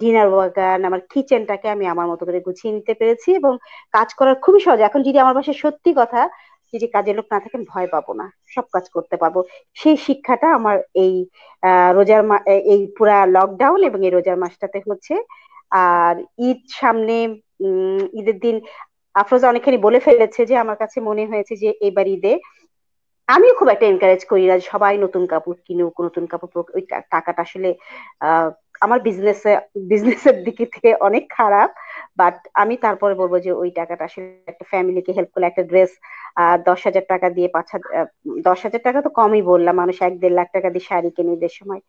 S1: ডিনার ওয়াগান, আমার কিচেনটাকে আমি আমার মতো করে গুছিয়ে নিতে পেরেছি, এবং কাজ করার খুবই সহজ। এখন যদি আমার বাসায় সত্যি কথা, যদি কাজের লোক না থাকেন ভয় পাবো না, সব কাজ করতে পারবো। সেই শিক্ষাটা আমার এই এই পুরা লকডাউন এবং এই রোজার মাসটাতে হচ্ছে। আর ঈদ সামনে, ঈদের দিন আফরোজা অনেকখানি বলে ফেলেছে যে আমার কাছে মনে হয়েছে যে এবার ঈদে আমিও খুব একটা এনকারেজ করি না যে সবাই নতুন কাপড় কিনুক, নতুন কাপড় পরুক। ওই টাকাটা আসলে আহ, আমার বিজনেসের দিকে থেকে অনেক খারাপ। বাট আমি তারপরে বলবো যে ওই টাকাটা আসলে একটা ফ্যামিলিকে হেল্প করলে, একটা ড্রেস 10,000 টাকা দিয়ে 10,000 টাকা তো কমই বললাম, মানুষ 1-1.5 লাখ টাকা দিয়ে শাড়ি কেনে ঈদের সময়।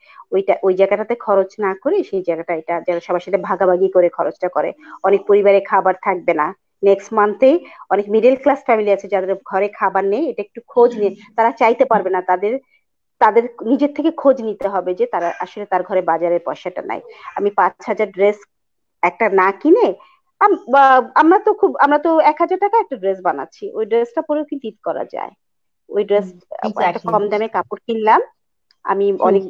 S1: ওই জায়গাটাতে খরচ না করে সেই জায়গাটা, এটা যারা সবার সাথে ভাগাভাগি করে খরচটা করে, অনেক পরিবারে খাবার থাকবে না নেক্সট মান্থে। অনেক মিডল ক্লাস ফ্যামিলি আছে যাদের ঘরে খাবার নেই, এটা একটু খোঁজ নিয়ে তারা চাইতে পারবে না, তাদের তাদের নিজের থেকে খোঁজ নিতে হবে যে তারা আসলে তার ঘরে বাজারের পয়সাটা নাই। আমি 5,000 ড্রেস একটা না কিনে, আমরা তো 1,000 টাকা একটা ড্রেস বানাচ্ছি, ওই ড্রেসটা পরেও কিন্তু ঈদ করা যায়। ওই ড্রেস একটা
S4: এক্স্যাক্টলি।
S1: কম দামে কাপড় কিনলাম, আমি অনেক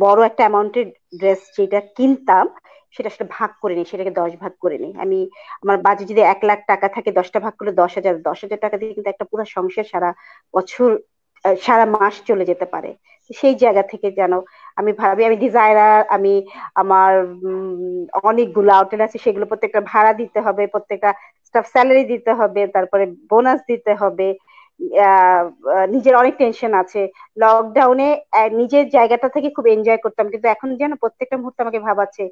S1: বড় একটা অ্যামাউন্টের ড্রেস যেটা কিনতাম সেটা আসলে ভাগ করে নিই, সেটাকে 10 ভাগ করে নিই আমি। আমার বাজেট যদি 1 লাখ টাকা থাকে, 10টা ভাগ করলে 10,000, 10,000 টাকা দিয়ে কিন্তু একটা পুরো সংসার সারা বছর সারা মাস চলে যেতে পারে। সেই জায়গা থেকে যেন আমি ভাবি, আমি ডিজাইনার, আমি আমার অনেকগুলো আউটলেট আছে, সেগুলো প্রত্যেকটা ভাড়া দিতে হবে, প্রত্যেকটা স্টাফ স্যালারি দিতে হবে, তারপরে বোনাস দিতে হবে। নিজের অনেক টেনশন আছে। লকডাউনে নিজের জায়গাটা থেকে খুব এনজয় করতাম, কিন্তু এখন যেন প্রত্যেকটা মুহূর্তে আমাকে ভাবাচ্ছে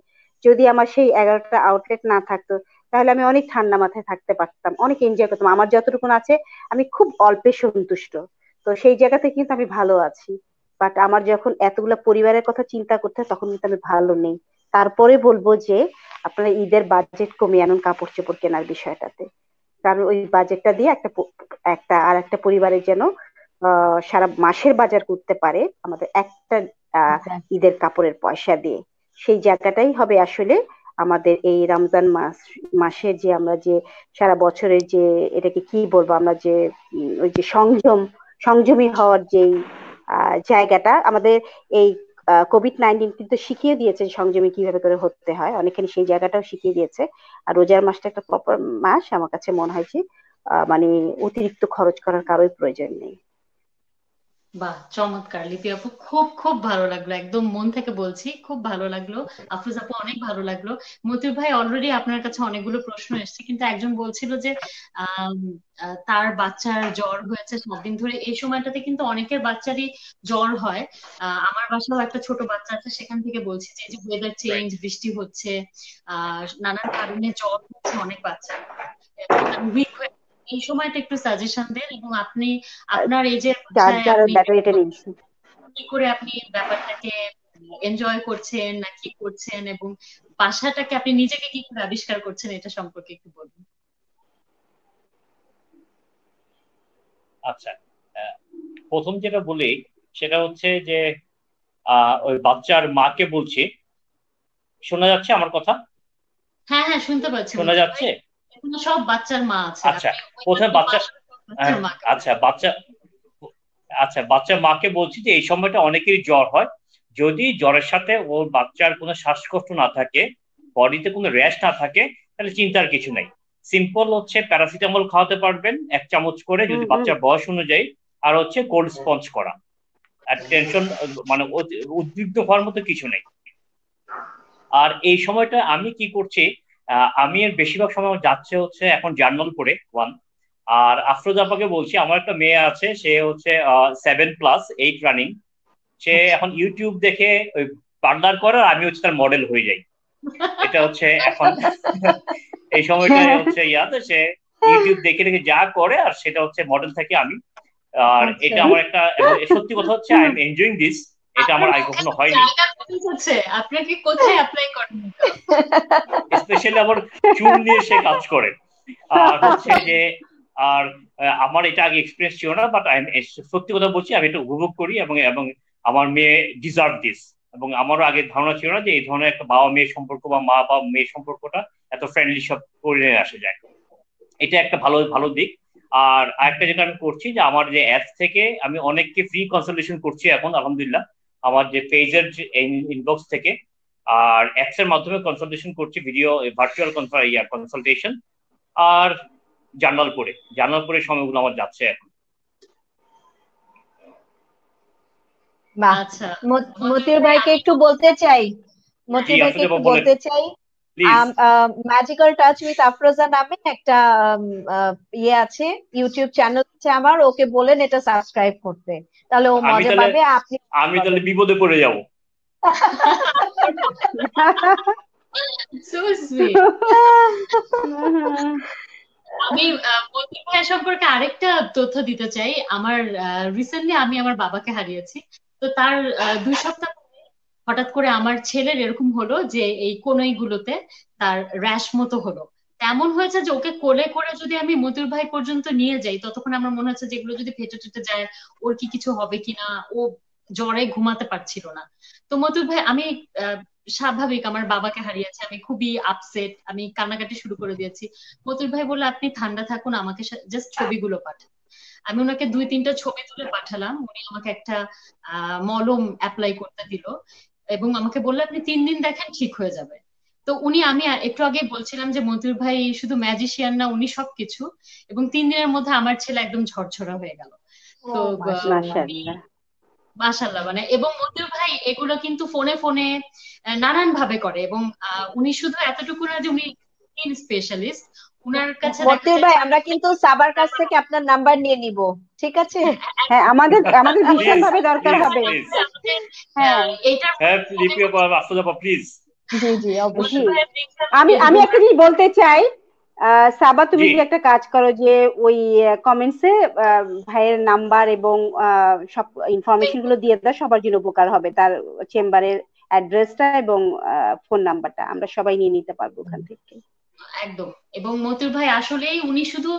S1: যদি আমার সেই 11টা আউটলেট না থাকতো তাহলে আমি অনেক ঠান্ডা মাথায় থাকতে পারতাম, অনেক এনজয় করতাম। আমার যতটুকু আছে আমি খুব অল্পে সন্তুষ্ট। তো সেই জায়গাতে কিন্তু আমি ভালো আছি। বাট আমার যখন এতগুলো পরিবারের কথা চিন্তা করতে হয় তখন কিন্তু আমি ভালো নেই। তারপরে বলবো যে আপনারা ঈদের বাজেট কমিয়ে আনুন কাপড় চোপড় কেনার বিষয়টাতে, কারণ ওই বাজেটটা দিয়ে আর একটা পরিবারের যেন সারা মাসের বাজার করতে পারে আমাদের একটা ঈদের কাপড়ের পয়সা দিয়ে। সেই জায়গাটাই হবে আসলে আমাদের এই রমজান মাসের যে আমরা যে সারা বছরের যে এটাকে কি বলবো আমরা যে ওই যে সংযমী হওয়ার যেই জায়গাটা আমাদের এই কোভিড-19 কিন্তু শিখিয়ে দিয়েছে সংযমী কিভাবে করে হতে হয়, অনেকখানি সেই জায়গাটাও শিখিয়ে দিয়েছে। আর রোজার মাসটা একটা প্রপার মাস, আমার কাছে মনে হয় যে মানে অতিরিক্ত খরচ করার কারোই প্রয়োজন নেই।
S2: বাহ, চমৎকার লিপি আপু, খুব খুব ভালো লাগলো, একদম মন থেকে বলছি, খুব ভালো লাগলো। আফরোজ আপু অনেক ভালো লাগলো। মতিউর ভাই, অলরেডি আপনার কাছে অনেকগুলো প্রশ্ন এসেছে, কিন্তু একজন বলছিল যে আম, তার বাচ্চার জ্বর হয়েছে 7 দিন ধরে। এই সময়টাতে কিন্তু অনেকের বাচ্চারই জ্বর হয়। আমার বাসাও একটা ছোট বাচ্চা আছে, সেখান থেকে বলছি যে এই যে ওয়েদার চেঞ্জ, বৃষ্টি হচ্ছে, নানান কারণে জ্বর হচ্ছে অনেক বাচ্চা, উইক হয়ে, এই সময়টা একটু সাজেশন দেন। এবং আপনি আপনার এই যে
S1: যার
S2: বাসায়
S1: যার
S2: আপনি
S1: ব্যাটারিটা নিয়েছি।
S2: কি করে আপনি ব্যাপারটাকে এনজয় করছেন না কি করছেন, এবং বাসাটাকে আপনি নিজেকে কি করে আবিষ্কার করছেন, এটা সম্পর্কে একটু বলুন।
S5: আচ্ছা, প্রথম যেটা বলি সেটা হচ্ছে যে ওই বাচ্চার মাকে বলছি। শোনা যাচ্ছে আমার কথা?
S2: হ্যাঁ হ্যাঁ, শুনতে পাচ্ছি
S5: শোনা
S2: মতিউর ভাই।
S5: যাচ্ছে?
S2: এখানে সব বাচ্চার মা আছে,
S5: আচ্ছা,
S2: আপনি
S5: প্রথমে বাচ্চা
S2: বাচ্চার মাকে
S5: আচ্ছা বাচ্চার মাকে বলছি যে এই সময়টা অনেকেরই জ্বর হয়। যদি জ্বরের সাথে ওর বাচ্চার কোনো শ্বাসকষ্ট না থাকে, বডিতে কোনো র্যাশ না থাকে, তাহলে চিন্তার কিছু নাই। সিম্পল হচ্ছে প্যারাসিটামল খাওয়াতে পারবেন 1 চামচ করে, যদি বাচ্চার বয়স অনুযায়ী। আর হচ্ছে কোল্ড স্পঞ্জ করা। আর টেনশন মানে উদ্বিগ্ন হওয়ার মতো কিছু নেই। আর এই সময়টা আমি কি করছি, আমি এর বেশিরভাগ সময় আমার যাচ্ছে হচ্ছে এখন জার্নাল পড়ে ওয়ান। আর আফরোজ আপাকে বলছি, আমার একটা মেয়ে আছে, সে হচ্ছে 7+8 রানিং। সে এখন ইউটিউব দেখে ওই পার্লার করে, আর আমি হচ্ছে তার মডেল হয়ে যাই। এটা হচ্ছে এখন এই সময়টা হচ্ছে ইয়াতে সে ইউটিউব দেখে দেখে যা করে, আর সেটা হচ্ছে মডেল থেকে আমি। আর এটা আমার একটা, সত্যি কথা হচ্ছে আই এম এনজয়িং দিস। এটা আমার আগে কখনো হয়নি।
S2: আপনাকে কোথায় অ্যাপ্লাই করেন,
S5: স্পেশালি আমার চুল নিয়ে সে কাজ করে। আর হচ্ছে যে আর আমার এটা আগে এক্সপিরিয়েন্স ছিল না, বাট আমি সত্যি কথা বলছি, আমি এটা উপভোগ করি, এবং এবং আমার মেয়ে ডিজার্ভ দিস। এবং আমারও আগে ধারণা ছিল না যে এই ধরনের একটা বাবা মেয়ের সম্পর্ক বা মা বা মেয়ের সম্পর্কটা এত ফ্রেন্ডলি সব করে আসে যায়। এটা একটা ভালো ভালো দিক। আর আরেকটা যেটা আমি করছি যে আমার যে অ্যাপস থেকে আমি অনেককে ফ্রি কনসালটেশন করছি এখন আলহামদুলিল্লাহ, আমার যে পেজের ইনবক্স থেকে। আর অ্যাপস এর মাধ্যমে কনসালটেশন করছি, ভিডিও ভার্চুয়াল কনসালটেশন। আর জার্নাল পড়ে সময়গুলো আমার যাচ্ছে এখন।
S2: আচ্ছা,
S4: মতিউর ভাইকে একটু বলতে চাই, মতিউর ভাইকে একটু বলতে চাই, ম্যাজিক্যাল টাচ উইথ আফরোজা নামে একটা ইয়ে আছে, ইউটিউব চ্যানেল আছে আমার, ওকে বলেন এটা সাবস্ক্রাইব করতে, তাহলে ও মজা পাবে।
S5: আমি তাহলে বিপদে পড়ে যাব।
S2: So sweet. আমি মতিউর ভাই সম্পর্কে আরেকটা তথ্য দিতে চাই। রিসেন্টলি আমি আমার বাবাকে হারিয়েছি। তো তার 2 সপ্তাহ হঠাৎ করে আমার ছেলের এরকম হলো যে এই কনুইগুলোতে তার র্যাশ মতো হলো। তেমন হয়েছে যে ওকে কোলে করে যদি আমি মতিউর ভাই পর্যন্ত নিয়ে যাই, ততক্ষণ আমার মনে হচ্ছে যে এগুলো যদি ফেটে টেটে যায় ওর কি কিছু হবে কিনা, ও জ্বরে ঘুমাতে পারছিল না। তো মতিউর ভাই, আমি স্বাভাবিক, আমার বাবাকে হারিয়েছে, আমি খুবই আপসেট, আমি কান্নাকাটি শুরু করে দিয়েছি। মতিউর ভাই বললো আপনি ঠান্ডা থাকুন, আমাকে জাস্ট ছবিগুলো পাঠান। আমি ওনাকে 2-3টা ছবি তুলে পাঠালাম, উনি আমাকে একটা মলম অ্যাপ্লাই করতে দিল এবং আমাকে বললো আপনি 3 দিন দেখেন ঠিক হয়ে যাবে। তো আমি একটু আগে বলছিলাম যে মতিউর ভাই শুধু ম্যাজিশিয়ান না, উনি সবকিছু। এবং 3 দিনের মধ্যে আমার ছেলে একদম ঝরঝরা হয়ে গেল।
S4: ও
S2: তো
S4: মাশাআল্লাহ।
S1: মাশাআল্লাহ।
S2: মাশাআল্লাহ, মানে এবং মতিউর ভাই এগুলো কিন্তু ফোনে ফোনে নানান ভাবে করে। এবং উনি শুধু এতটুকু না যে উনি স্কিন স্পেশালিস্ট, উনার কাছে দেখা
S4: মতিউর
S2: যায়
S4: ভাই, আমরা কিন্তু সাবার কাছ থেকে আপনার নাম্বার নিয়ে নিব, ঠিক আছে?
S1: হ্যাঁ, আমাদের আমাদের ভীষণ
S6: প্লিজ
S1: ভাবে দরকার
S6: প্লিজ
S1: হবে।
S6: প্লিজ,
S2: আমাদের
S1: হ্যাঁ
S2: এইটার
S6: হ্যাঁ লিপি আপা, আফরোজা আপা প্লিজ।
S4: জি জি,
S1: জি,
S4: অবশ্যই।
S2: ভাইয়ের লিঙ্ক
S1: আমি আমি
S2: এবং
S1: একটা জিনিস বলতে চাই। সাবা, তুমি
S6: জি
S1: যে একটা কাজ করো যে ওই কমেন্টসে ভাইয়ের নাম্বার এবং সব ইনফরমেশন গুলো দিয়ে দাও, সবার জন্য উপকার হবে। তার চেম্বারের অ্যাড্রেসটা এবং ফোন নাম্বারটা আমরা সবাই নিয়ে নিতে পারবো ওখান থেকে।
S2: একদম। এবং মতিউর ভাই আসলেই উনি শুধু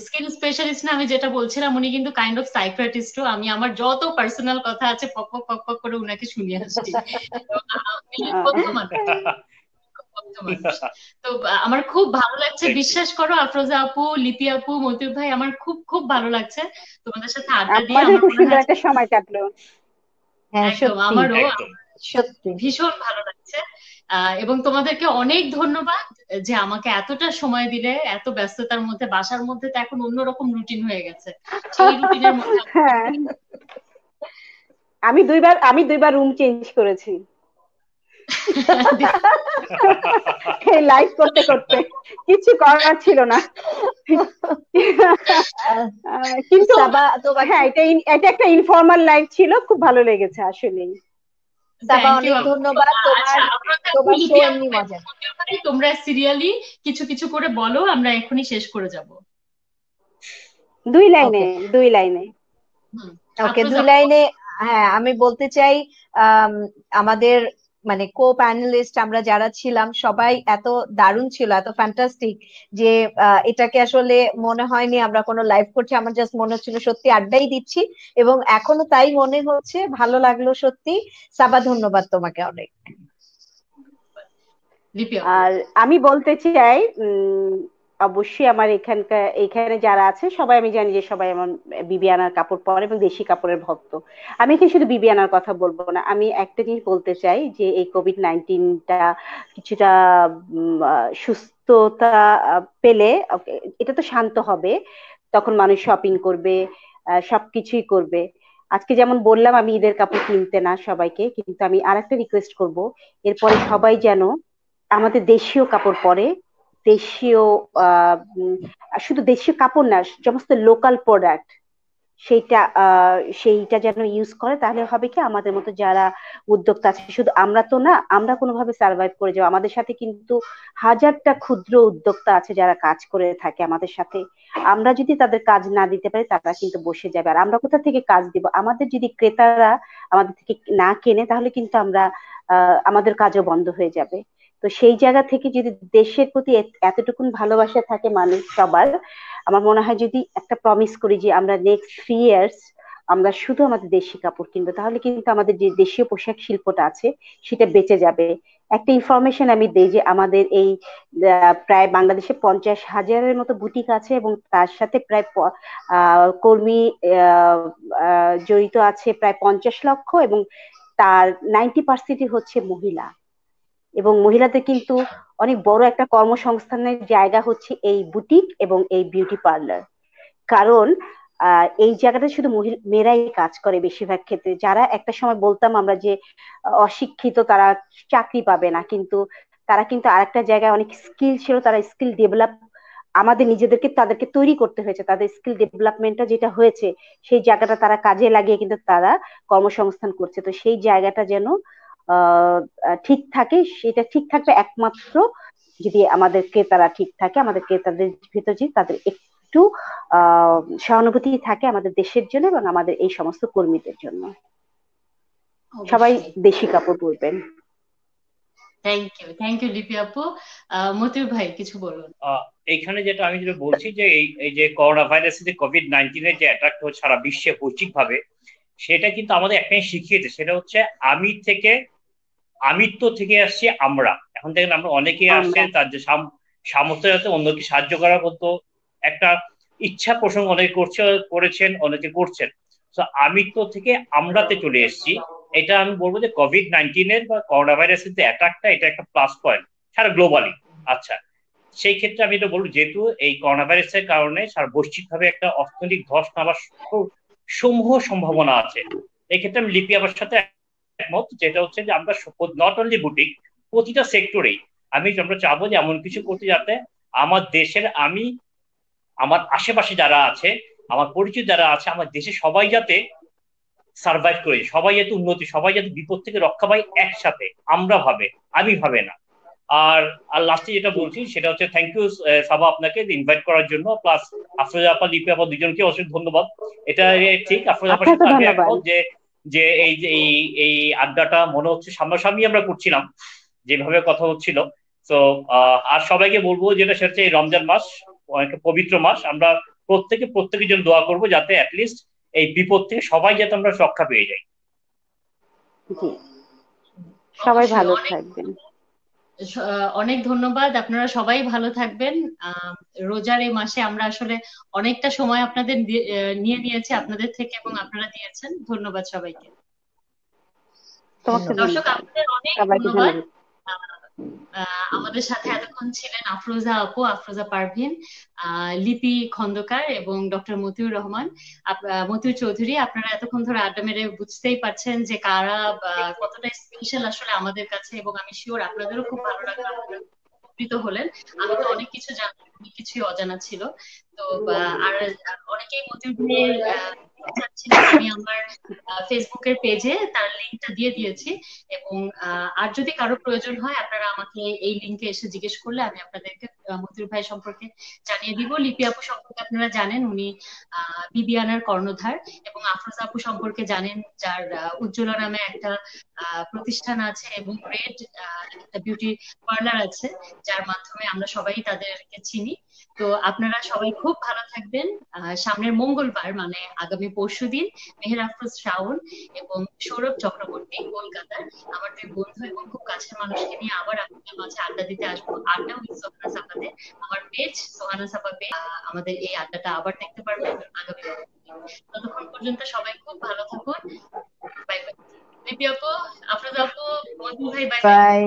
S2: স্কিন স্পেশালিস্ট না, আমি যেটা বলছিলাম উনি কিন্তু কাইন্ড অফ সাইকিয়াট্রিস্টও। আমি আমার যত পার্সোনাল কথা আছে পক পক পক পক করে উনাকে শুনিয়ে আসছি। তো, উনি বন্ধু মানুষ, বন্ধু মানুষ। তো আমার খুব ভালো লাগছে,
S6: থ্যাংক ইউ।
S2: বিশ্বাস করো আফরোজা আপু, লিপি আপু, মতিউর ভাই, আমার খুব খুব ভালো লাগছে তোমাদের সাথে আড্ডা দিয়ে।
S1: আমাদের
S2: আমার
S1: খুব
S2: মনে
S1: সুন্দর
S2: হয়
S1: একটা সময় কাটলো।
S4: হ্যাঁ
S2: একদম,
S4: সত্যি,
S2: আমারও
S6: একদম
S4: সত্যি।
S2: ভীষণ ভালো লাগছে। এবং তোমাদেরকে অনেক ধন্যবাদ যে আমাকে এতটা সময় দিলে। এত ব্যস্ততার মধ্যে, বাসার মধ্যে তো এখন অন্যরকম রুটিন হয়ে গেছে, সেই রুটিনের মধ্যে
S1: হ্যাঁ, আমি দুইবার রুম চেঞ্জ করেছি এই লাইভ করতে করতে, কিছু করার ছিল না।
S4: আহ,
S1: কিন্তু
S4: সাবা তোমাকে,
S1: হ্যাঁ, এটা একটা ইনফর্মাল লাইভ ছিল, খুব ভালো লেগেছে আসলেই।
S4: সাবা
S2: থ্যাংক ইউ
S4: অনেক
S2: আপু।
S4: ধন্যবাদ।
S2: আচ্ছা, আপনারা
S4: তোমার শো
S2: লিপি আপু
S4: এমনি
S2: এবং
S4: মজার।
S2: মতিউর ভাই, তোমরা সিরিয়ালি কিছু কিছু করে বলো, আমরা এখনই শেষ করে যাব।
S1: দুই লাইনে,
S4: ওকে
S1: দুই লাইনে।
S2: হুম,
S4: ওকে,
S2: আফরোজা
S4: 2
S2: আপু।
S4: লাইনে। হ্যাঁ, আমি বলতে চাই আম, আমাদের মানে কো প্যানেলিস্ট আমরা যারা ছিলাম সবাই এত দারুণ ছিল, এত ফ্যান্টাস্টিক যে এটাকে আসলে মনে হয়নি আমরা কোনো লাইভ করছি। আমার জাস্ট মনে হচ্ছিল সত্যি আড্ডাই দিচ্ছি, এবং এখনো তাই মনে হচ্ছে। ভালো লাগলো সত্যি। সাবা, ধন্যবাদ তোমাকে অনেক।
S2: লিপি আপু।
S1: আর আমি বলতে চাই, অবশ্যই আমার এখানে যারা আছে সবাই, আমি জানি যে সবাই আমার বিবিয়ানার কাপড় পরে এবং দেশি কাপড়ের ভক্ত। আমি এখানে শুধু বিবিয়ানার কথা বলবো না, আমি একটা জিনিস বলতে চাই যে এই কোভিড-19টা কিছুটা সুস্থতা পেলে, এটা তো শান্ত হবে, তখন মানুষ শপিং করবে, সবকিছুই করবে। আজকে যেমন বললাম আমি ঈদের কাপড় কিনতে না সবাইকে, কিন্তু আমি আরেকটা রিকোয়েস্ট করব, এরপরে সবাই যেন আমাদের দেশীয় কাপড় পরে। দেশীয় শুধু দেশীয় কাপড় না, সমস্ত লোকাল প্রোডাক্ট সেইটা যেন ইউজ করে। তাহলে হবে কি, আমাদের মতো যারা উদ্যোক্তা আছে, শুধু আমরা তো না, আমরা কোনোভাবে সার্ভাইভ করে যাবো, আমাদের সাথে কিন্তু হাজারটা ক্ষুদ্র উদ্যোক্তা আছে যারা কাজ করে থাকে আমাদের সাথে। আমরা যদি তাদের কাজ না দিতে পারি, তারা কিন্তু বসে যাবে। আর আমরা কোথা থেকে কাজ দিব? আমাদের যদি ক্রেতারা আমাদের থেকে না কেনে, তাহলে কিন্তু আমাদের কাজও বন্ধ হয়ে যাবে। তো সেই জায়গা থেকে যদি দেশের প্রতি এতটুকুন ভালোবাসা থাকে মানুষ সবার, আমার মনে হয় যদি একটা প্রমিস করি যে আমরা নেক্সট 3 ইয়ার্স আমরা শুধু আমাদের দেশি কাপড় কিনবো, তাহলে কিন্তু আমাদের যে দেশীয় পোশাক শিল্পটা আছে সেটা বেঁচে যাবে। একটা ইনফরমেশন আমি দেই যে আমাদের এই প্রায় বাংলাদেশে 50,000-এর মতো বুটিক আছে, এবং তার সাথে প্রায় কর্মী জড়িত আছে প্রায় 50 লক্ষ, এবং তার 90% হচ্ছে মহিলা। এবং মহিলাদের কিন্তু অনেক বড় একটা কর্মসংস্থানের জায়গা হচ্ছে এই বুটিক এবং এই বিউটি পার্লার। কারণ এই জায়গাটা শুধু মেয়েরাই কাজ করে বেশিরভাগ ক্ষেত্রে। যারা একটা সময় বলতাম আমরা যে অশিক্ষিত, তারা চাকরি পাবে না, কিন্তু তারা কিন্তু আরেকটা জায়গায় অনেক স্কিল ছিল, তারা স্কিল ডেভেলপ, আমাদের নিজেদেরকে তাদেরকে তৈরি করতে হয়েছে, তাদের স্কিল ডেভেলপমেন্টটা যেটা হয়েছে সেই জায়গাটা তারা কাজে লাগিয়ে কিন্তু তারা কর্মসংস্থান করছে। তো সেই জায়গাটা যেন ঠিক থাকে, সেটা ঠিক থাকবে একমাত্র যদি আমাদের ক্রেতারা ঠিক থাকে, আমাদের ক্রেতাদের ভিতর যদি তাদের একটু সহানুভূতি থাকে আমাদের দেশের জন্য এবং আমাদের এই সমস্ত কর্মীদের জন্য। সবাই দেশি কাপড় পরবেন।
S2: থ্যাংক ইউ লিপি আপু। মতিউর ভাই কিছু বলুন।
S5: এইখানে আমি যেটা বলছি যে এই যে করোনা ভাইরাস, যে কোভিড-19 যে অ্যাটাক হচ্ছে সারা বিশ্বে বৈশ্বিকভাবে, সেটা কিন্তু আমাদের একটাই শিখিয়েছে, সেটা হচ্ছে আমিত্ব থেকে আসছে আমরা। এখন দেখেন আমরা অনেকেই আসছে তার যে সামর্থ্য যাতে অন্যকে সাহায্য করার মতো একটা ইচ্ছা পোষণ অনেকে করেছেন, অনেকে করছেন। তো আমি তো থেকে আমরাতে চলে এসেছি। এটা আমি বলবো যে কোভিড-19 বা করোনা ভাইরাসের যে অ্যাটাকটা, এটা একটা প্লাস পয়েন্ট সারা গ্লোবালি। আচ্ছা, সেই ক্ষেত্রে আমি এটা বলবো, যেহেতু এই করোনা ভাইরাসের কারণে সারা বৈশ্বিকভাবে একটা অর্থনৈতিক ধস নামার সমূহ সম্ভাবনা আছে। এই ক্ষেত্রে আমি লিপি আপার সাথে একমত, যেটা হচ্ছে যে আমরা নট অনলি বুটিক, প্রতিটা সেক্টরেই আমরা চাবো যে এমন কিছু করতে, যাতে আমার দেশের, আমি, আমার আশেপাশে যারা আছে, আমার পরিচিত যারা আছে, আমার দেশে সবাই যাতে সার্ভাইভ করে, সবাই যাতে উন্নতি, সবাই যাতে বিপদ থেকে রক্ষা পায় একসাথে, আমরা ভাবে, আমি ভাবে না। আর আর লাস্টে যেটা বলছি সেটা হচ্ছে থ্যাংক ইউ সাবা আপনাকে ইনভাইট করার জন্য, প্লাস আফরোজা আপা, লিপি আপা দুজনকে অসংখ্য ধন্যবাদ। এটা ঠিক আফরোজা আপার সাথে আমি একমত যে যে এই যে এই আড্ডাটা মনে হচ্ছে সামনাসামনি আমরা করছিলাম, যেভাবে কথা হচ্ছিল। তো আর সবাইকে বলবো যেটা, সেটা হচ্ছে এই রমজান মাস অনেক পবিত্র মাস, আমরা প্রত্যেকের জন্য দোয়া করবো যাতে অ্যাটলিস্ট এই বিপদ থেকে সবাই যাতে আমরা রক্ষা পেয়ে যাই।
S1: জি, সবাই ভালো থাকবেন।
S2: অনেক ধন্যবাদ, আপনারা সবাই ভালো থাকবেন। রোজার এই মাসে আমরা আসলে অনেকটা সময় আপনাদের নিয়ে নিয়েছি আপনাদের থেকে, এবং আপনারা দিয়েছেন। ধন্যবাদ সবাইকে। দর্শক, আপনাদের অনেক ধন্যবাদ। আমাদের সাথে এতক্ষণ ছিলেন আফরোজা আপু, আফরোজা পারভিন, লিপি খন্দকার এবং ডক্টর মতিউর রহমান, মতিউর চৌধুরী। আপনারা এতক্ষণ ধরে আড্ডা মেরে বুঝতেই পারছেন যে কারা কতটা স্পেশাল আসলে আমাদের কাছে, এবং আমি শিওর আপনাদেরও খুব ভালো লাগলো, আপনারা উপকৃত হলেন। আমি তো অনেক কিছু জানতাম, অনেক কিছুই অজানা ছিল। তো আর অনেকেই মতিউর আমি আমার ফেসবুকের পেজে তার লিঙ্কটা দিয়ে দিয়েছি, এবং আর যদি কারো প্রয়োজন হয় আপনারা আমাকে এই লিঙ্কে এসে জিজ্ঞেস করলে আমি আপনাদেরকে মতিউর ভাই সম্পর্কে জানিয়ে দিব। লিপি আপু সম্পর্কে আপনারা জানেন, উনি বিবিয়ানার কর্ণধার, এবং আফরোজা আপু সম্পর্কে জানেন, যার উজ্জ্বলা নামে একটা প্রতিষ্ঠান আছে, এবং রেড একটা বিউটি পার্লার আছে, যার মাধ্যমে আমরা সবাই তাদেরকে চিনি। তো আপনারা সবাই খুব ভালো থাকবেন। সামনের মঙ্গলবার মানে আগামী পরশুদিন মেহের আফরোজ শাওন এবং সৌরভ চক্রবর্তী কলকাতার আমার দুই বন্ধু এবং খুব কাছের মানুষকে নিয়ে আবার আপনাদের মাঝে আড্ডা দিতে আসবো। আড্ডা উইথ সোহানা সাফাতে আমার পেজ সোহানা সাফা পেজ, আমাদের এই আড্ডাটা আবার দেখতে পারবেন আগামী। ততক্ষণ পর্যন্ত সবাই খুব ভালো থাকুন। Bye bye. লিপি আপু, আফরোজ আপু, মধু ভাই, বাই বাই।